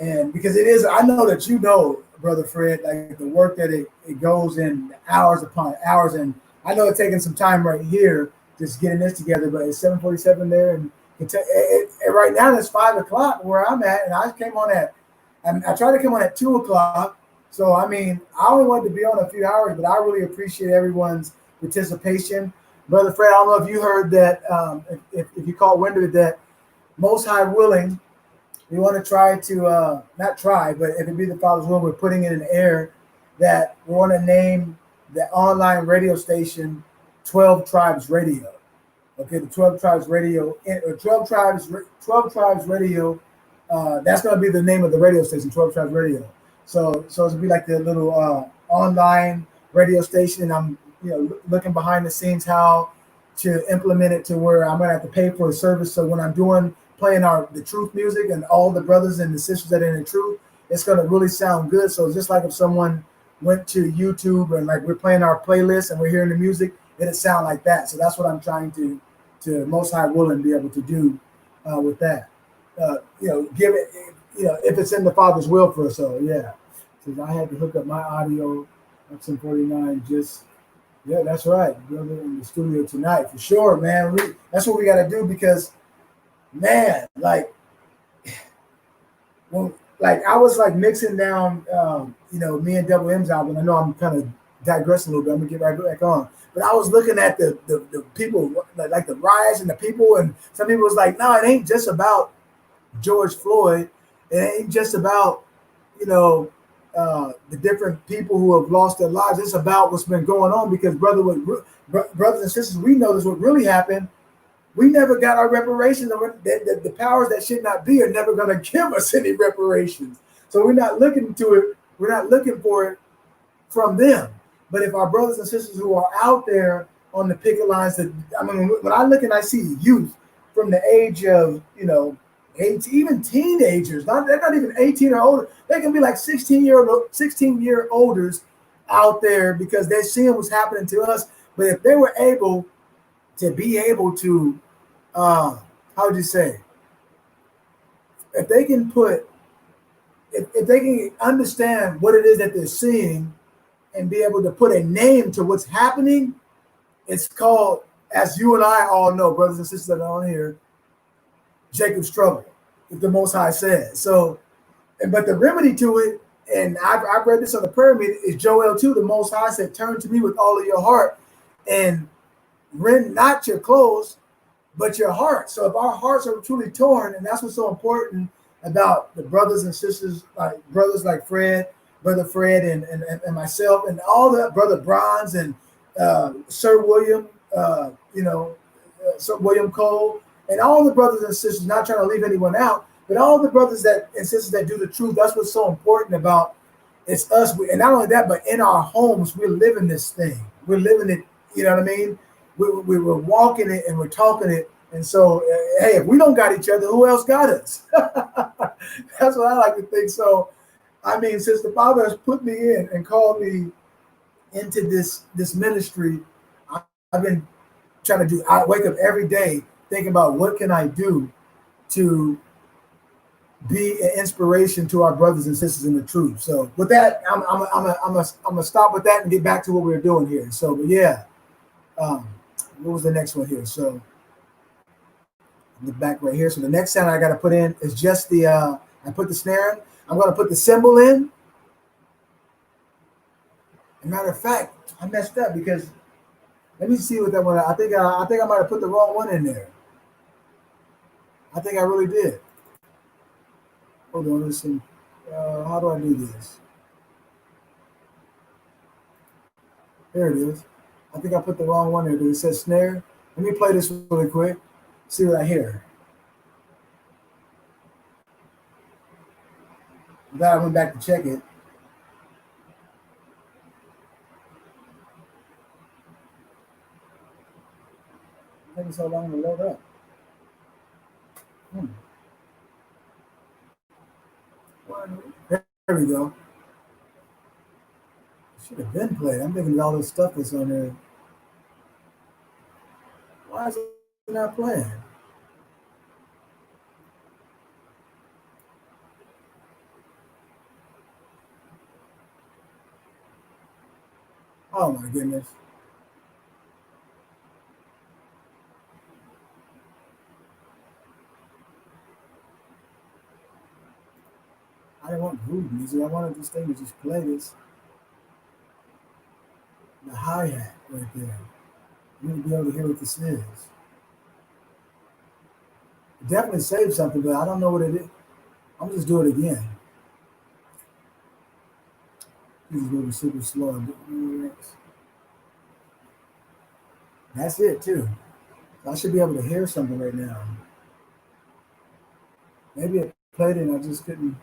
And because it is, I know that you know, Brother Fred, like the work that it goes in hours upon hours. And I know it's taking some time right here just getting this together, but it's 7:47 there. And right now it's 5 o'clock where I'm at. And I came on I tried to come on at 2 o'clock. So, I mean, I only wanted to be on a few hours, but I really appreciate everyone's participation. Brother Fred, I don't know if you heard that, if you caught wind of it, that Most High willing, we want to try to, not try, but if it be the Father's will, we're putting it in the air that we want to name the online radio station 12 Tribes Radio. Okay, the 12 Tribes Radio, or 12 Tribes Radio. That's going to be the name of the radio station, 12 Tribes Radio. So it'll be like the little online radio station. And I'm looking behind the scenes how to implement it to where I'm going to have to pay for a service. So when I'm playing the truth music and all the brothers and the sisters that are in the truth, it's going to really sound good. So just like if someone went to YouTube and like we're playing our playlist and we're hearing the music, it'll sound like that. So that's what I'm trying to Most High willing be able to do with that. Give it, if it's in the Father's will for us. So yeah, because I had to hook up my audio up some 49 yeah, that's right, brother, in the studio tonight for sure, man. That's what we got to do because, man, like I was like mixing down, me and Double M's album. I know I'm kind of digressing a little bit. I'm gonna get right back on, but I was looking at the people, like the riots and the people, and some people was like, no, it ain't just about George Floyd. It ain't just about the different people who have lost their lives. It's about what's been going on because brothers and sisters, we know this what really happened. We never got our reparations. The powers that should not be are never going to give us any reparations. So we're not looking to it. We're not looking for it from them. But if our brothers and sisters who are out there on the picket lines, when I look and I see youth from the age of 18, even teenagers, they're not even 18 or older. They can be like 16-year olders out there because they're seeing what's happening to us. But if they were able to, how would you say, if they can if they can understand what it is that they're seeing and be able to put a name to what's happening, it's called, as you and I all know, brothers and sisters that are on here, Jacob's trouble, if the Most High says. So, but the remedy to it, and I've read this on the prayer meeting, is Joel 2. The Most High said, turn to me with all of your heart and rend not your clothes, but your heart. So if our hearts are truly torn, and that's what's so important about the brothers and sisters, like brothers like Brother Fred and myself, and all the Brother Bronze and Sir William, Sir William Cole, and all the brothers and sisters, not trying to leave anyone out, but all the brothers and sisters that do the truth. That's what's so important about it's us. And not only that, but in our homes, we're living this thing. We're living it. You know what I mean? We're walking it and we're talking it. And so, hey, if we don't got each other, who else got us? That's what I like to think. So, I mean, since the Father has put me in and called me into this ministry, I've been trying to do. I wake up every day thinking about what can I do to be an inspiration to our brothers and sisters in the truth. So, with that, I'm gonna stop with that and get back to what we're doing here. So, but yeah, what was the next one here? So, look back right here. So the next sound I got to put in is just the. I put the snare in. I'm going to put the cymbal in. As a matter of fact, I messed up because let me see what that one. I think I might have put the wrong one in there. I think I really did. Hold on, listen. How do I do this? There it is. I think I put the wrong one there. It says snare. Let me play this really quick. See what I hear. Then I went back to check it. It takes so long to load up. There we go. Should have been played. I'm thinking all this stuff that's on there. Why is it not playing? Oh my goodness. I didn't want groove music. I wanted this thing to just play this. The hi-hat right there. You need to be able to hear what this is. It definitely saved something, but I don't know what it is. I'm just do it again. This is moving super slow. That's it too. I should be able to hear something right now. Maybe it played it and I just couldn't.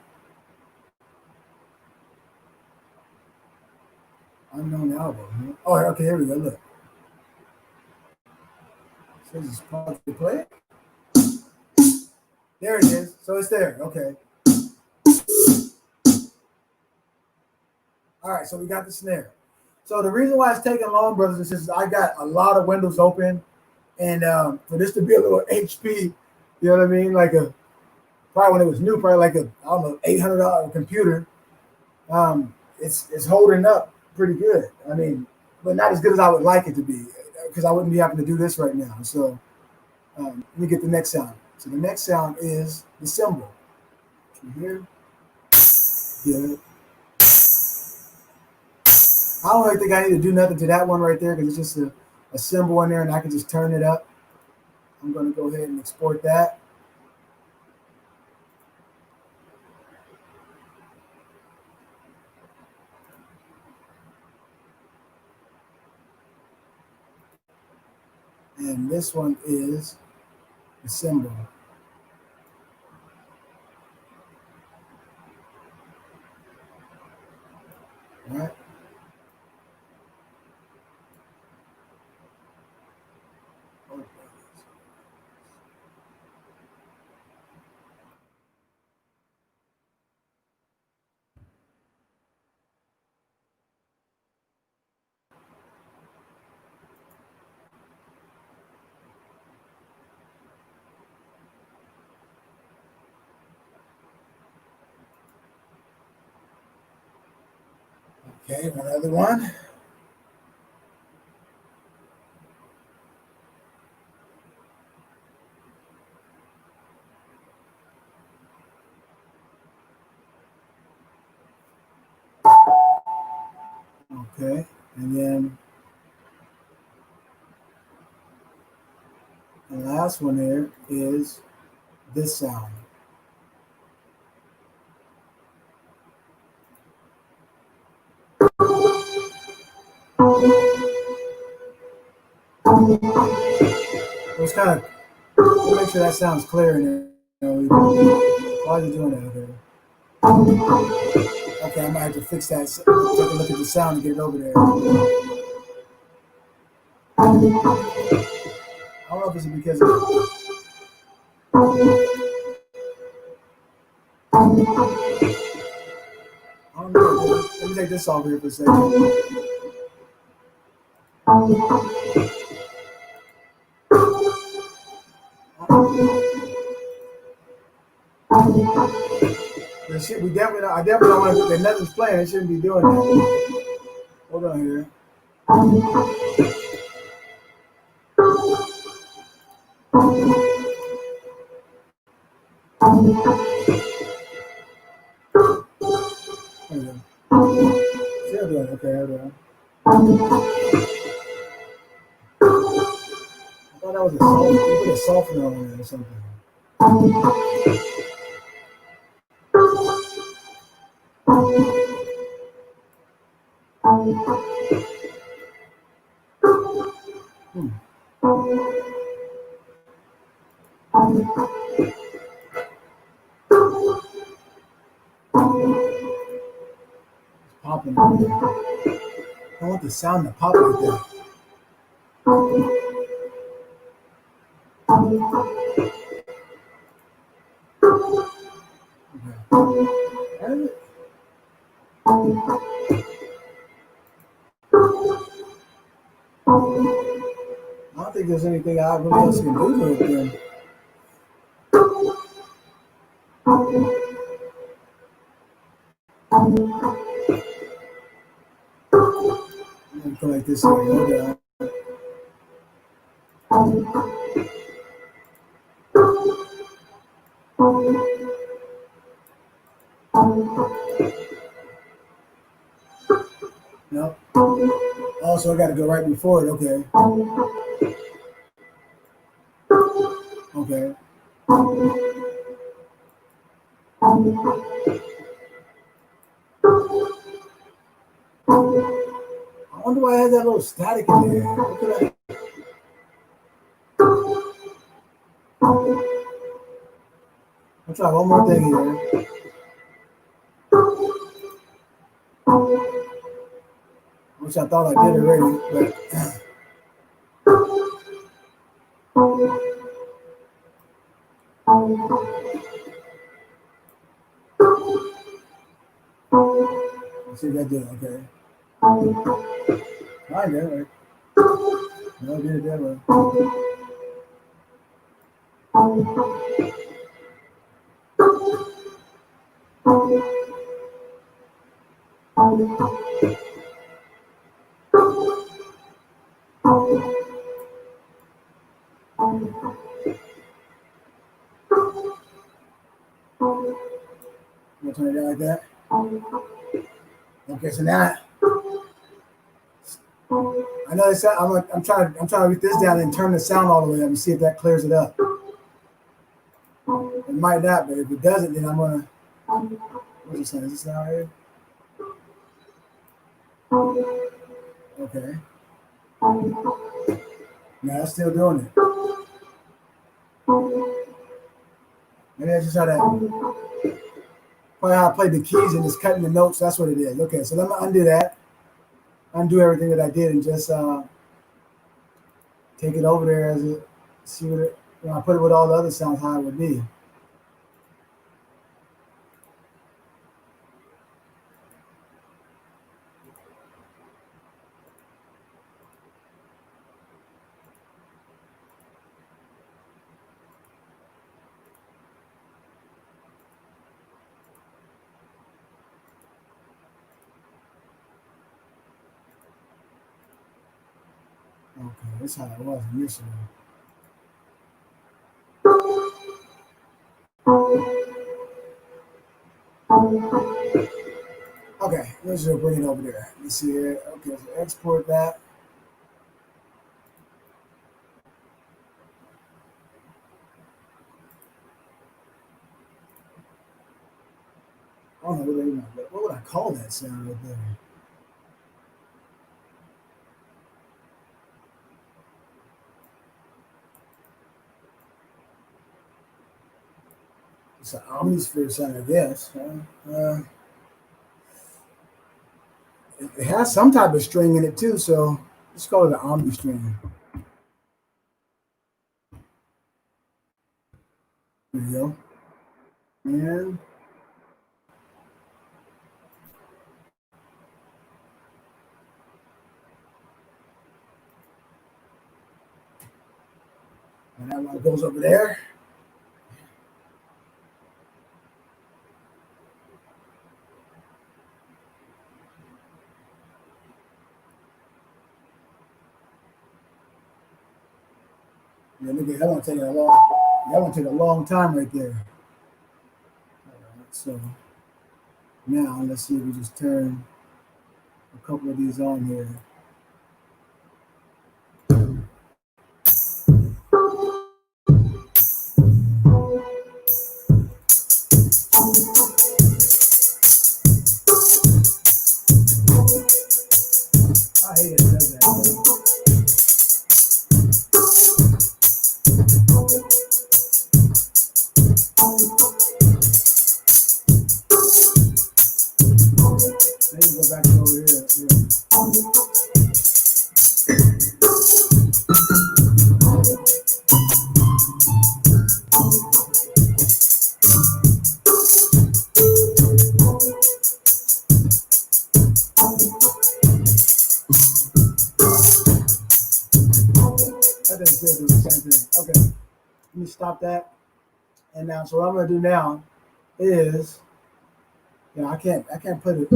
Unknown album. Oh, okay, here we go. Look. So this is pause to play it. There it is. So it's there. Okay. All right, so we got the snare. So the reason why it's taking long, brothers and sisters, I got a lot of windows open, and for this to be a little HP, you know what I mean? Like probably when it was new, probably like I don't know, $800 computer. It's holding up pretty good. I mean, but not as good as I would like it to be, because I wouldn't be having to do this right now. So let me get the next sound. So the next sound is the cymbal. Can you hear? Good. I don't really think I need to do nothing to that one right there because it's just a cymbal in there and I can just turn it up. I'm going to go ahead and export that. and this one is the symbol. All right. Okay, another one. Okay, and then the last one there is this sound. It's kind of, make sure that sounds clear in there. Why are you doing that over there? Okay, I might have to fix that. Take a look at the sound and get it over there. I don't know if it's because of I don't know. Let me take this off here for a second. We definitely, I definitely don't want to. If nothing's playing, it shouldn't be doing that. Hold on here. Still doing it. Okay, hold on. I thought that was a softener. You put a softener on there or something. Popping. I want the sound to pop like that. Okay. I don't think there's anything I really else can do to it then. I'm gonna put like this here. Hold on. No. Also, I got to go right before it. Okay. Okay. I wonder why I had that little static in there. What could I? I'll try one more thing here. Which I thought I did already, but let's see if that did it. Okay. I did it. No, I did it that way. I'm gonna turn it down like that. Okay, so now I know this. I'm trying to get this down and turn the sound all the way up and see if that clears it up. It might not, but if it doesn't, then I'm gonna. What's it saying? Is this sound here? Okay. No, it's still doing it. Maybe that's just how that. Probably how I played the keys and just cutting the notes. That's what it is. Okay, so let me undo that. Undo everything that I did and just take it over there as it. See what it. When I put it with all the other sounds, how it would be. Okay, that's how it was initially. Okay, let's just bring it over there. Let's see here. Okay, so export that. I don't know what would I call that sound right there? It's an omnisphere sound, I guess. It has some type of string in it too, so let's call it an omni string. There you go. And that one goes over there. Yeah, look at that one taking a long. That one took a long time right there. All right, so now let's see if we just turn a couple of these on here. I hate it does that. Then you go back over here. Yeah. That doesn't still do the same thing. Okay, let me stop that. And now, so what I'm gonna do now is, I can't put it, I can't put it, I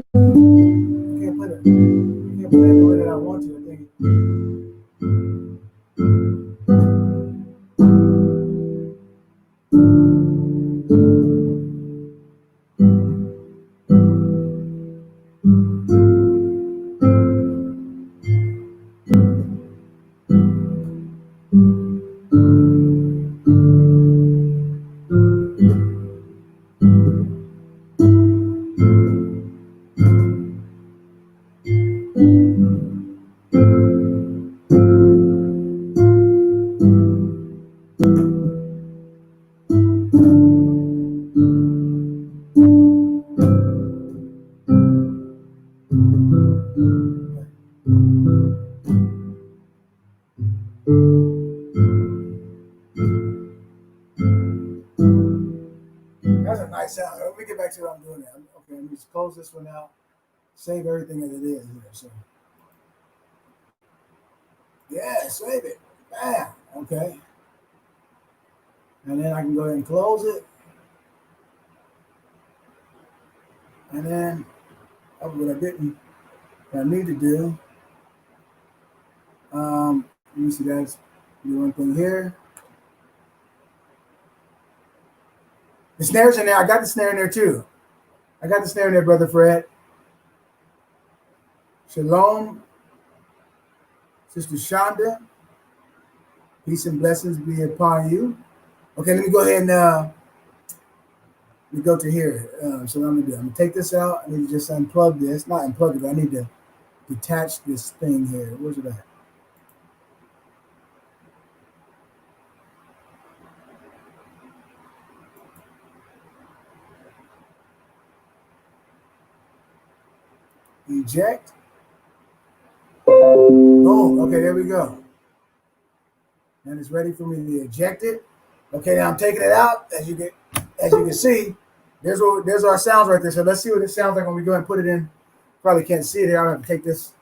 can't put it the way that I want to. I think. That's a nice sound. Let me get back to what I'm doing now. Okay, let me just close this one out. Save everything as it is here. So, yeah, save it. Bam. Okay. And then I can go ahead and close it. And then what I need to do. Let me see, guys. Do one thing here. The snare's in there. I got the snare in there too. I got the snare in there, Brother Fred. Shalom, Sister Shonda. Peace and blessings be upon you. Okay, let me go ahead and let me go to here. So what I'm gonna do, I'm gonna take this out. I need to just unplug this. Not unplug it, but I need to detach this thing here. Where's it at? Eject. Boom. Okay, there we go. And it's ready for me to eject it. Okay, now I'm taking it out. As you can see, there's our sounds right there. So let's see what it sounds like when we go and put it in. Probably can't see it here. I'll have to take this.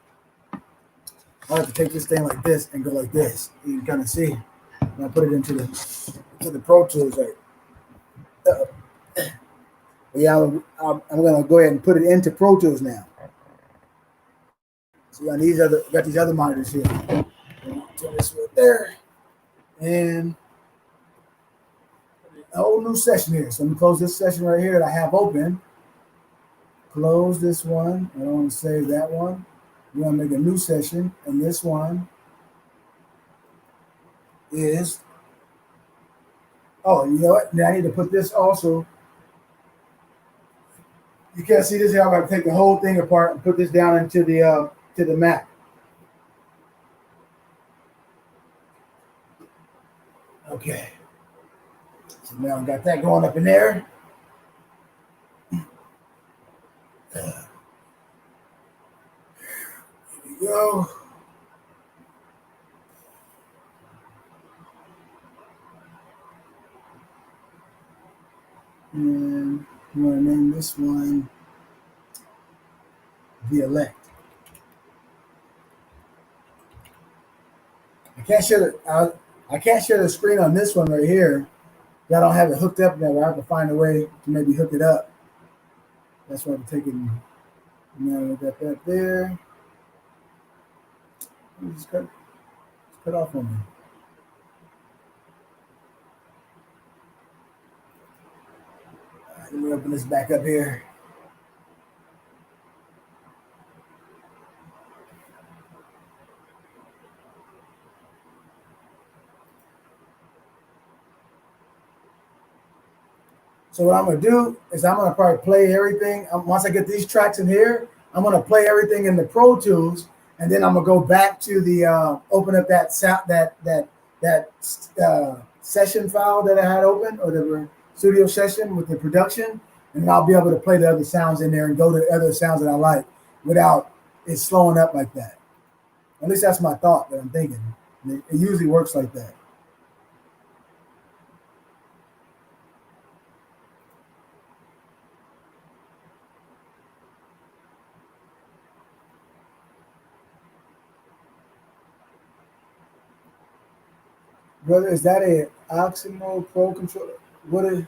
I'll have to take this thing like this and go like this. You can kind of see. And I put it into the Pro Tools. Right. Yeah, I'm gonna go ahead and put it into Pro Tools now. See, on got these other monitors here. Turn this right there, and a whole new session here. So let me close this session right here that I have open. Close this one. I don't want to save that one. We want to make a new session, and this one is. Oh, you know what? Now I need to put this also. You can't see this here. I'm going to take the whole thing apart and put this down into the Mac. Okay. So now I got that going up in there. Here we go. And I'm going to name this one The Elect. I can't share the screen on this one right here. I don't have it hooked up now. I have to find a way to maybe hook it up. That's why I'm taking. Now we got that there. Just cut off on me. All right, let me open this back up here. So what I'm going to do is I'm going to probably play everything. Once I get these tracks in here, I'm going to play everything in the Pro Tools, and then I'm going to go back to the open up that session file that I had open, or the studio session with the production, and then I'll be able to play the other sounds in there and go to other sounds that I like without it slowing up like that. At least that's my thought that I'm thinking. It usually works like that. Brother, is that a Oximo Pro controller? What is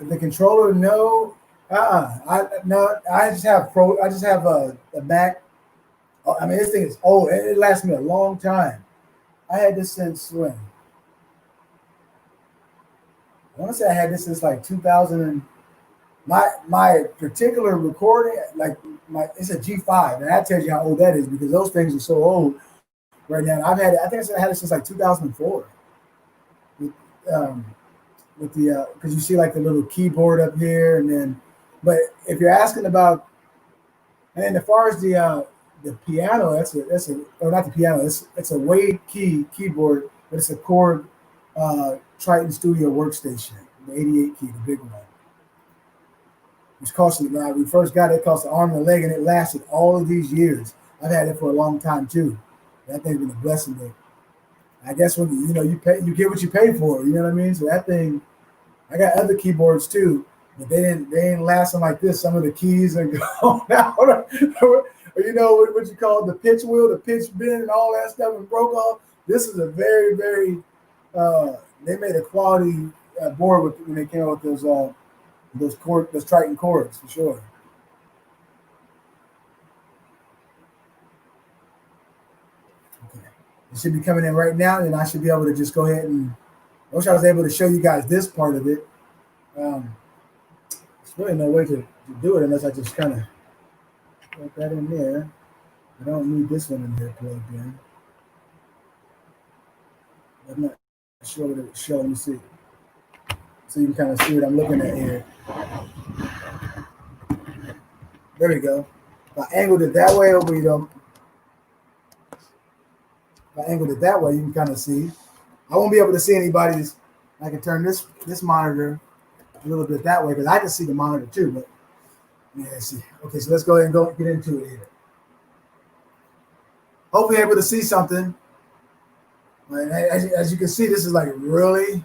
the controller? No. I just have Pro. I just have a Mac. I mean, this thing is old. It lasts me a long time. I had this since when? I want to say I had this since like 2000. And my particular recording, it's a G5, and that tells you how old that is because those things are so old. Right now, I think I had it since like 2004. With the because you see like the little keyboard up here, and then, but if you're asking about, and then as far as the piano, or not the piano, it's a Wade keyboard, but it's a Korg Triton Studio workstation, the 88 key, the big one. Which cost me, when we first got it, it cost an arm and a leg, and it lasted all of these years. I've had it for a long time too. That thing's been a blessing. But I guess when you get what you pay for. You know what I mean? So that thing, I got other keyboards too, but they didn't last them like this. Some of the keys are gone out, or what you call it, the pitch wheel, the pitch bend, and all that stuff, and broke off. This is a very, very. They made a quality board when they came out with those Triton Korgs for sure. It should be coming in right now, and I should be able to just go ahead and. I wish I was able to show you guys this part of it. There's really no way to do it unless I just kind of put that in there. I don't need this one in here plugged in. I'm not sure what it would show. Let me see. So you can kind of see what I'm looking at here. There we go. If I angled it that way, over if I angled it that way, you can kind of see. I won't be able to see anybody's. I can turn this monitor a little bit that way because I can see the monitor too. But Yeah, see. Okay, so let's go ahead and get into it here. Hopefully, able to see something. And as you can see, this is like really.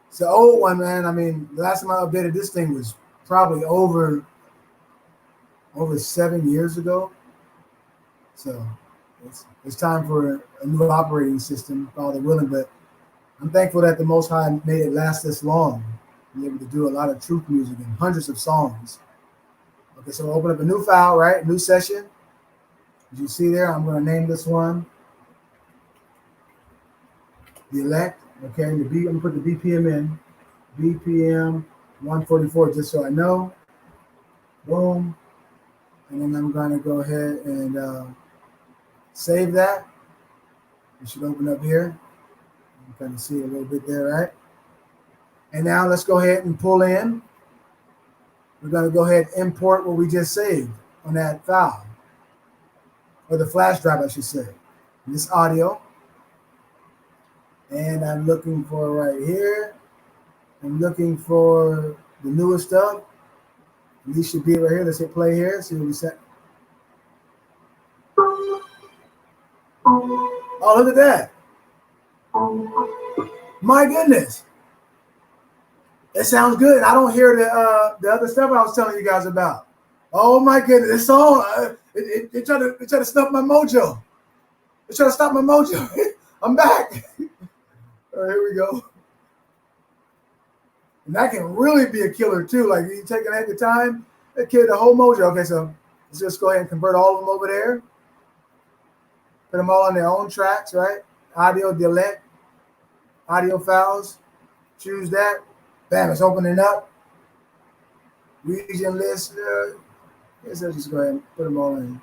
It's an old one, man. I mean, the last time I updated this thing was probably over 7 years ago. So it's time for a new operating system, Father willing. But I'm thankful that the Most High made it last this long, be able to do a lot of truth music and hundreds of songs. Okay, so we'll open up a new file, right? New session. As you see there, I'm going to name this one the elect. Okay, I'm going to put the BPM in. BPM 144, just so I know. Boom. And then I'm going to go ahead and save that. It should open up here. You can kind of see a little bit there, right? And now let's go ahead and pull in. We're going to go ahead and import what we just saved on that file, or the flash drive, I should say. This audio. And I'm looking for right here. I'm looking for the newest stuff. These should be right here. Let's hit play here. See what we set. Oh, look at that. My goodness. It sounds good. I don't hear the other stuff I was telling you guys about. Oh my goodness. It's on. It tried to stop my mojo. It tried to stop my mojo. I'm back. All right, here we go. And that can really be a killer too. Like you take an extra time, it killed the whole mojo. Okay, so let's just go ahead and convert all of them over there. Put them all on their own tracks, right? Audio delete, audio files. Choose that. Bam, it's opening up. Region list. Let's just go ahead and put them all in.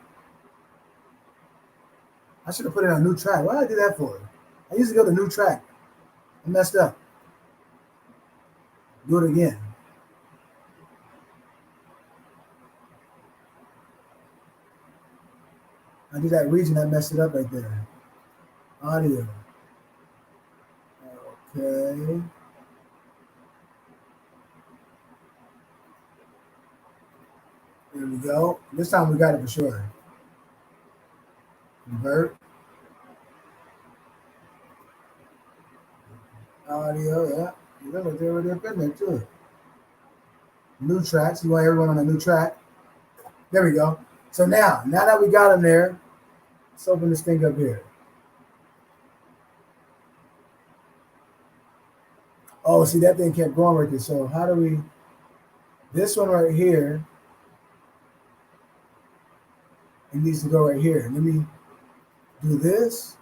I should have put in a new track. Why did I do that for? I used to go to new track. I messed up. Do it again. I did that region, I messed it up right there. Audio. Okay. There we go. This time we got it for sure. Convert. Audio, yeah. You look like they already up in there too. New tracks. You want everyone on a new track. There we go. So now that we got them there, let's open this thing up here. Oh, see, that thing kept going right there. So how do we, this one right here, it needs to go right here. Let me do this.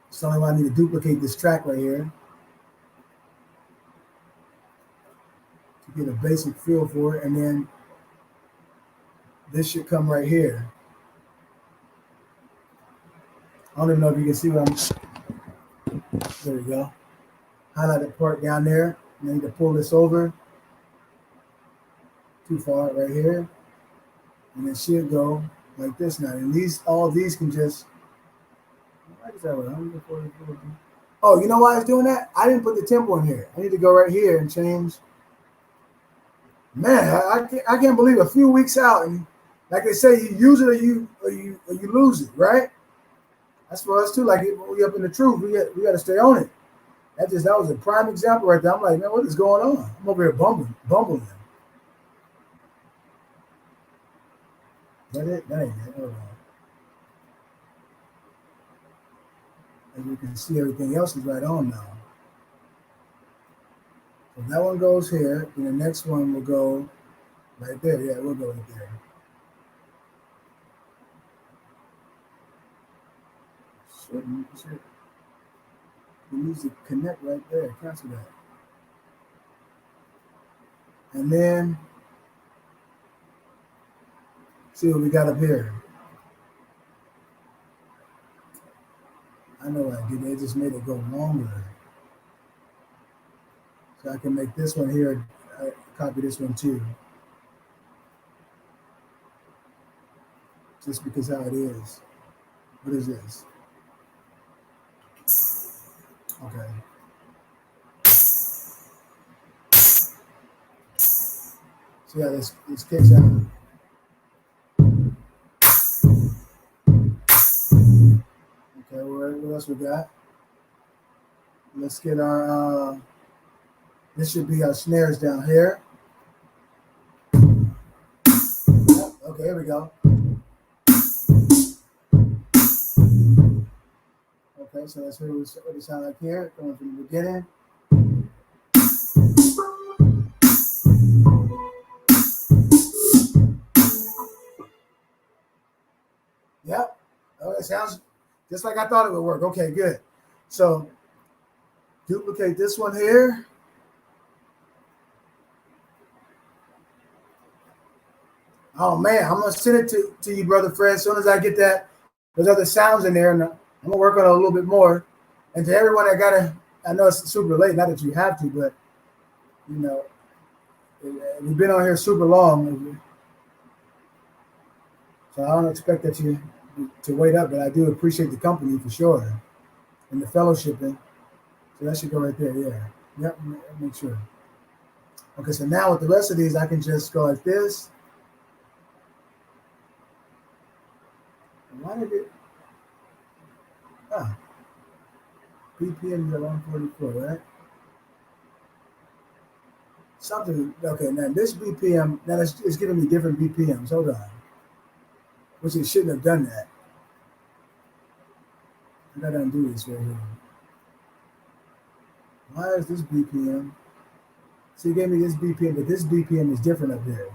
So I need to duplicate this track right here to get a basic feel for it. And then this should come right here. I don't even know if you can see what I'm, there we go. Highlight the part down there. I need to pull this over. Too far right here. And it should go like this now. And all these can just, oh, you know why it's doing that? I didn't put the tempo in here. I need to go right here and change. Man, I can't believe a few weeks out, and like they say, you use it or you lose it, right? That's for us too. Like we up in the truth, we got to stay on it. That was a prime example right there. I'm like, man, what is going on? I'm over here bumbling. Is that it? That ain't it. Hold on. As you can see, everything else is right on now. So that one goes here, and the next one will go right there. Yeah, we'll go right there. Shit. The music connect right there. Cancel that. And then see what we got up here. I know what I did. They just made it go longer. So I can make this one here, copy this one too. Just because how it is. What is this? Okay. So yeah, this kicks out. Okay, what else we got? Let's get our, this should be our snares down here. Yep, okay, here we go. Okay, so that's what it sounds like here, going from the beginning. Yep. Oh, it sounds just like I thought it would work. Okay, good. So duplicate this one here. Oh man, I'm gonna send it to you, brother Fred, as soon as I get those other sounds in there, and I'm gonna work on it a little bit more. And to everyone that I know it's super late, not that you have to, but you know, we've been on here super long, so I don't expect that you to wait up, but I do appreciate the company for sure and the fellowshipping. So that should go right there, yeah. Yep, make sure. Okay, so now with the rest of these, I can just go like this. Why did it? BPM is at 144, right? Something, okay, now this BPM, now it's giving me different BPMs. Hold on. Which it shouldn't have done that. I gotta undo this right here. Why is this BPM? So you gave me this BPM, but this BPM is different up there.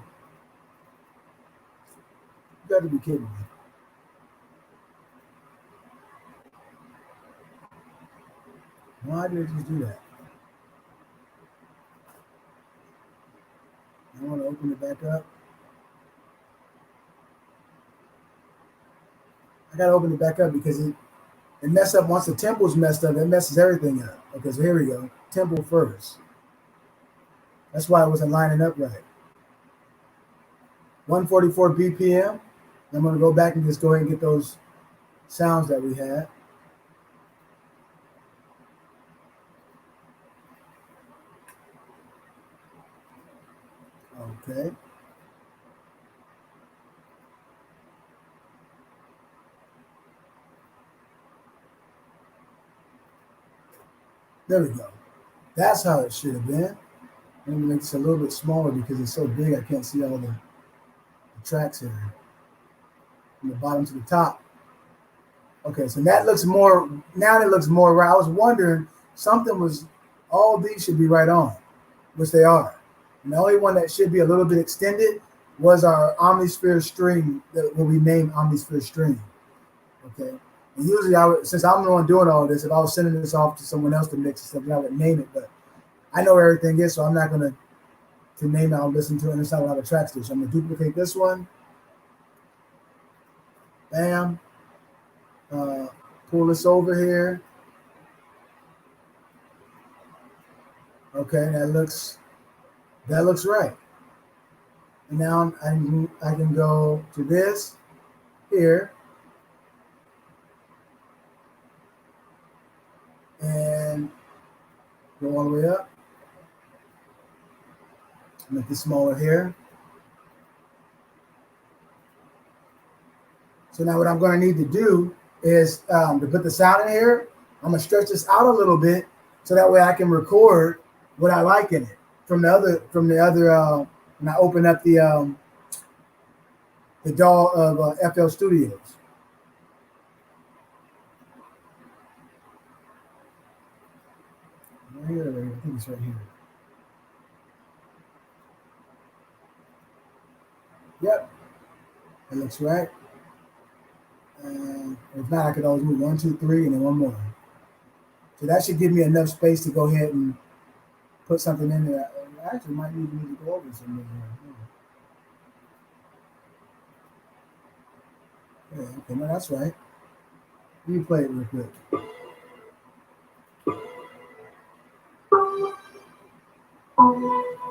You got to be kidding me. Why did it just do that? I want to open it back up. I got to open it back up because it messed up. Once the temple's messed up, it messes everything up. Okay, so here we go. Temple first. That's why it wasn't lining up right. 144 BPM. I'm going to go back and just go ahead and get those sounds that we had. Okay. There we go. That's how it should have been. Let me make this a little bit smaller because it's so big I can't see all the tracks here. From the bottom to the top. Okay, so that looks more, now it looks more right. I was wondering, all these should be right on, which they are. And the only one that should be a little bit extended was our Omnisphere string that will be named Omnisphere string. Okay. And usually since I'm the one doing all this, if I was sending this off to someone else to mix and stuff, I would name it, but I know where everything is, so I'm not gonna name it. I'll listen to it and decide what other tracks do. So I'm gonna duplicate this one. Bam. Pull this over here. Okay, that looks right. And now I can go to this here and go all the way up. Make it smaller here. So now what I'm going to need to do is to put the sound in here, I'm going to stretch this out a little bit so that way I can record what I like in it from the other when I open up the DAW of FL Studios. Right here, I think it's right here. Yep, that looks right. And if not, I could always move 1, 2, 3, and then one more. So that should give me enough space to go ahead and put something in there. I actually might need to go over something. Yeah, okay, no, that's right. Let me play it real quick.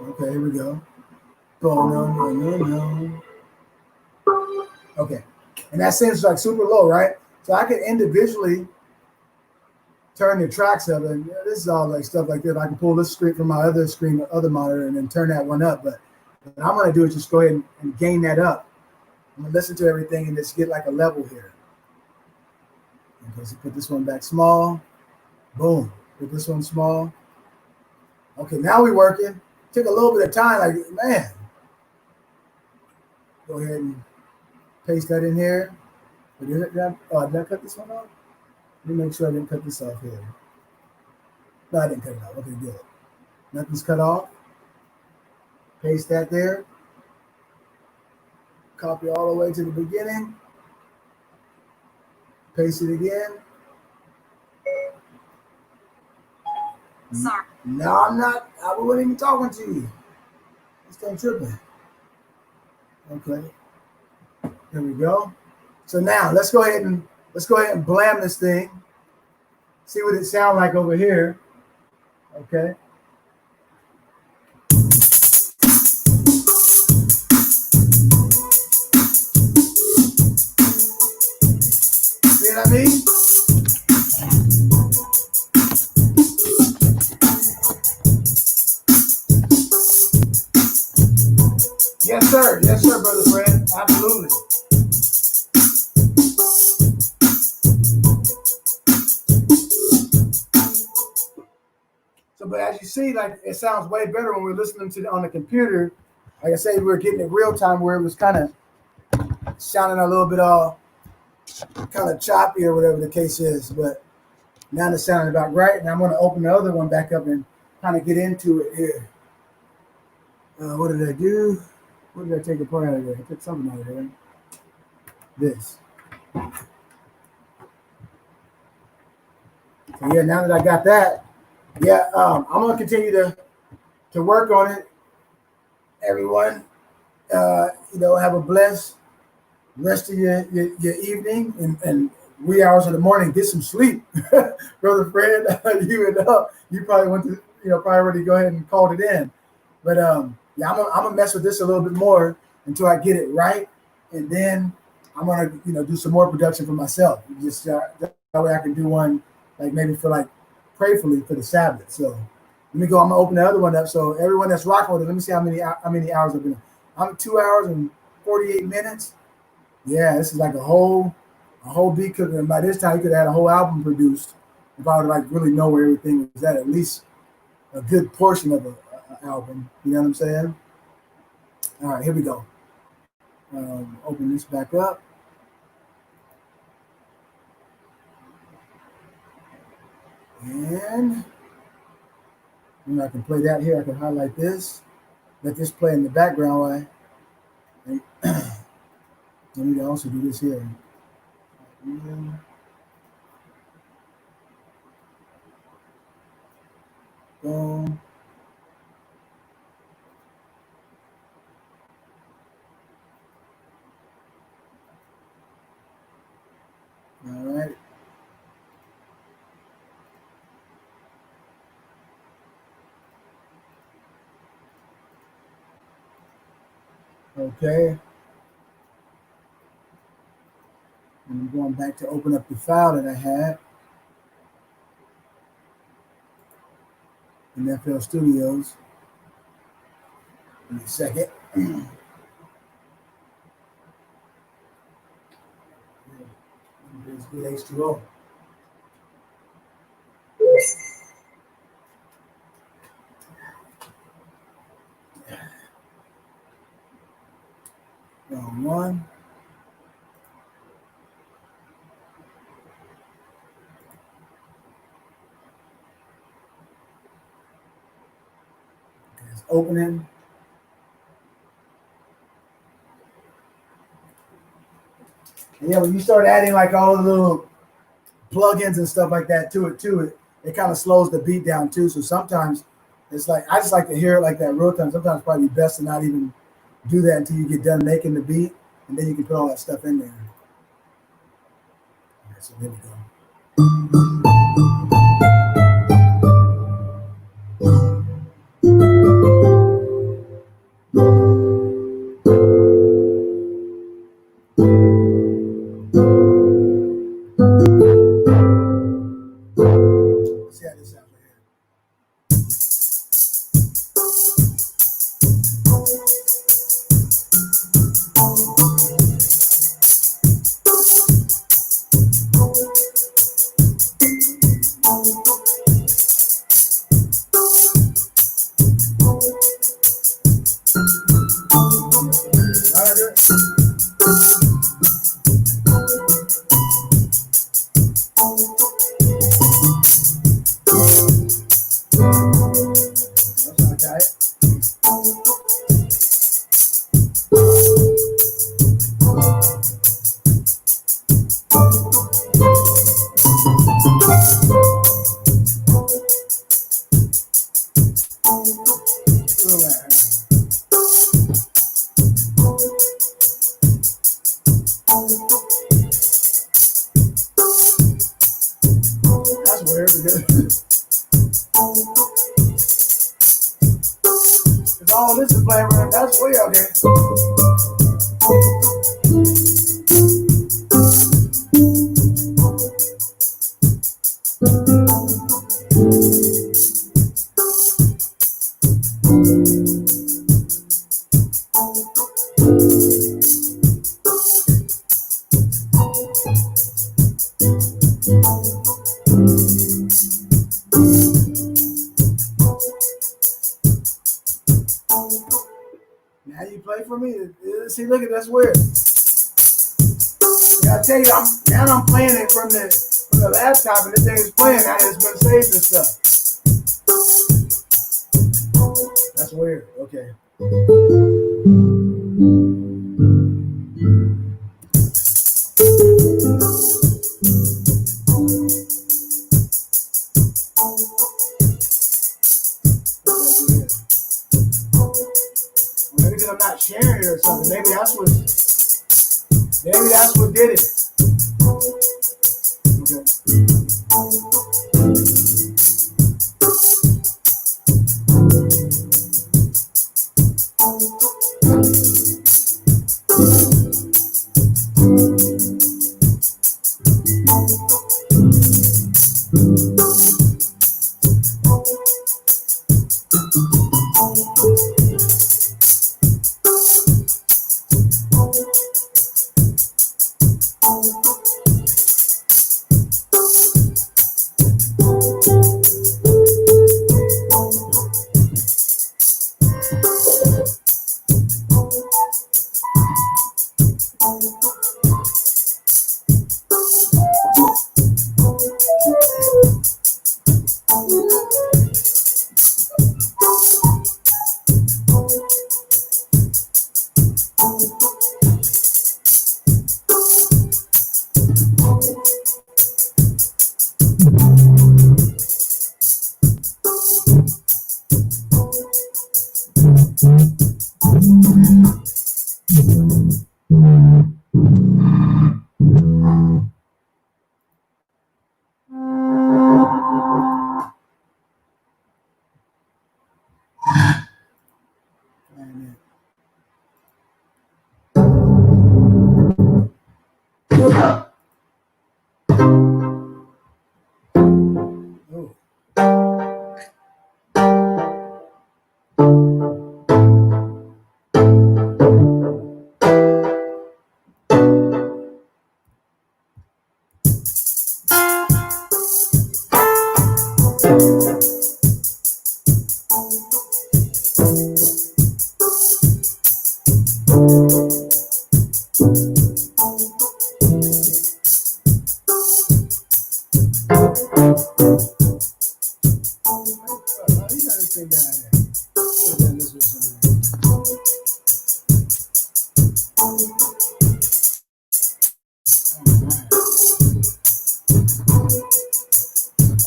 Okay, here we go. Oh, no. Okay, and that seems like super low, right? So I can individually turn the tracks up, and this is all like stuff like this. I can pull this screen from my other screen, other monitor, and then turn that one up. But what I'm going to do is just go ahead and gain that up. I'm going to listen to everything and just get like a level here. Okay, so put this one back small. Boom. Put this one small. Okay, now we're working. Took a little bit of time, like, man. Go ahead and paste that in here. Did I cut this one off? Let me make sure I didn't cut this off here. No, I didn't cut it off. Okay, good. Nothing's cut off. Paste that there. Copy all the way to the beginning. Paste it again. Sorry. No, I'm not. I wasn't even talking to you. Just don't tripping. Okay. There we go. So now let's go ahead and blam this thing. See what it sounds like over here. Okay. See what I mean? Yes, sir, brother Fred. Absolutely. So, but as you see, like it sounds way better when we're listening to it on the computer. Like I say, we were getting it real time where it was kind of sounding a little bit all kind of choppy or whatever the case is. But now it's sounding about right. And I'm going to open the other one back up and kind of get into it here. What did I do? What did I take apart out of there? I took something out of there. This. So yeah, now that I got that, yeah, I'm gonna continue to work on it. Everyone, have a blessed rest of your evening and wee hours of the morning. Get some sleep, brother Fred. You probably want to, probably already go ahead and called it in, but yeah, I'm gonna mess with this a little bit more until I get it right, and then I'm gonna do some more production for myself. Just that way I can do one like maybe for like prayerfully for the Sabbath. So let me go. I'm gonna open the other one up. So everyone that's rocking with it, let me see how many hours I've been. I'm 2 hours and 48 minutes. Yeah, this is like a whole beat. And by this time, you could have had a whole album produced if I would like really know where everything was at least a good portion of an album. You know what I'm saying? All right, here we go. Open this back up. And I can play that here. I can highlight this. Let this play in the background. I need to also do this here. Boom. All right. Okay. And I'm going back to open up the file that I had in FL Studios. Give me a second. There's good H2O. One. Okay, it's opening. And yeah, when you start adding like all the little plugins and stuff like that to it kind of slows the beat down too. So sometimes it's like I just like to hear it like that real time. Sometimes it's probably best to not even do that until you get done making the beat, and then you can put all that stuff in there. All right, so there we go. See how this sounds right here. That's weird because if all this is playing right, that's way okay. Now you play for me. See, look at that's weird. I tell you, I'm playing it from the laptop, and this thing is playing now. It's been saved and stuff. That's weird. Okay. Maybe because I'm not sharing it or something. Maybe that's what did it. Okay.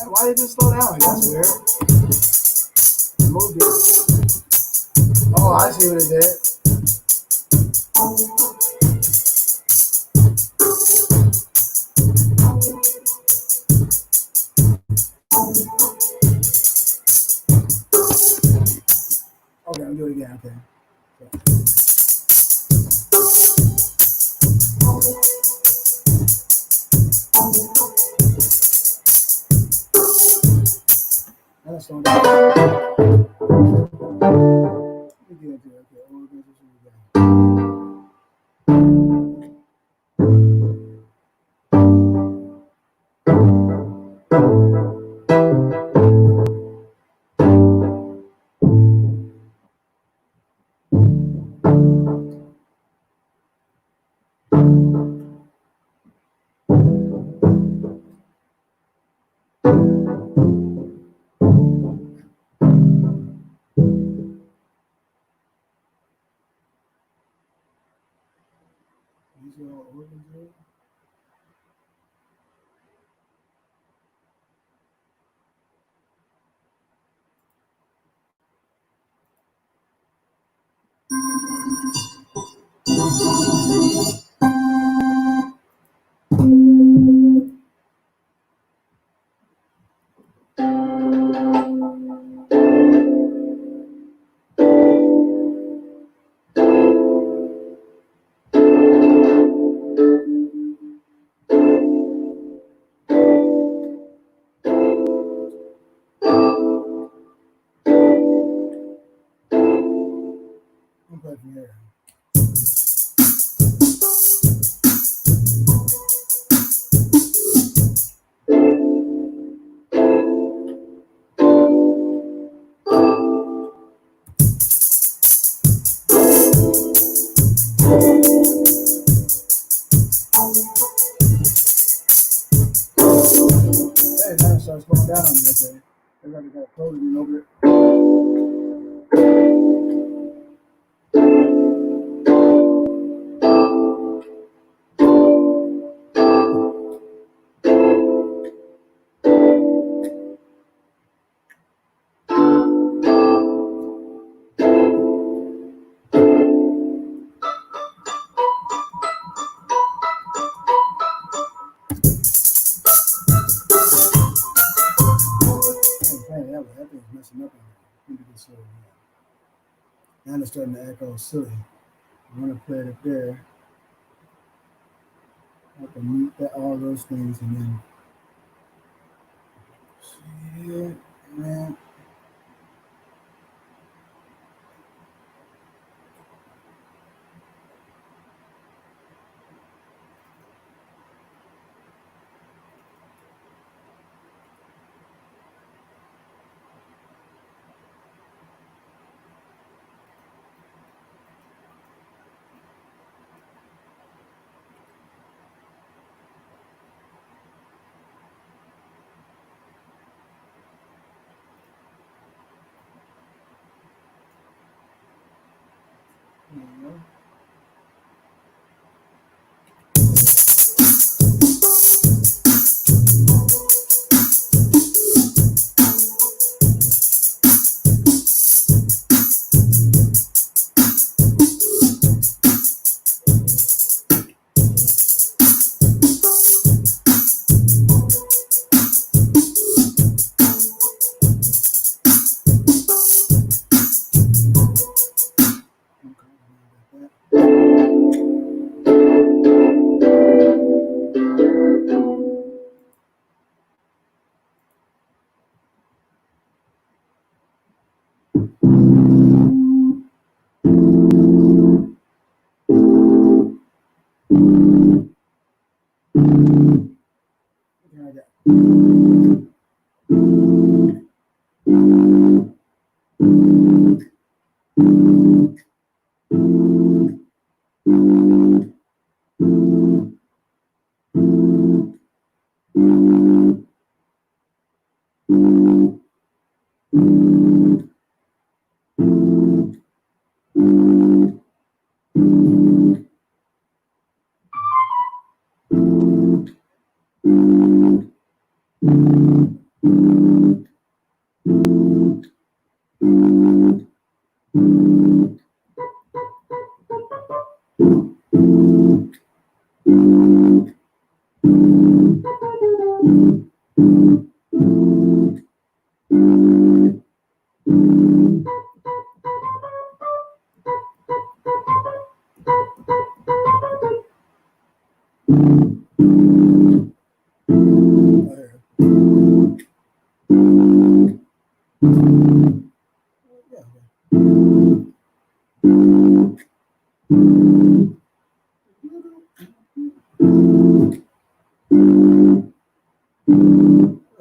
Why did it slow down? That's weird. Moved it. Oh, I see what it did. Okay, I'll do it again. Okay. That's slow down. Let me get into it. Okay, we'll do this again. These are all organs here. I'm playing from here. Hey, now it starts going down on me. Okay. Everybody got closing over it. That thing's messing up on me. Let me get slow. Now it's starting to echo silly. I'm gonna play it up there. I can mute that, all those things, and then shit, man.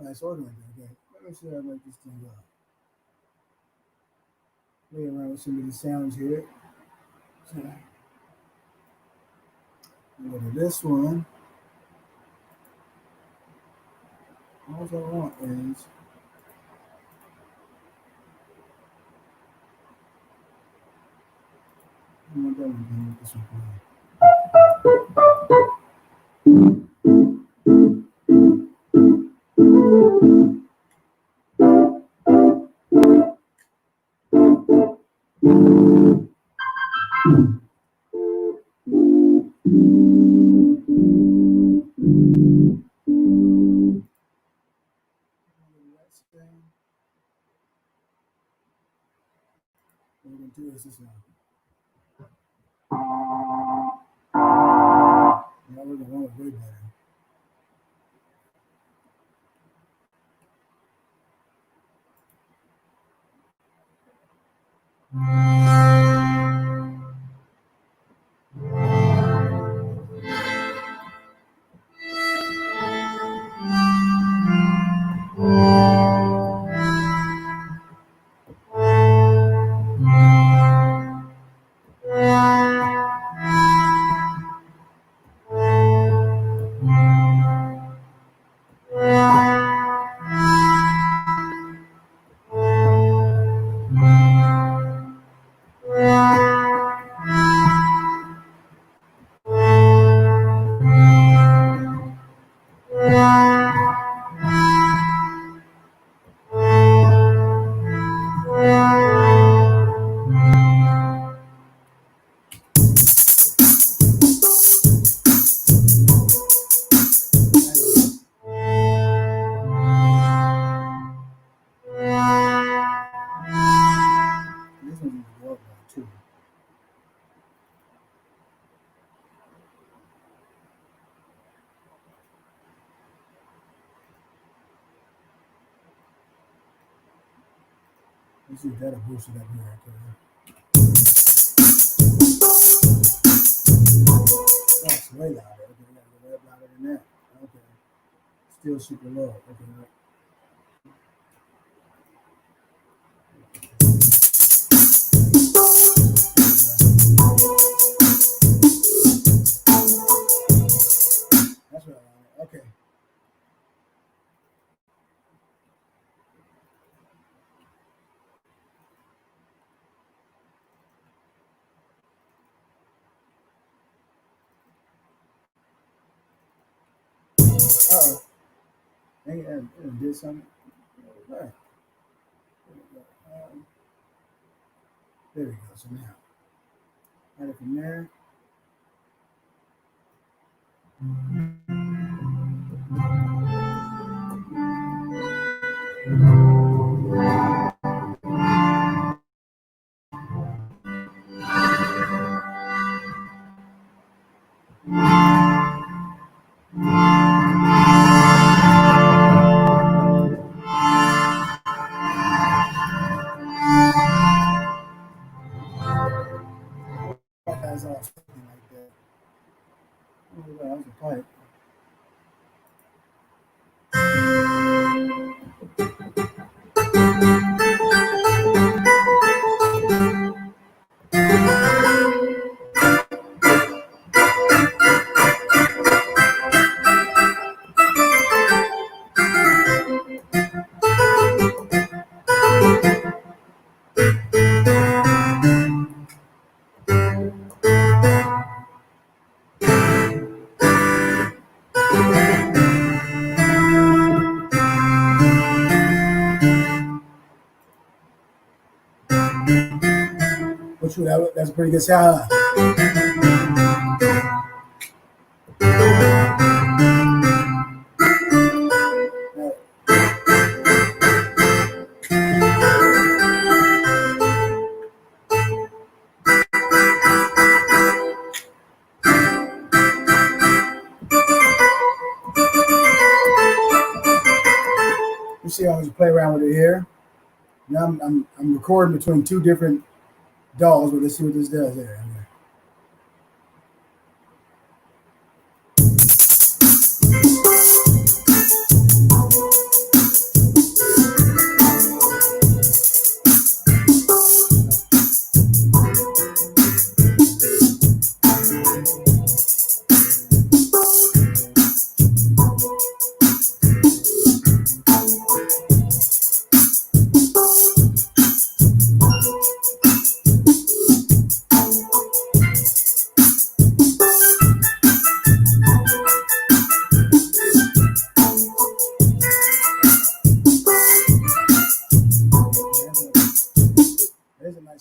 Nice order. Okay. Let me see how I make this thing up. Play around with some of these sounds here. So, go to this one. All I want is I'm not done with this one. What we're gonna do is this now. Now we're gonna want it way better. This one needs to go up now too. Let's see if that'll boost it up here. That's way louder. Okay, we gotta go way louder than that. Okay. Still super low. Okay, right. That's what I like. Okay. Oh, it did something. Right. There we go. So now, add it from there. That's all something like that. Oh, that was a pipe. That's a pretty good sound. You see, I just play around with it here. Now I'm recording between two different dolls, but let's see what this does there.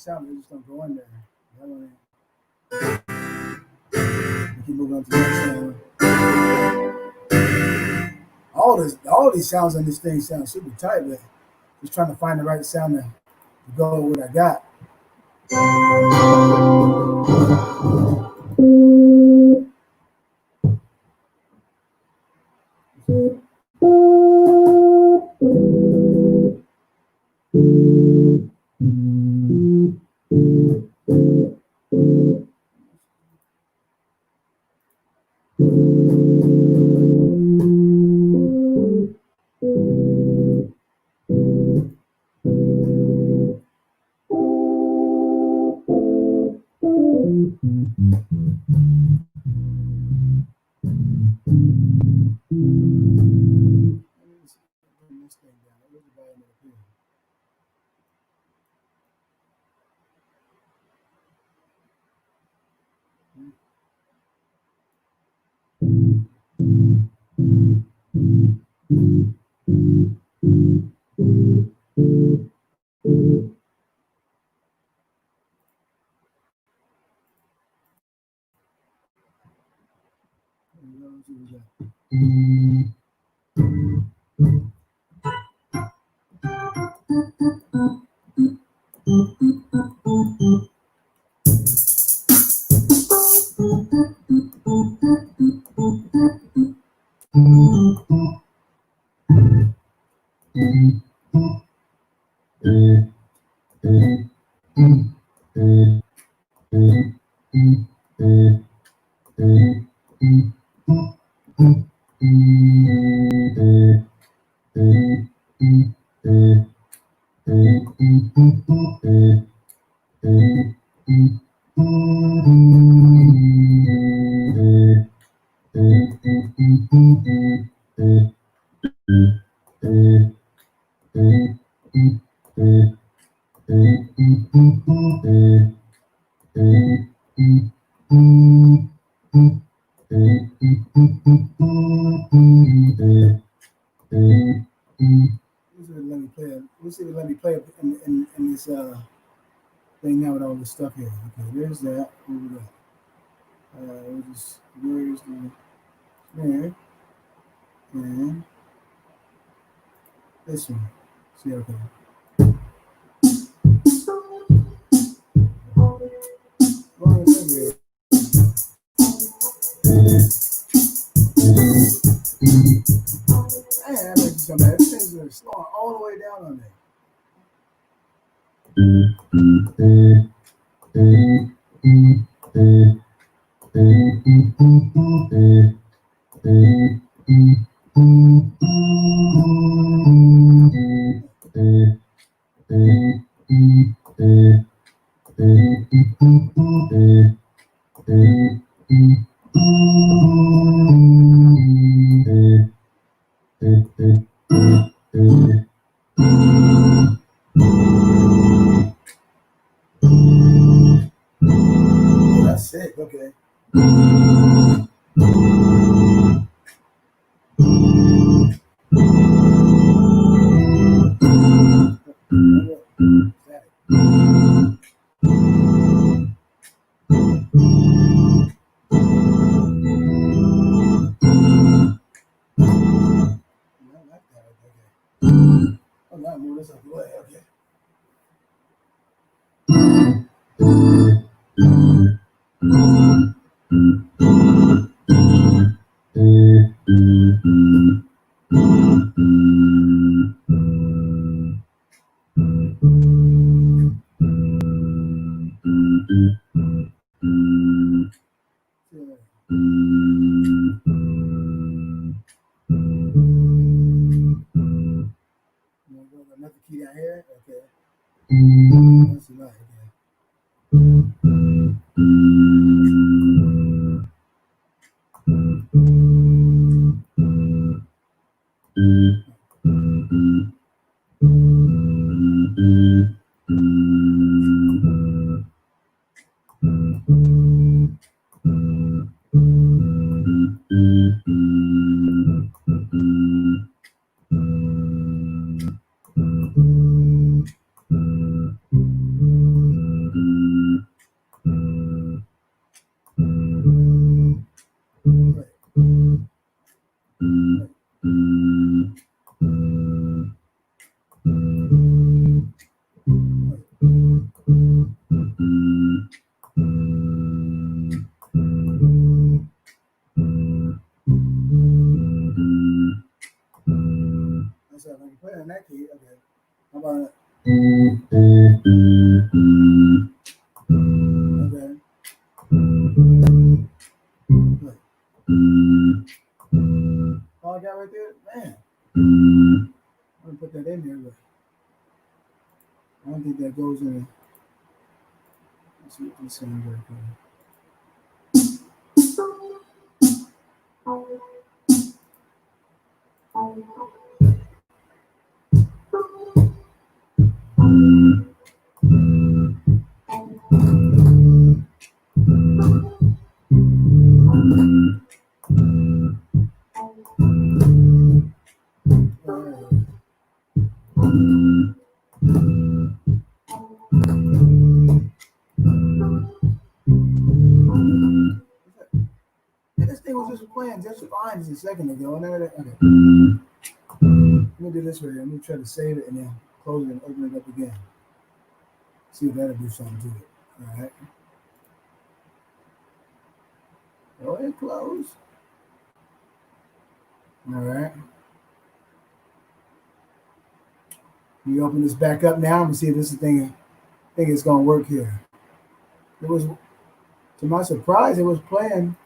sound, they just don't go in there. We keep moving on to the next sound. All these sounds on this thing sound super tight, but just trying to find the right sound to go with what I got. Let me play in this thing now with all this stuff here. Okay, there's that. Where's the snare? And this one. See, okay. That makes it so bad. This thing's going to slow all the way down on there. That's sick. Okay. Another key down here. Okay. That's a lot. So if I can play on that key, okay. How about it? Okay. Look. All I got right there? Man. I'm gonna put that in there, but I don't think that goes in. Let's see what this sounds like. This thing was just playing just fine just a second ago. Okay. Let me do this right here. Let me try to save it and then close it and open it up again. See if that'll do something to it. All right. Go ahead, close. All right. We open this back up now and see if this thing is going to work here. It was, to my surprise, it was playing.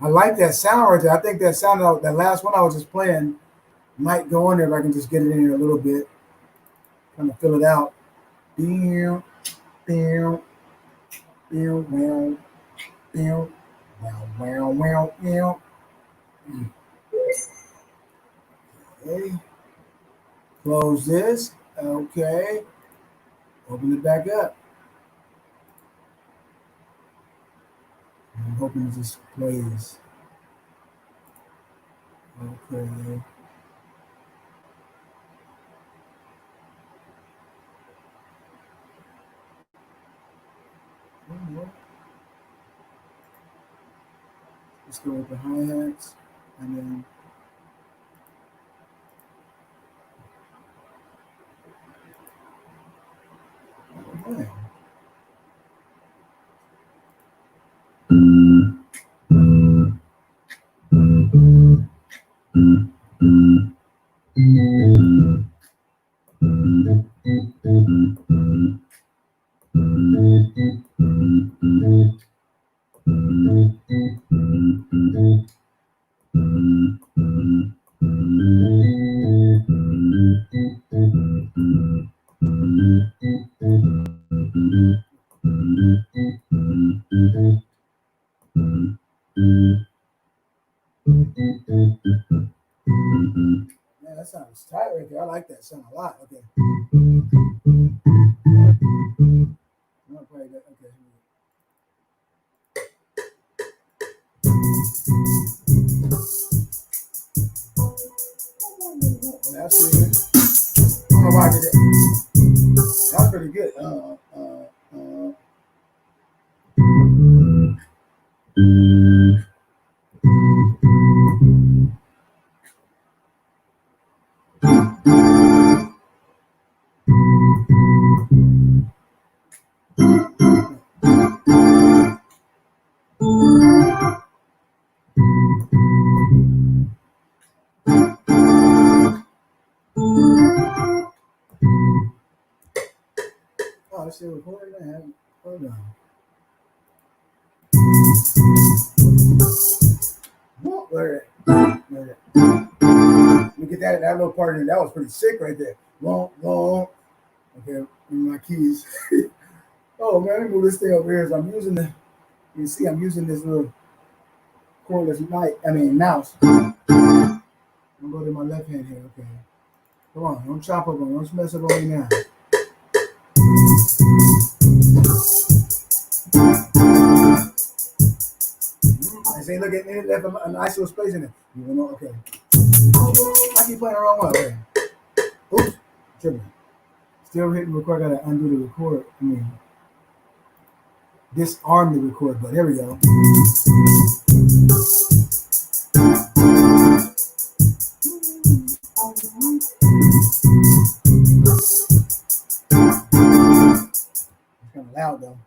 I like that sound right there. I think that sound, that last one I was just playing, might go in there if I can just get it in here a little bit. Kind of fill it out. Bam, bam, bam, bam, bam, bam, bam, bam. Okay. Close this. Okay. Open it back up. I'm hoping it just plays. Okay. Let's go with the hi-hats and then okay. Man, that sounds tight right there. I like that sound a lot. Okay. I'm gonna play that. Okay. Well, that's pretty good. I don't know why I did that. That's pretty good. Oh, it's still recording. I haven't. Hold on. Where? Let me get that little part in. That was pretty sick right there. Long. Okay, my keys. Oh man, let me move this thing over here. So I'm using the. You see, I'm using this little cordless mouse. I'm gonna go to my left hand here. Okay. Come on, don't chop up on me. Don't mess up on me now. I say, look at it, left a nice little space in it. You know, okay. I keep playing the wrong way. Okay. Oops, tripping. Still hitting record. I gotta undo the record. Disarm the record button. Here we go. It's kind of loud though.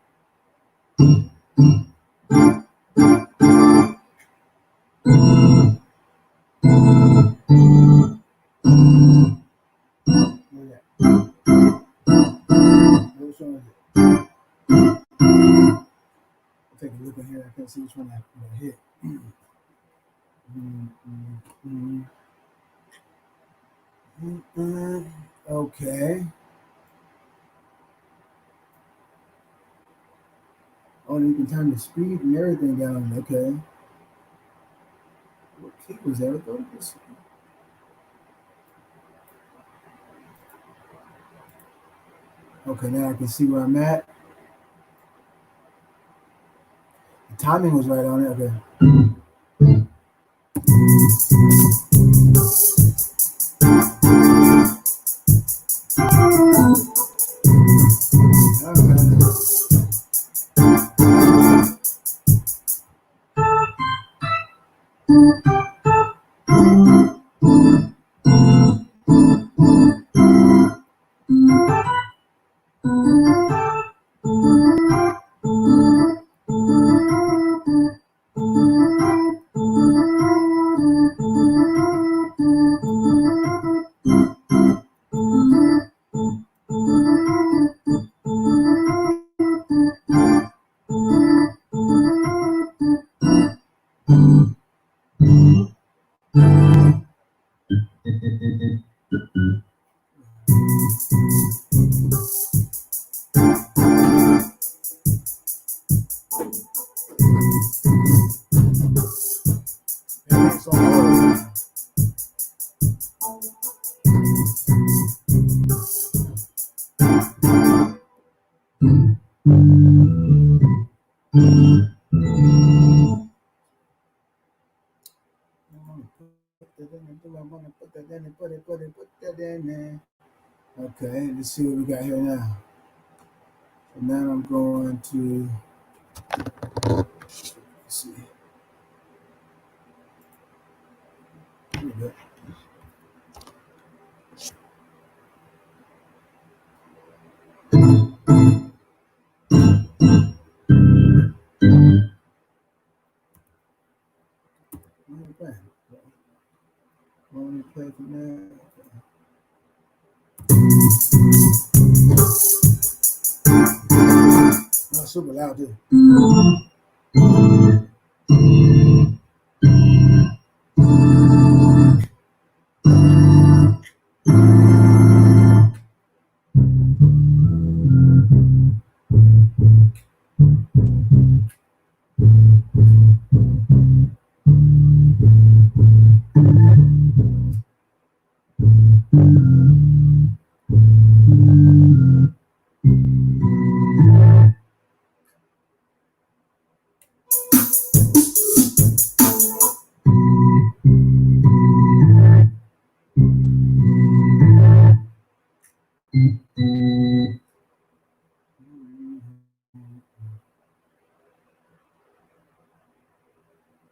can't see which one I hit. Okay. Oh, you can turn the speed and everything down. Okay. What key was that? Okay, now I can see where I'm at. The timing was right on it. Okay. Okay, let's see what we got here now. So now I'm going to let's see. Here we go. Let me play from there. Not super loud, dude.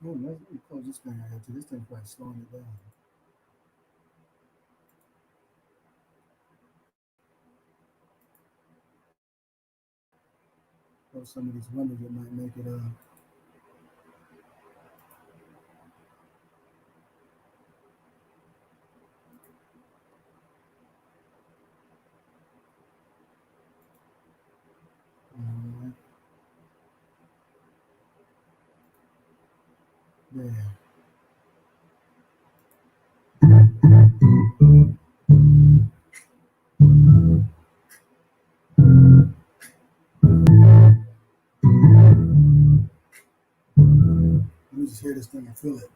Oh, let me close this thing out too. This thing's quite slowing it down. Close some of these windows that might make it there. Let me just hear this thing and feel it.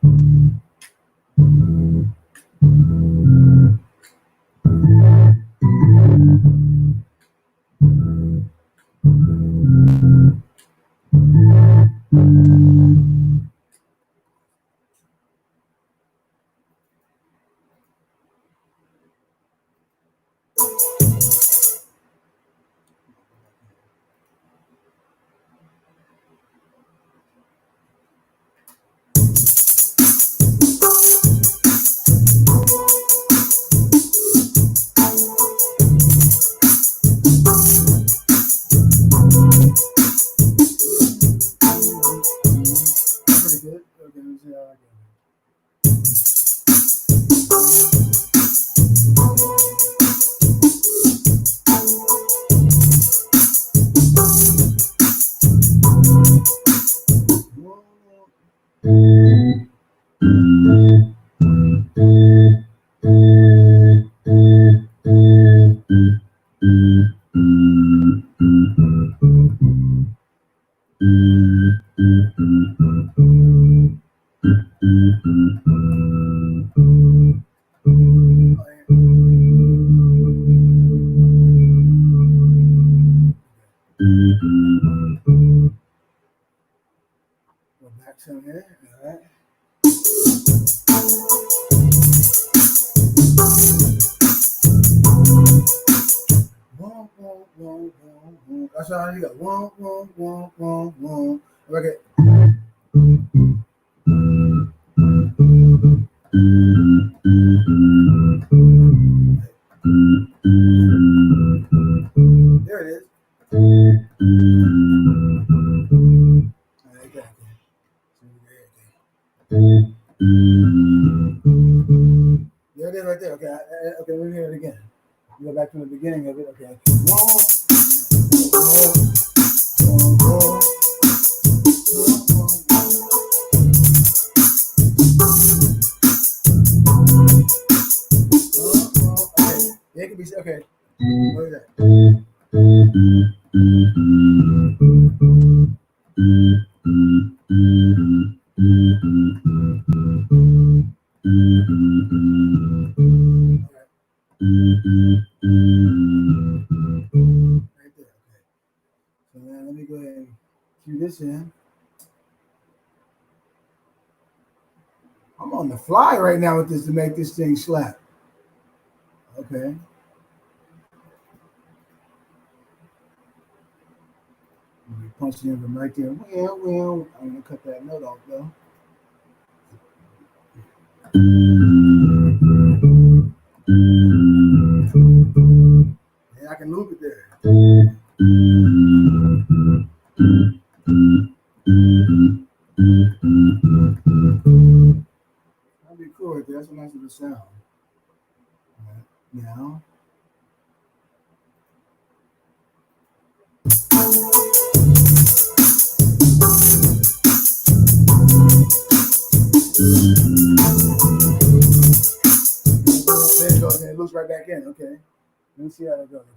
So here, all right. That's all you got. Okay. There it is. There it is right there. Okay, okay, let me hear it again. Go back to the beginning of it. Okay. Okay, it could be okay. What is that? Right there. Okay. So now let me go ahead and cue this in. I'm on the fly right now with this to make this thing slap. Okay. Punching in from right there. Well, I'm gonna cut that note off though. And I can loop it there. That'd be cool right there. That's a nice little sound. Right. Now. There it goes. It loops right back in. Okay. Let me see how that goes. Okay.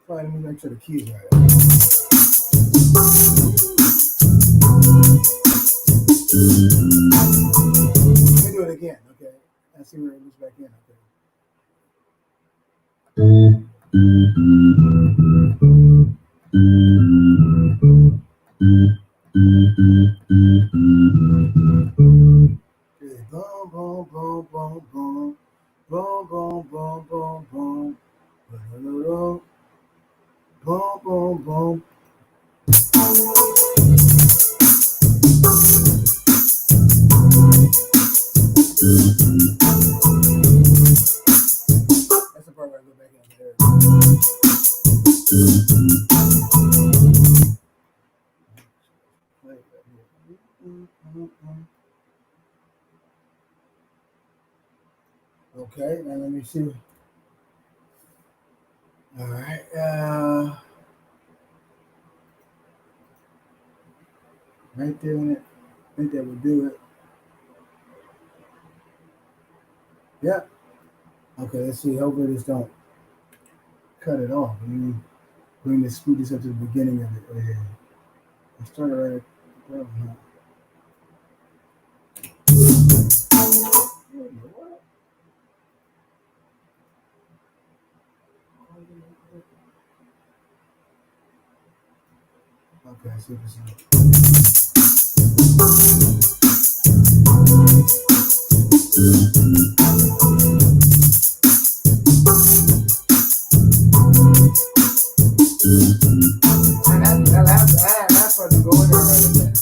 Let me make sure the keys right. Let me do it again, okay? And see where it moves back in, okay? Okay, boom, boom, boom, boom, boom, boom, boom, boom, boom, boom, boom, boom, boom, boom. That's the part where I go back in there. Okay, now let me see. All right. Right there on it. I think that would do it. Yep. Okay, let's see. Hopefully this don't cut it off. Let me bring this, scoot this up to the beginning of it right here. Let's start it right there. Okay, I see what this And that's what to go in there right there.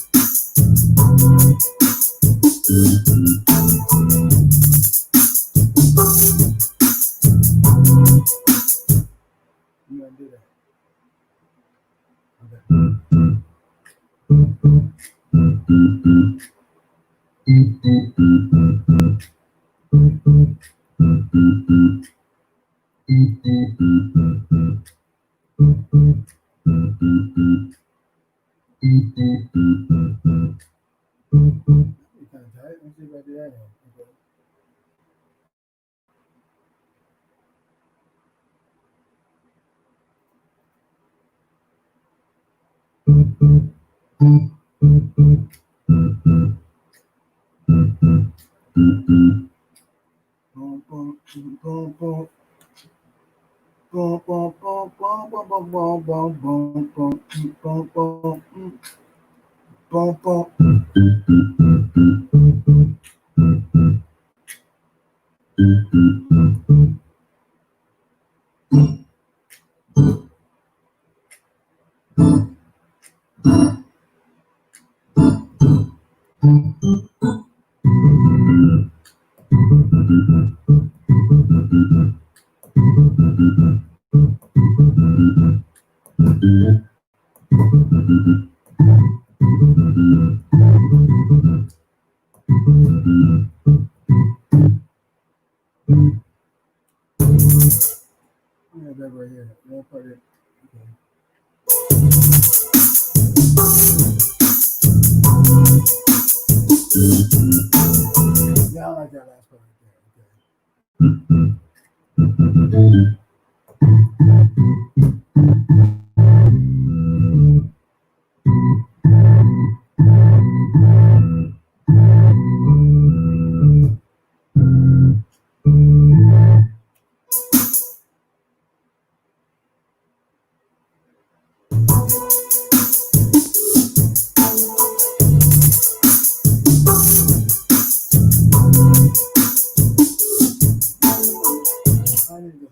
You gotta do that. Let's see if I do that. Okay. Boom, boom, boom, boom. Boom, boom, boom, boom, boom, boom, boom, boom, boom, boom, boom, boom, boom. Yeah, that right here. That part here. Okay. Yeah, I like that last part right there. I need to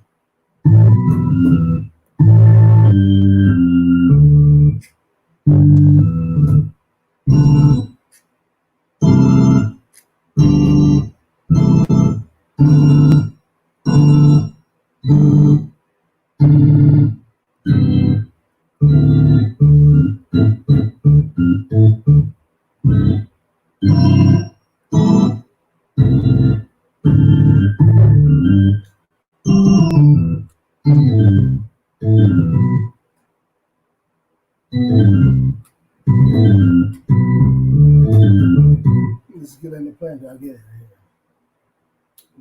Let's get in the plan. I'll get it right here.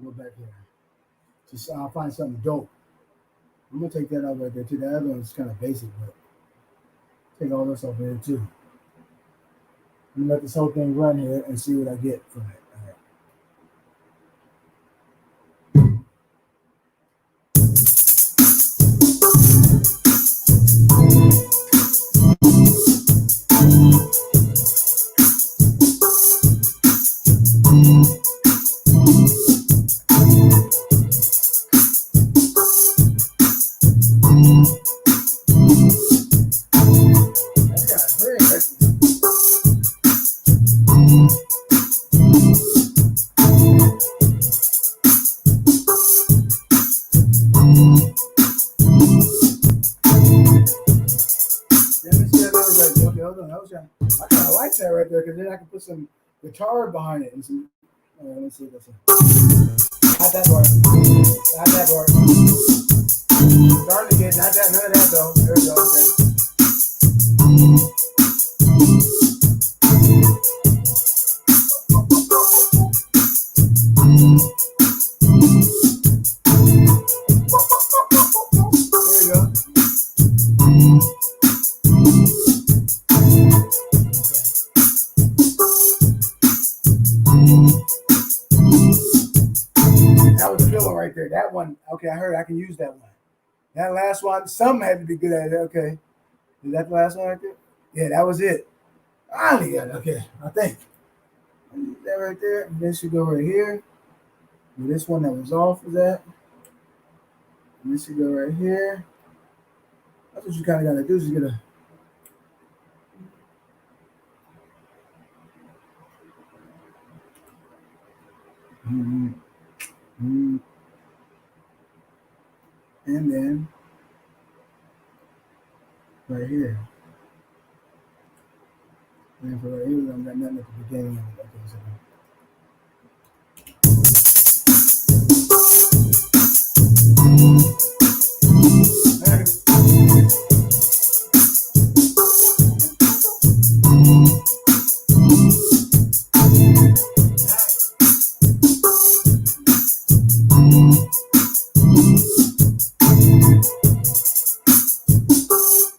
Go back here. Just I'll find something dope. I'm gonna take that out right there too. The other one's kind of basic, but take all this off there too. I'm gonna let this whole thing run here and see what I get from it. All right. I kind of like that right there because then I can put some guitar behind it and some. Let me see this. Not that part. Not that part. Starting to get not that. None of that though. There we go. Okay. There you go. That was a filler right there. That one, okay, I heard I can use that one. That last one, some had to be good at it. Okay. Is that the last one right there? Yeah, that was it. I only got it. Okay, I think. That right there. And this should go right here. And this one that was off of that. And this should go right here. That's what you kind of got to do is you got to. And then right here. And for right here, we don't got nothing at the beginning of it. Okay, so.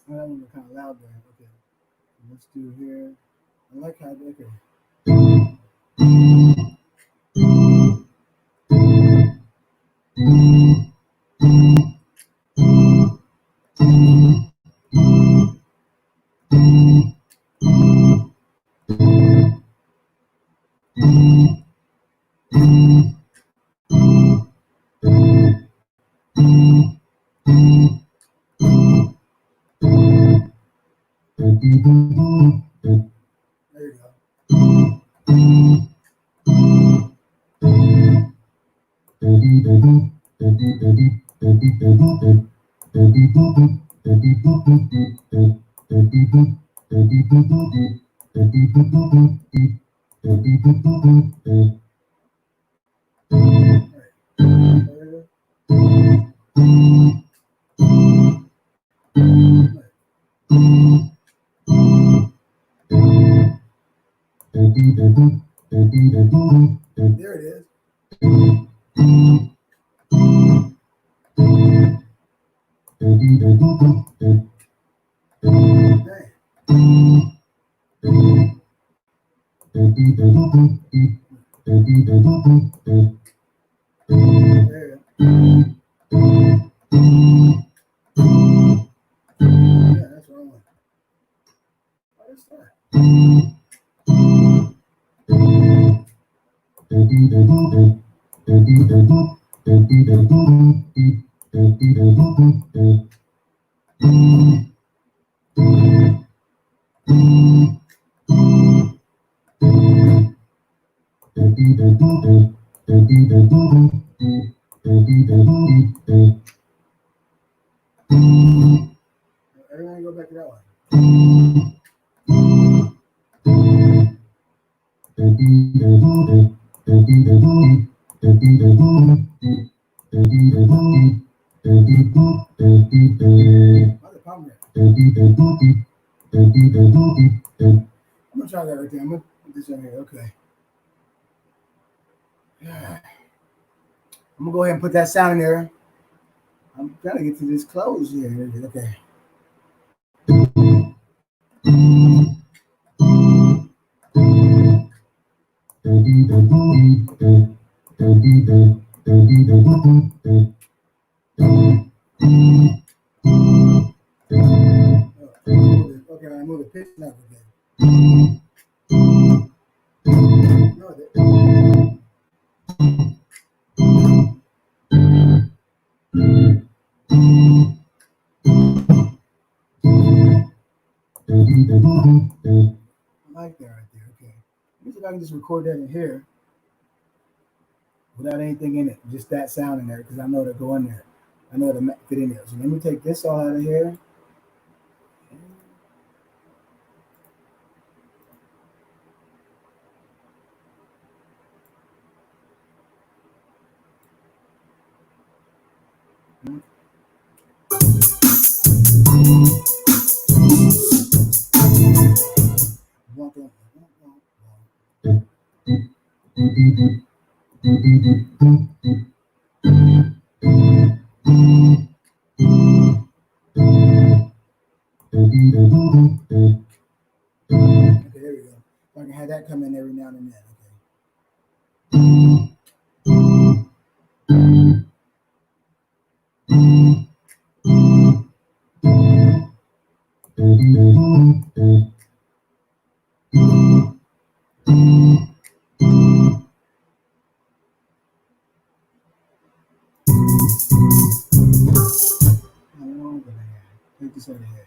That one was kind of loud there. Okay, let's do here. I like how they can. There you go. There it is. There. Yeah, that's what I want. What is that? Everyone go back to that one. What's the problem? I'm gonna try that right there. I'm gonna put this in here. Okay. I'm gonna go ahead and put that sound in there. I'm trying to get to this close here. Okay. Okay, I move the pitch up again. No, I like that right there. Okay. Let me see if I can just record that in here without anything in it. Just that sound in there because I know it'll go in there. I know it'll fit in there. So let me take this all out of here. Okay, there we go. I can have that come in every now and then. Take this over here.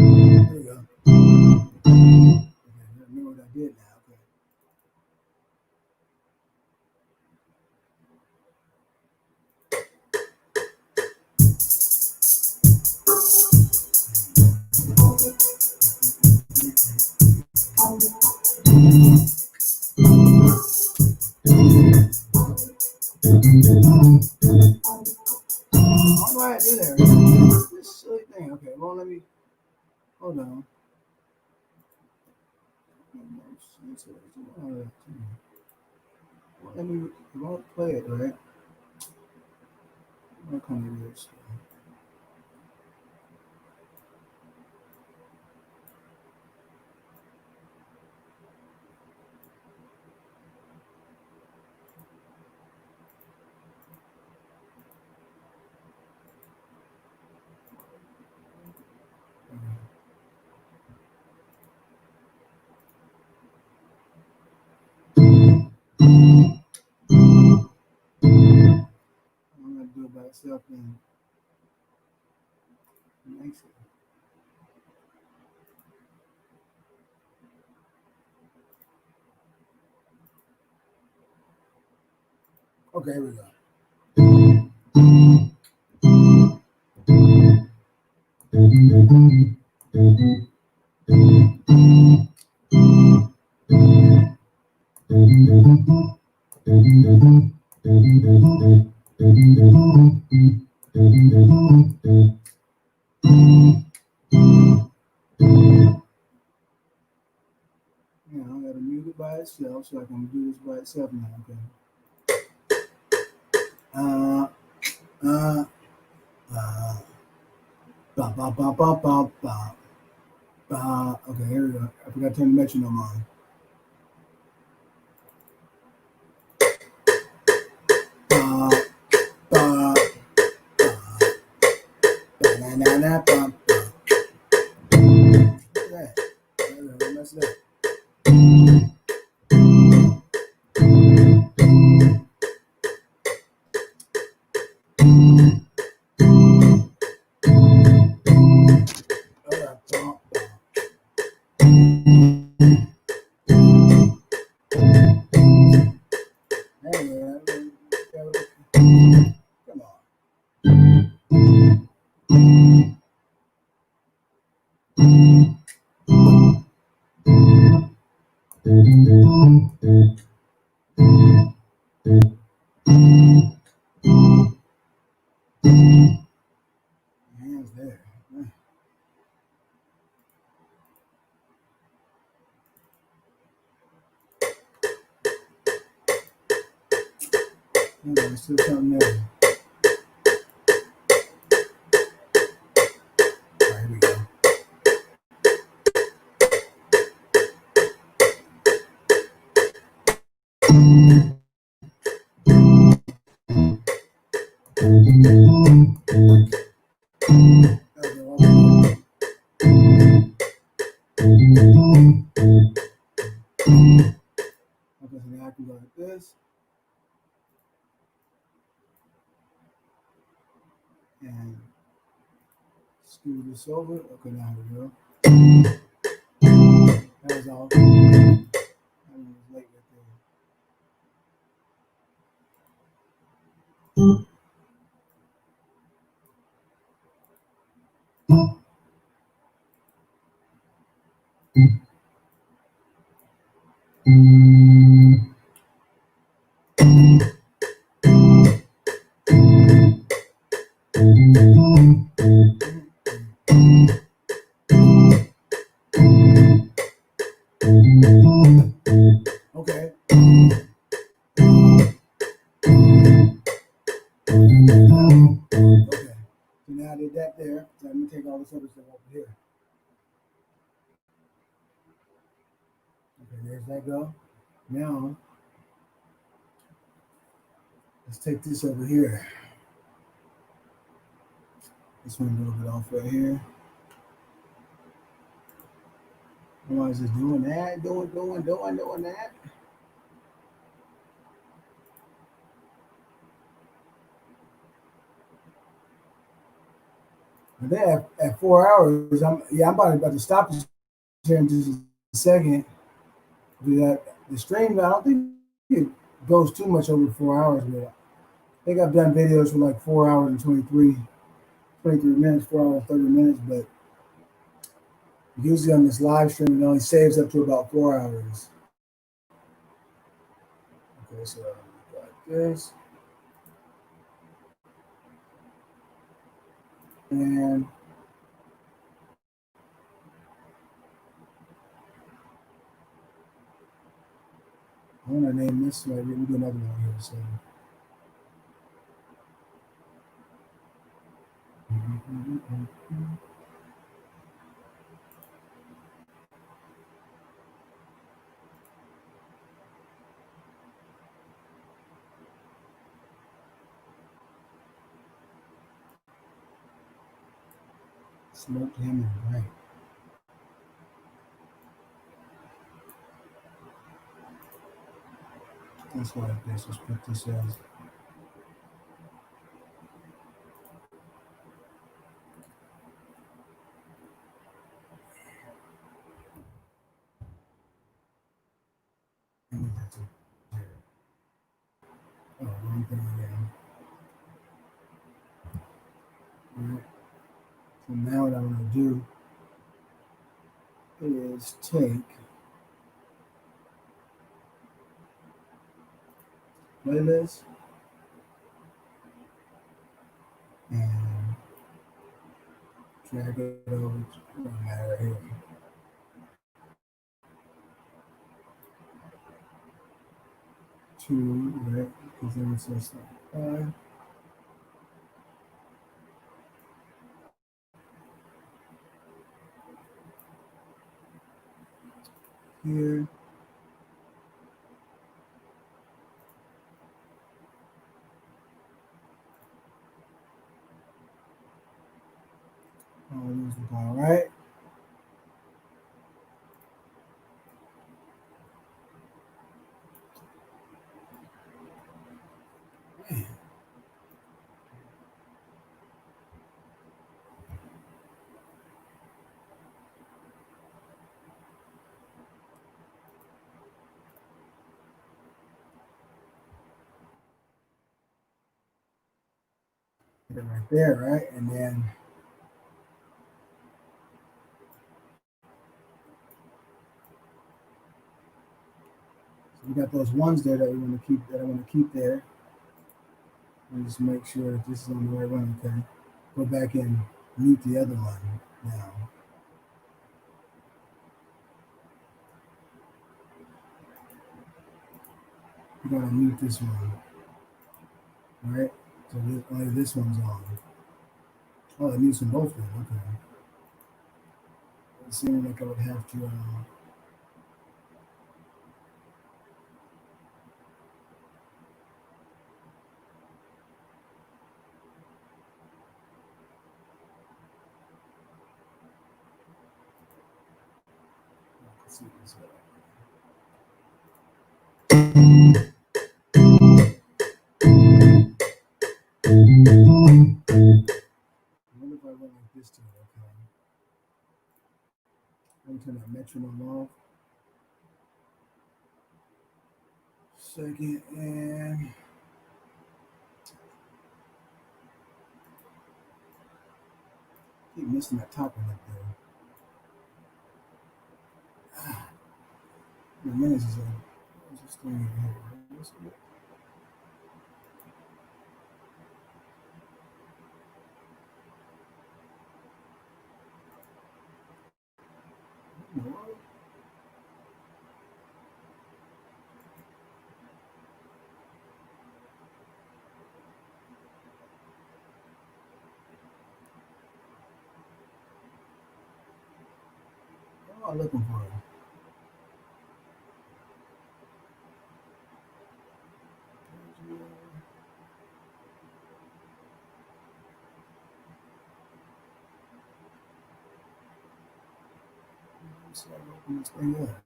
There we go. Okay, remember what I did now. Okay. How do I do that? This silly thing. Okay, well, let me hold on. Let me won't play it, right? I'll come to this. I'm gonna do it by itself and makes it. Okay, here we go. Yeah, I gotta mute it by itself so I can do this by itself now. Okay. Uh, uh, ba ba ba ba ba ba ba. Okay, here we go. I forgot to turn the metronome on. Ba ba ba ba na na na ba ba. Look at that. I messed it up. Come on. Hands there. There's still something there. All right, here we go. Okay, so now I can go like this. And screw this over. Okay, now here we go. That was all. That one was late right there. Okay. Okay. So now I did that there. So let me take all this other stuff over here. Okay, there's that go. Now let's take this over here. This one a little bit off right here. Why is it doing that? Doing that? And then at 4 hours, I'm about to stop this here in just a second. Do that. The stream, I don't think it goes too much over 4 hours, but I think I've done videos for like 4 hours and 23 minutes, 4 hours, 30 minutes, but usually on this live stream, it only saves up to about 4 hours. Okay, so like this. And want to name this. We do another one here. So. Smoked ham and right. That's what this. Let's put this as. Oh, wrong thing again. Alright. So now what I'm going to do is take playlist and drag it over to right here. Two, right? Because then it says like 5. Here. Oh, use the bar, right? Get it right there, right? And then so we got those ones there that we want to keep. That I want to keep there. And just make sure that this is on the right one. Okay. Go back and mute the other one now. We're gonna mute this one. All right. So only this one's on. Oh, it mutes them both then. Okay. It seemed like I would have to. Let's see this way. I wonder if I went like this to it. Okay. Let me turn that metronome off. Second and keep missing that top one up there. The minutes is like, what's this thing here? What's it? No. What am I looking for? So I open this thing up.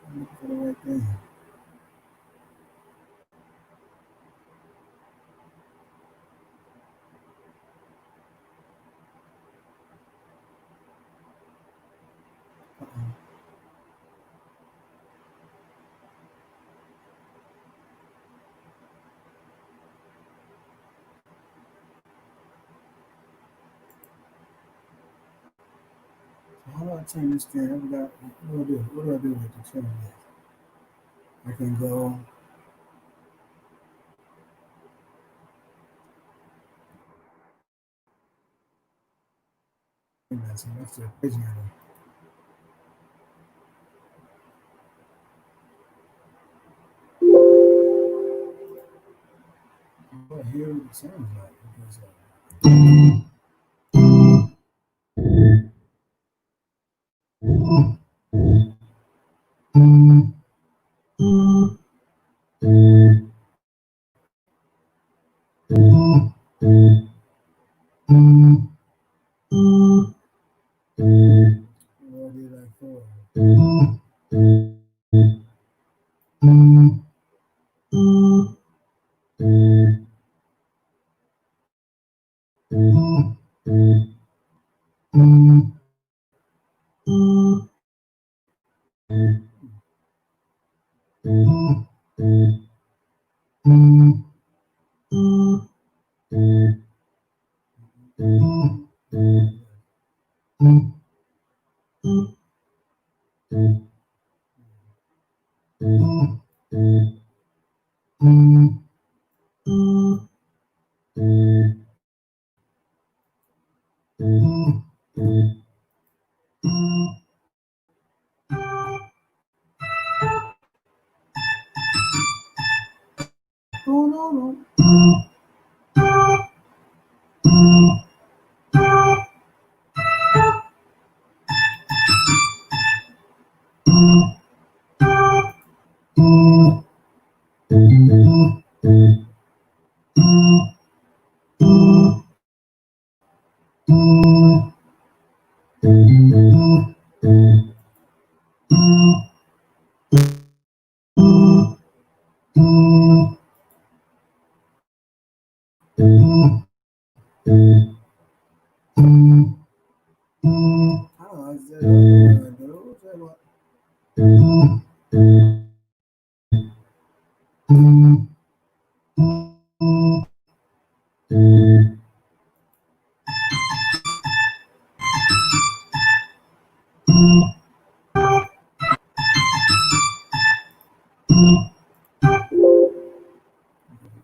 I'm looking for the right thing. Uh-oh. So how do I turn this thing? I forgot. What do I do? What do I do with the turn this? I can go. That's the original. hear what it sounds like. Because, what did I for?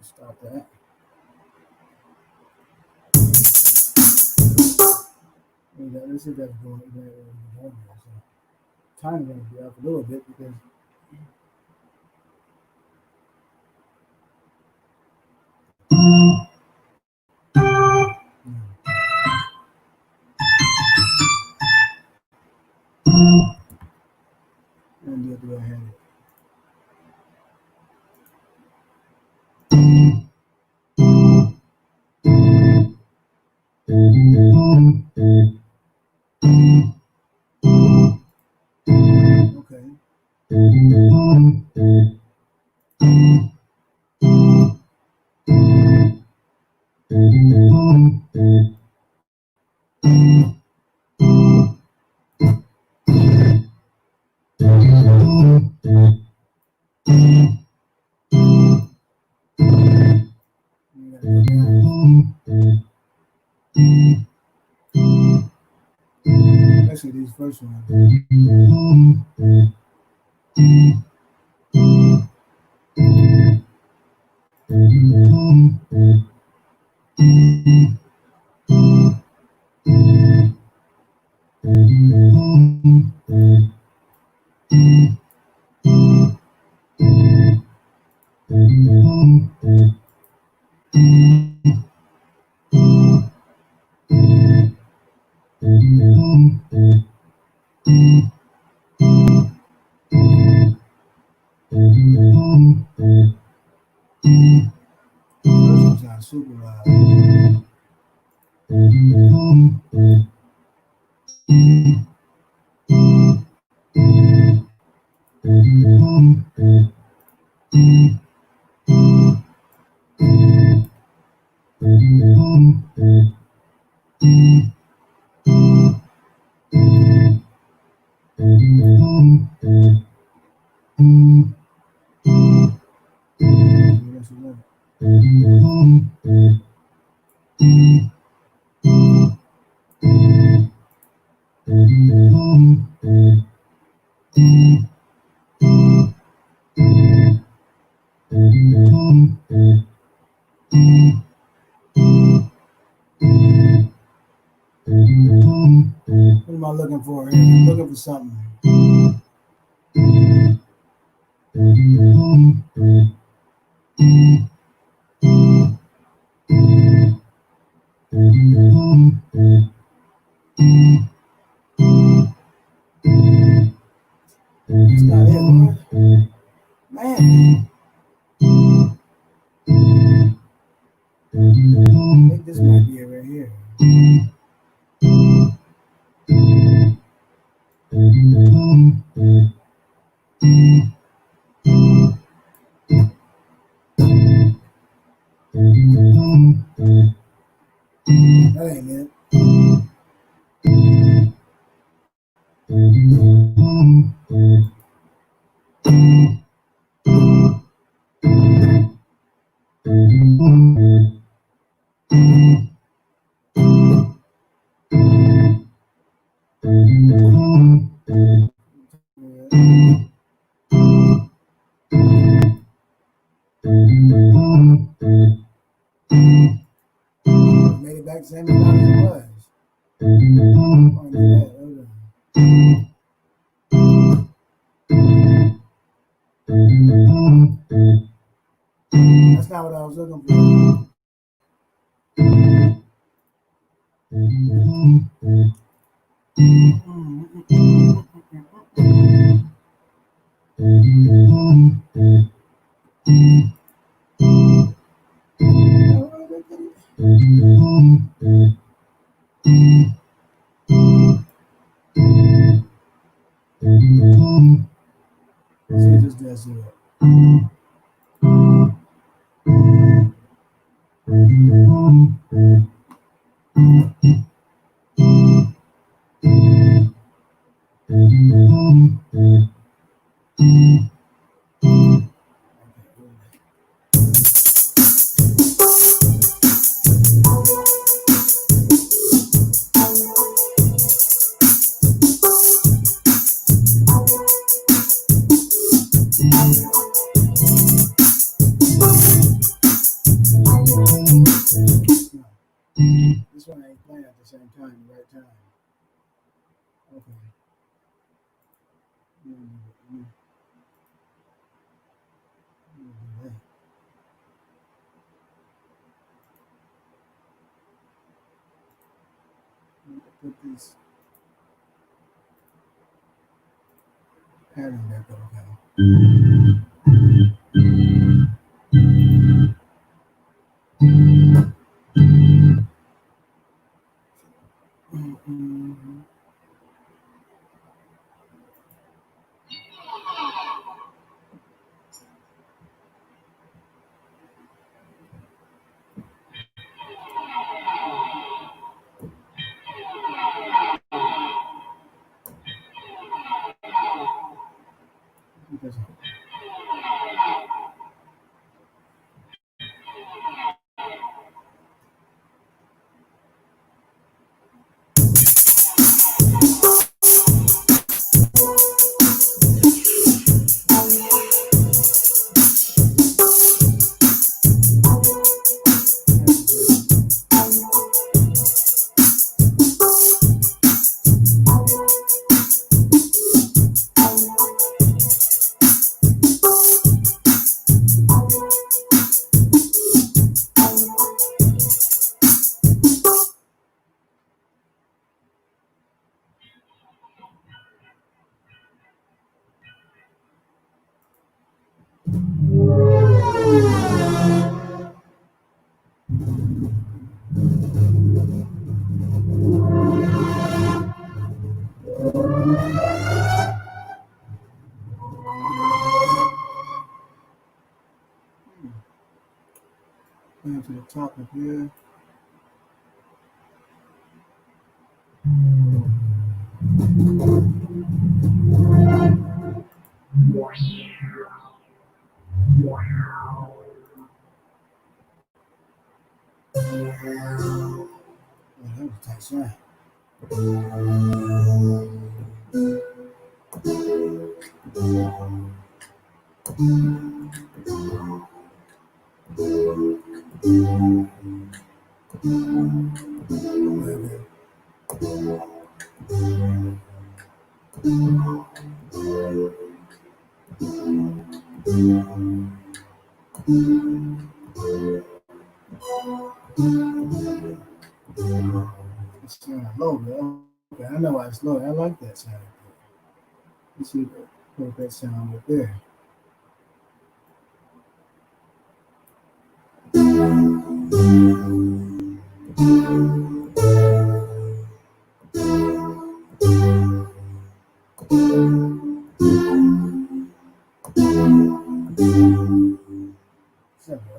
Stop that. Let's see if that's going on. Time going to be up a little bit because and you have to go ahead. Especially these first ones. Super loud. What am I looking for here? I'm looking for something. That's not it, man. Man. I think this might be it right here. That ain't it. Made it back same amount as it was. That's not what I was looking for. See, just does it. This one ain't playing at the same time, the right time. Okay. Put this pattern back up now. Going to the top of here. Oh, that was a tight sound. It's low, bro. Okay, I know why it's low. I like that sound. Let's see. Put that sound right there. Simple,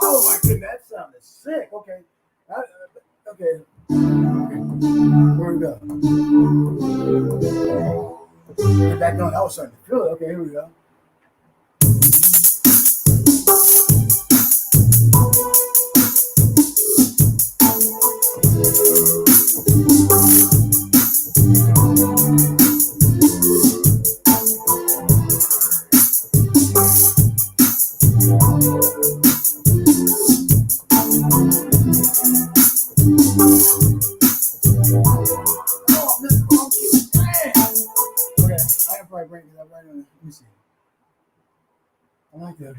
oh my goodness, that sounded sick. Okay. Okay. Where we go? Get back on. I was starting to feel it. Okay, here we go. Right now, let me see. I like that.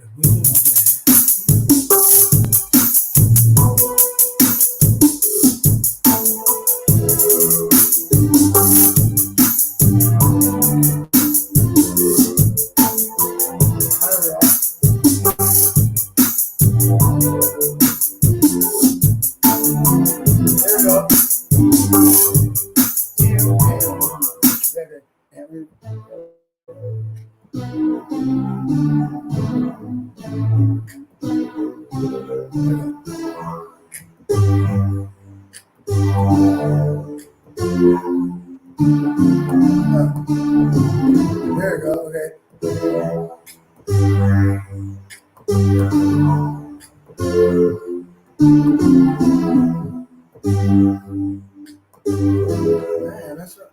There we go. Okay. Man, that's right.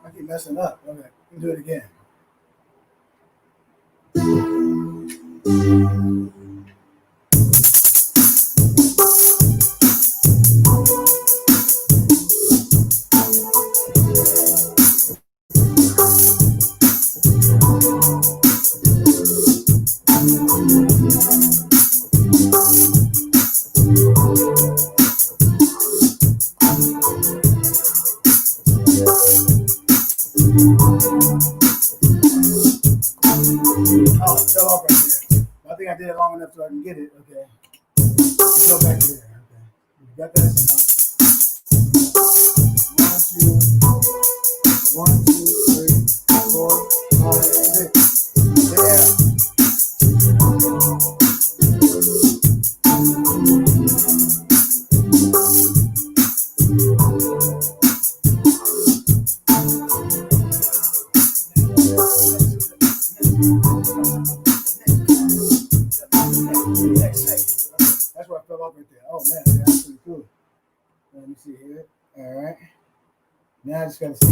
I keep messing up. Okay, let me do it again. Oh, it fell off right there. I think I did it long enough so I can get it. Okay. Let's go back to there. Okay. You got that sound. 1, 2, 3, 4, 5, 6. Yeah. That's where I fell off right there. Oh man, yeah, that's pretty cool. Let me see here. All right. Now I just gotta see.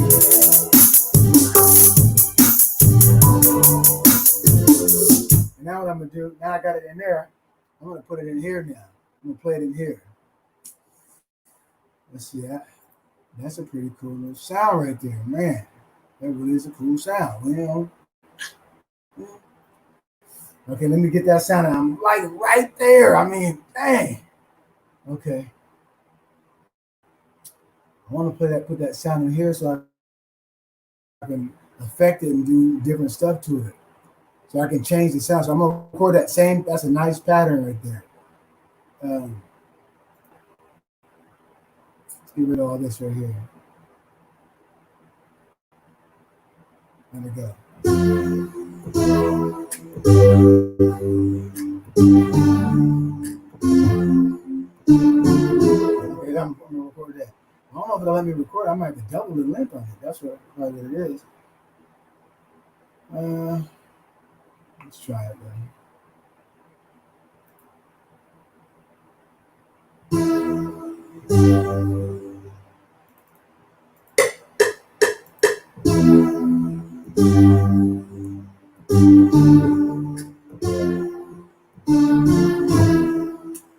And now what I'm gonna do? Now I got it in there. I'm gonna put it in here now. I'm gonna play it in here. Let's see that. That's a pretty cool little sound right there, man. That really is a cool sound. You know. Okay, let me get that sound. I'm like right there. I mean, dang. Okay. I want to put that sound in here so I can affect it and do different stuff to it. so I can change the sound. So I'm gonna record that same. That's a nice pattern right there. Let's get rid of all this right here. There we go. Okay, I'm gonna record that. I don't know if it'll let me record. I might have to double the length on it. That's what probably what it is. Let's try it, buddy.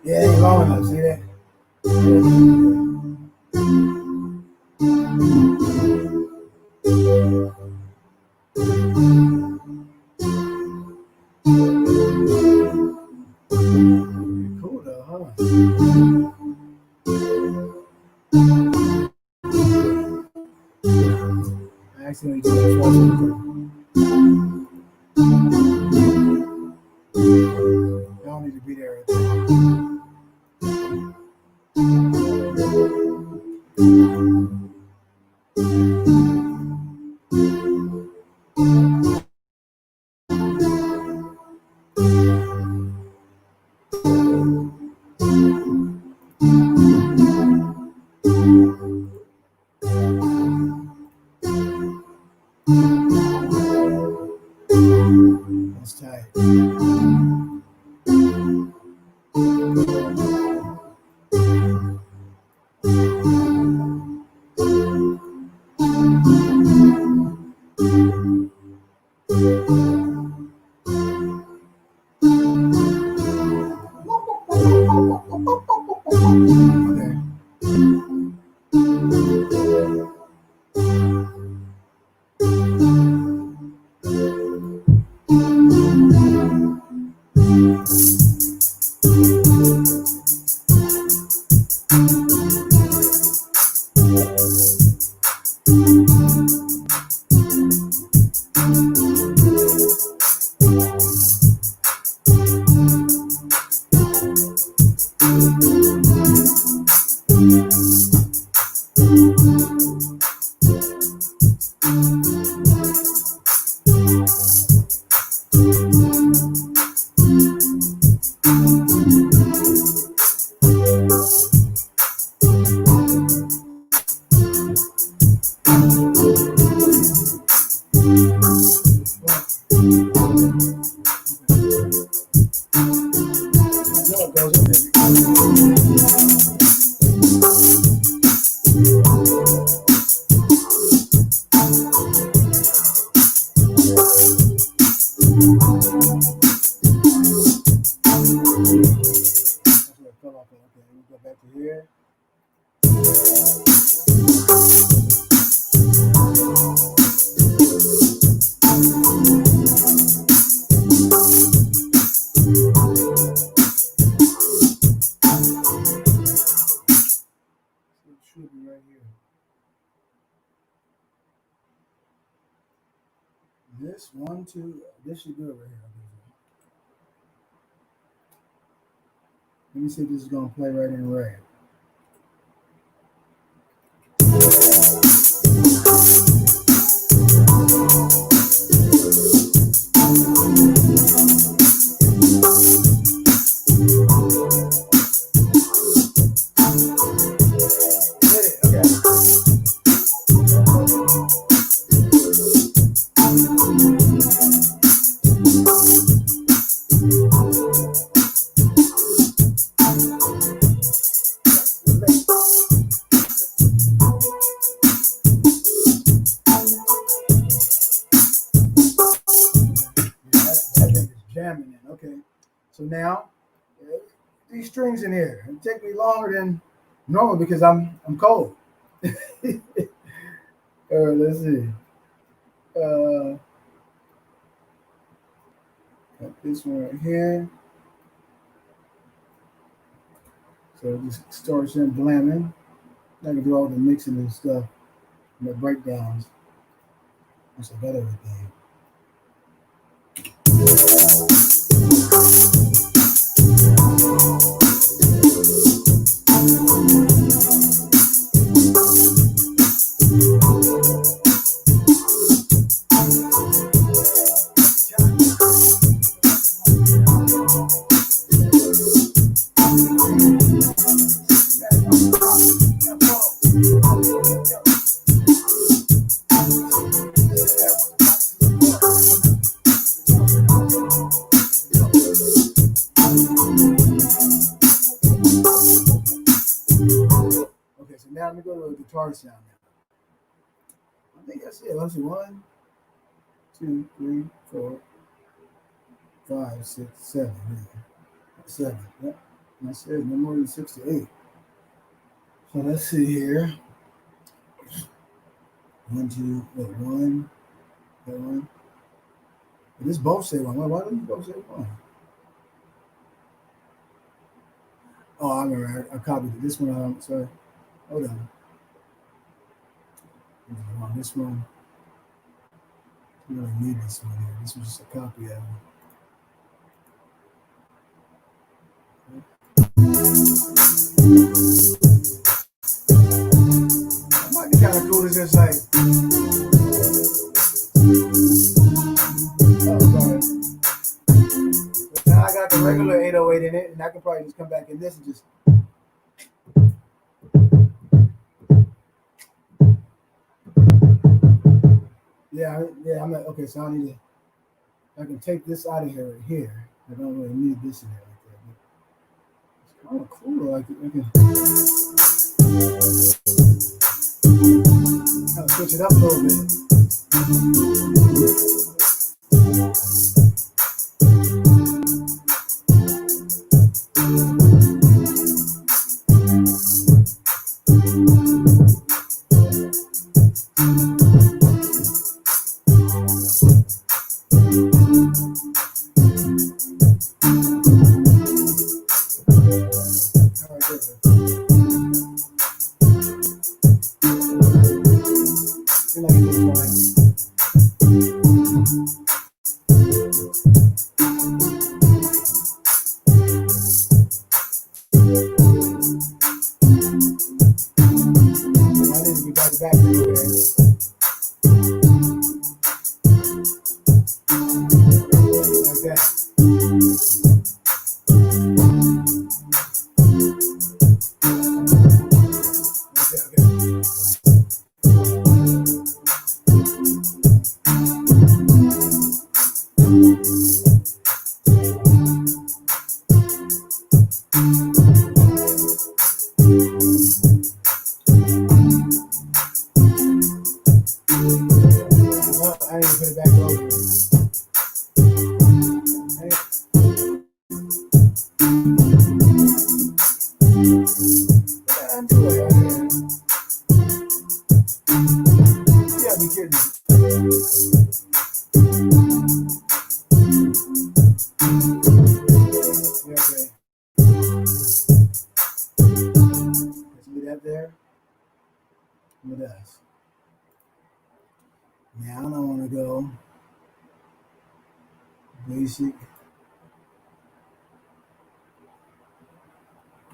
Yeah, it ain't long enough. See that? Cool though, huh? I accidentally did that twice. Don't need to be there. That's tight. This one, two, this should do it right here. Let me see if this is gonna play right in red. Jamming in. Okay, so now these strings in here. It take me longer than normal because I'm cold. Let's see. Got this one right here. So just starts in blamming. I can do all the mixing and stuff and the breakdowns. That's a better thing. Let me go to a guitar sound now. I think that's it. Let's see. 1, 2, 3, 4, 5, 6, 7. Yeah. 7. Yep. That's it. No more than 6 to 8. So let's see here. 1, 2, wait, 1. That one. But this both say 1. Why don't you both say 1? Oh, I remember. I copied it. This one. Sorry. Hold on. This one. You really need this one here. This was just a copy of it. It might be kind of cool to just like. Oh, sorry. But now I got the regular 808 in it, and I can probably just come back in this and just. Yeah, I'm like, okay, so I need to. I can take this out of here right here. I don't really need this in there like that. But it's kind of cool. I can kind of switch it up a little bit. Now I want to go basic.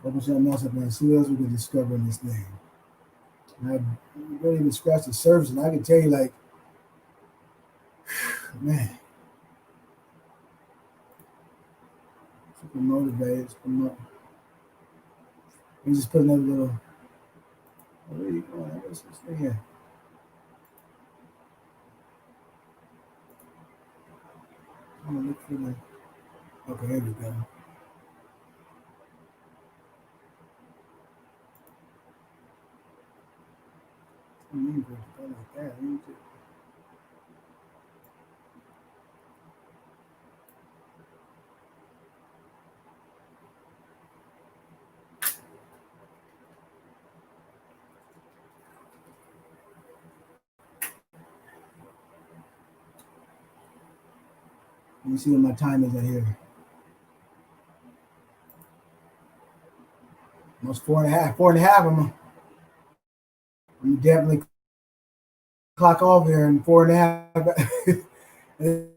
Open something else up there and see what else we can discover in this thing. And I really even scratched the surface, and I can tell you, like, man, super motivated. Let me just put another little. Where are you going? What's this thing here? I'm gonna look for the. Okay, here we go. I like that. Let me see what my time is at here. Almost 4.5. 4.5. I'm definitely clock off here in 4.5. And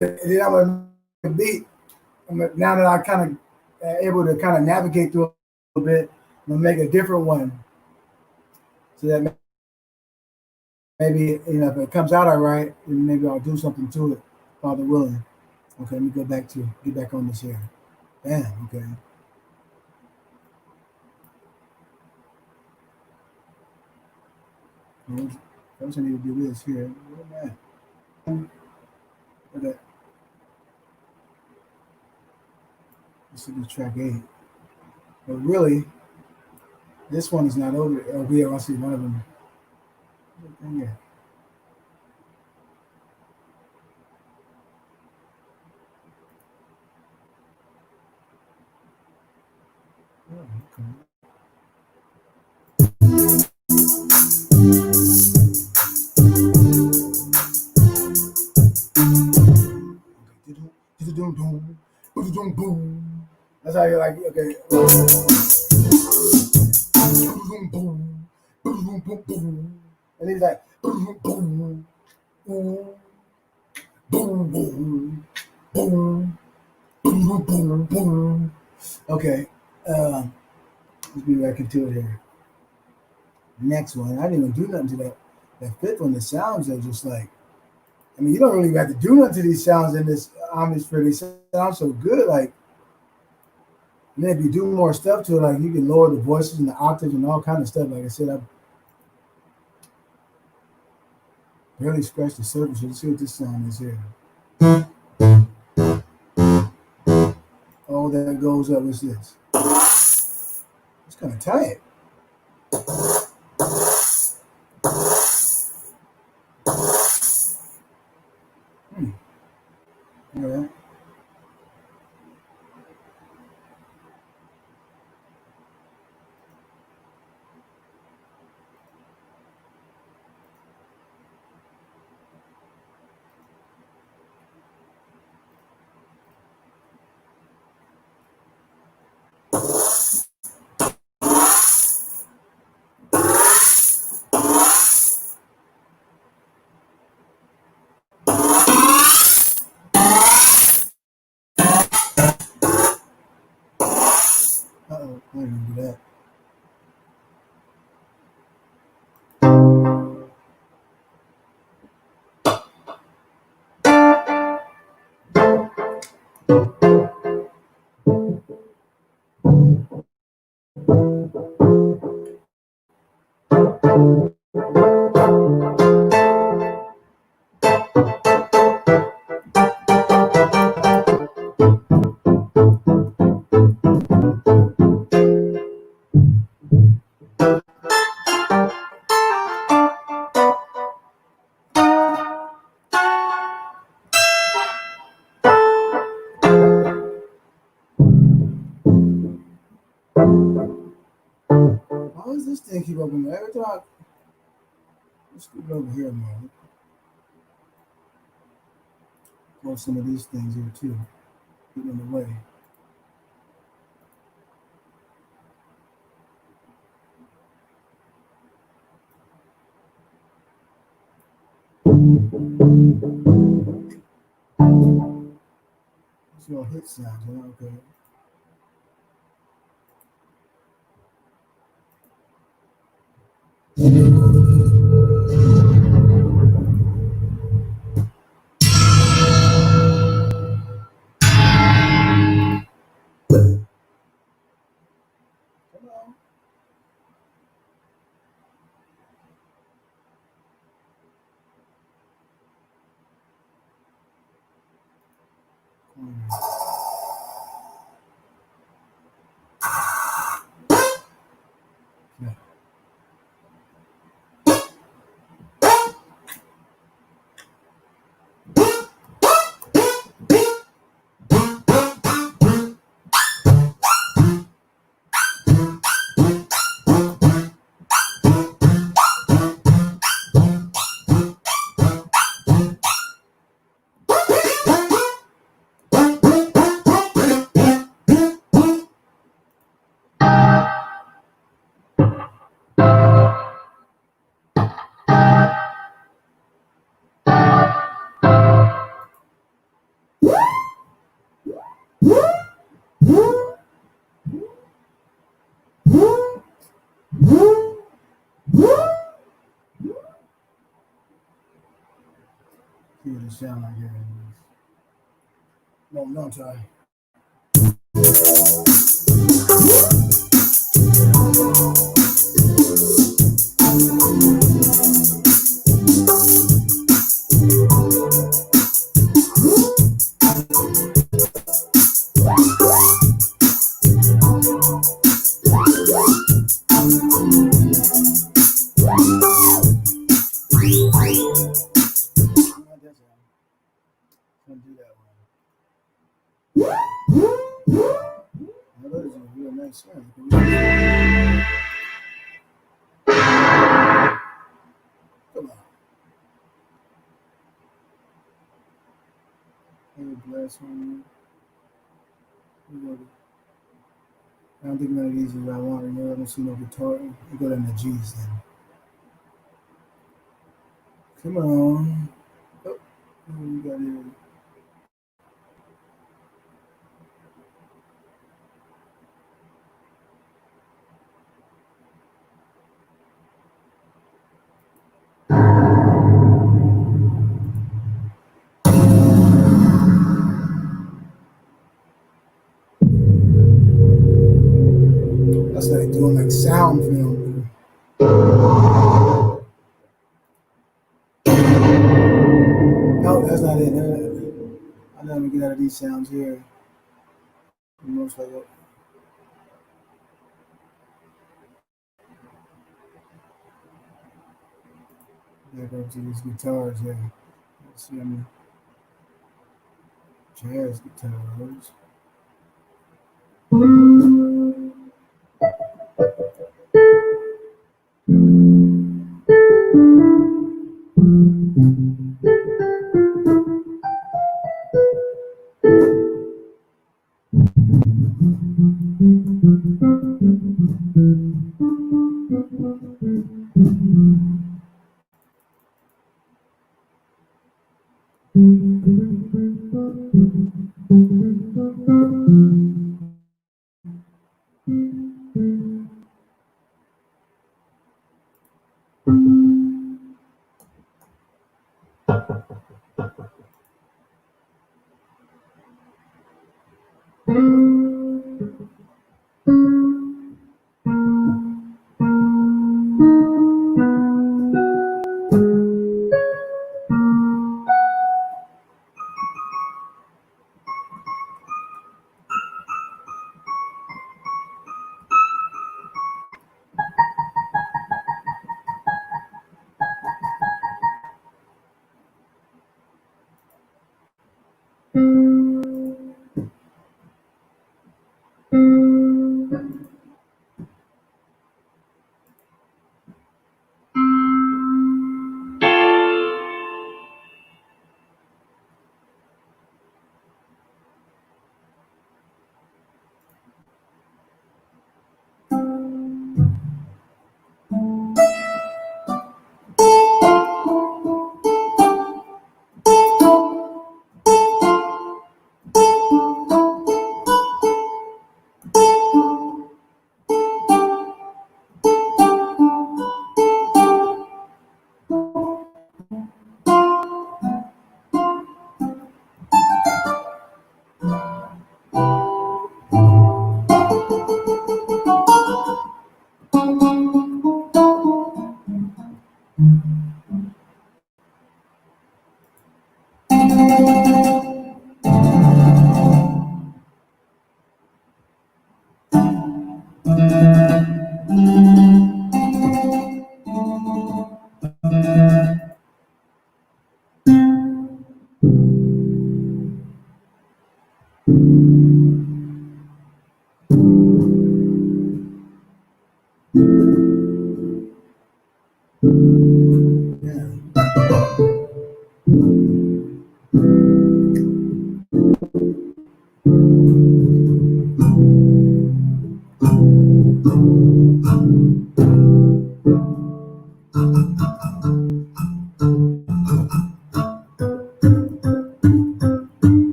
then I'm gonna beat. Now that I kind of able to kind of navigate through a little bit, I'm gonna make a different one, so that maybe if it comes out all right, then maybe I'll do something to it, Father willing. Okay, let me get back on this here. Bam. Okay. First, I need to do this here. Where am I? Okay. This is track 8. But really, This one is not over. Oh, here, I see one of them. Yeah. Oh, okay. That's how you like. Okay. And he's like, boom, boom, boom, boom, boom, boom, boom, boom, boom. Okay, let's be back into it here. Next one, I didn't even do nothing to that. That fifth one, the sounds are just like, I mean, you don't really have to do nothing to these sounds in this atmosphere. They sound so good. Like, and then if you do more stuff to it, like you can lower the voices and the octaves and all kind of stuff. Like I said, I barely scratched the surface. Let's see what this sound is here. Oh, that goes up. What's this? It's kind of tight. All right. Uh-oh, I didn't do that. Why does this thing keep opening? Every time let's scoot it over here, man. Close some of these things here too. Getting in the way. It's your hit sounds, okay. Come on. Yeah. See what it sound like here. No, don't try. nice. Come on. Bless one. I don't think none of these is what I want. I don't see no guitar. You go down the G's then. Come on. Oh, what we got here? That's like doing like sound film. No, that's not it. I never get out of these sounds here. Most like it. Back up to these guitars here. Let's see, jazz guitars.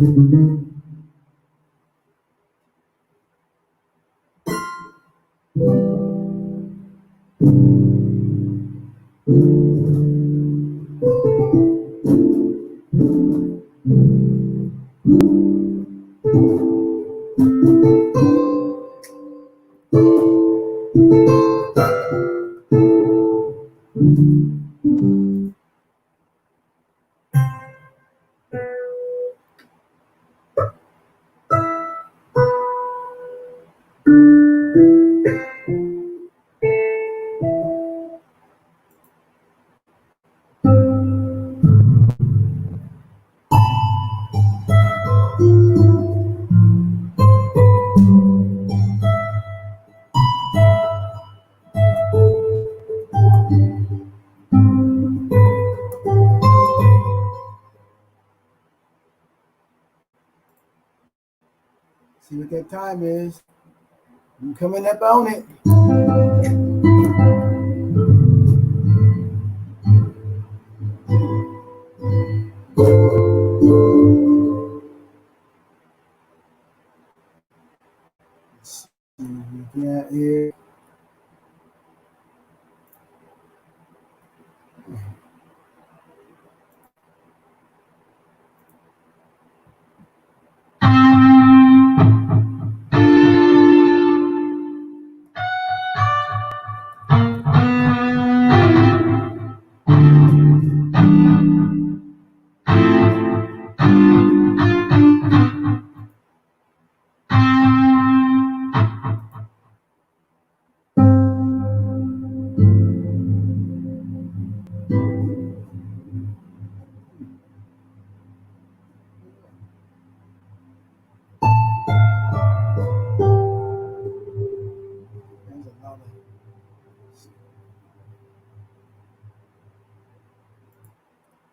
See what that time is. I'm coming up on it. Let's see what we got here.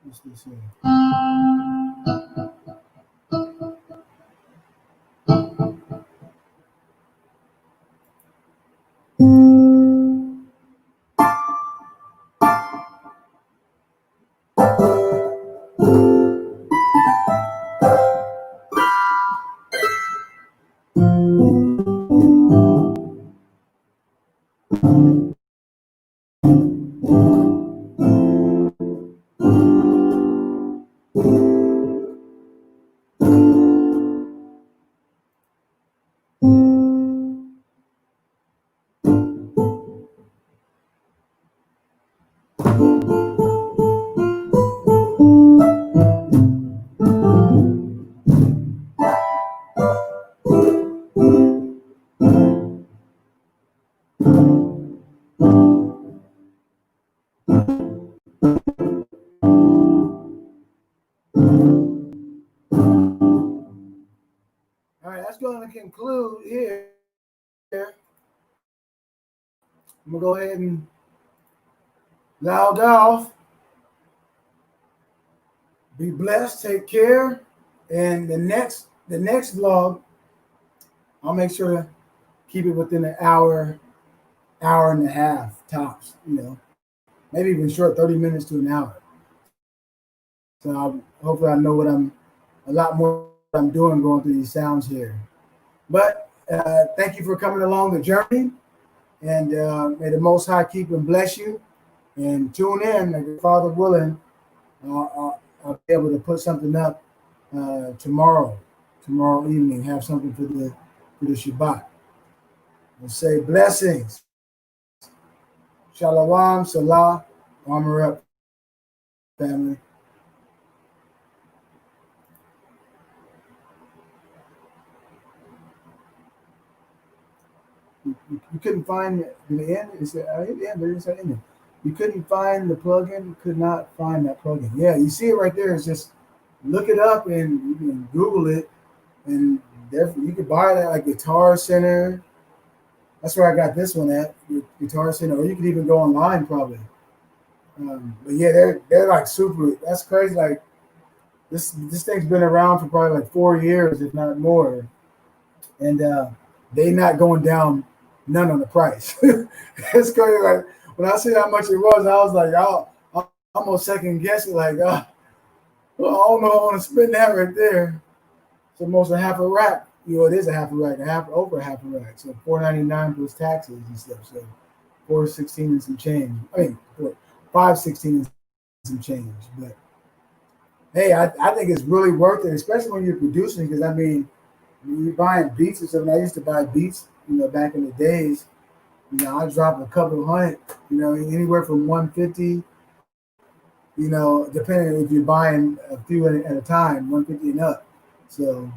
What's this here? All right, that's going to conclude here. I'm gonna go ahead and log off. Be blessed. Take care. And the next vlog, I'll make sure to keep it within an hour and a half tops. Maybe even short, 30 minutes to an hour. So hopefully I know what a lot more what I'm doing going through these sounds here. But thank you for coming along the journey. And may the Most High keep and bless you. And tune in, if Father willing, I'll be able to put something up tomorrow evening, have something for the Shabbat. We'll say blessings. Shalom, Salah, armor up, family. You couldn't find the end. It said I hit the end, but it didn't say ending. You couldn't find the plugin. You could not find that plugin. Yeah, you see it right there. It's just look it up and you can Google it, and you could buy it at like Guitar Center. That's where I got this one at, Guitar Center, or you could even go online probably. But yeah, they're like super. That's crazy. Like this thing's been around for probably like 4 years, if not more, and they not going down none on the price. It's crazy. Like when I see how much it was, I was like, I'm gonna second guess it. Like, well, I don't know if I want to spend that right there. It's almost a half a rack. It is a half a rack, over a half a rack. So $4.99 plus taxes and stuff. So 416 and some change. I mean, 516 and some change. But hey, I think it's really worth it, especially when you're producing. Because I mean, when you're buying beats or something. I used to buy beats, back in the days. I drop a couple of hundred. Anywhere from 150. Depending if you're buying a few at a time, 150 and up. So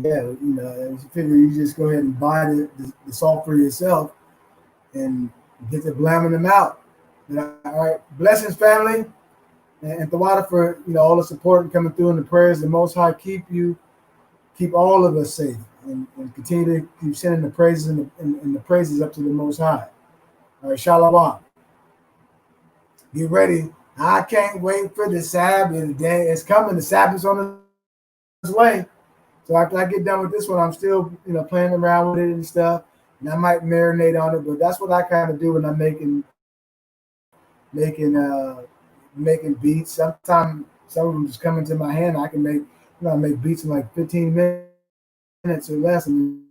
yeah, you figure you just go ahead and buy the software yourself and get to blamming them out. But, all right, blessings, family, and Tawada for all the support and coming through in the prayers. The Most High keep all of us safe, and continue to keep sending the praises and the praises up to the Most High. All right, Shalom. Get ready. I can't wait for the Sabbath day. It's coming. The Sabbath's on its way. So after I get done with this one, I'm still, playing around with it and stuff. And I might marinate on it, but that's what I kind of do when I'm making beats. Sometimes some of them just come into my hand. I can make beats in like 15 minutes or less. And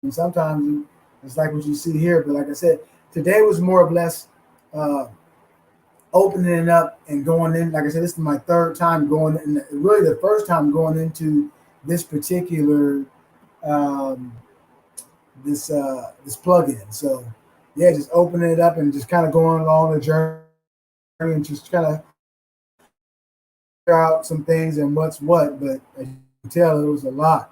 sometimes it's like what you see here. But like I said, today was more or less opening it up and going in. Like I said, this is my third time going in, really the first time going into this particular this plugin. So yeah, just opening it up and just kind of going along the journey and just kind of figure out some things and what's what. But as you can tell, it was a lot.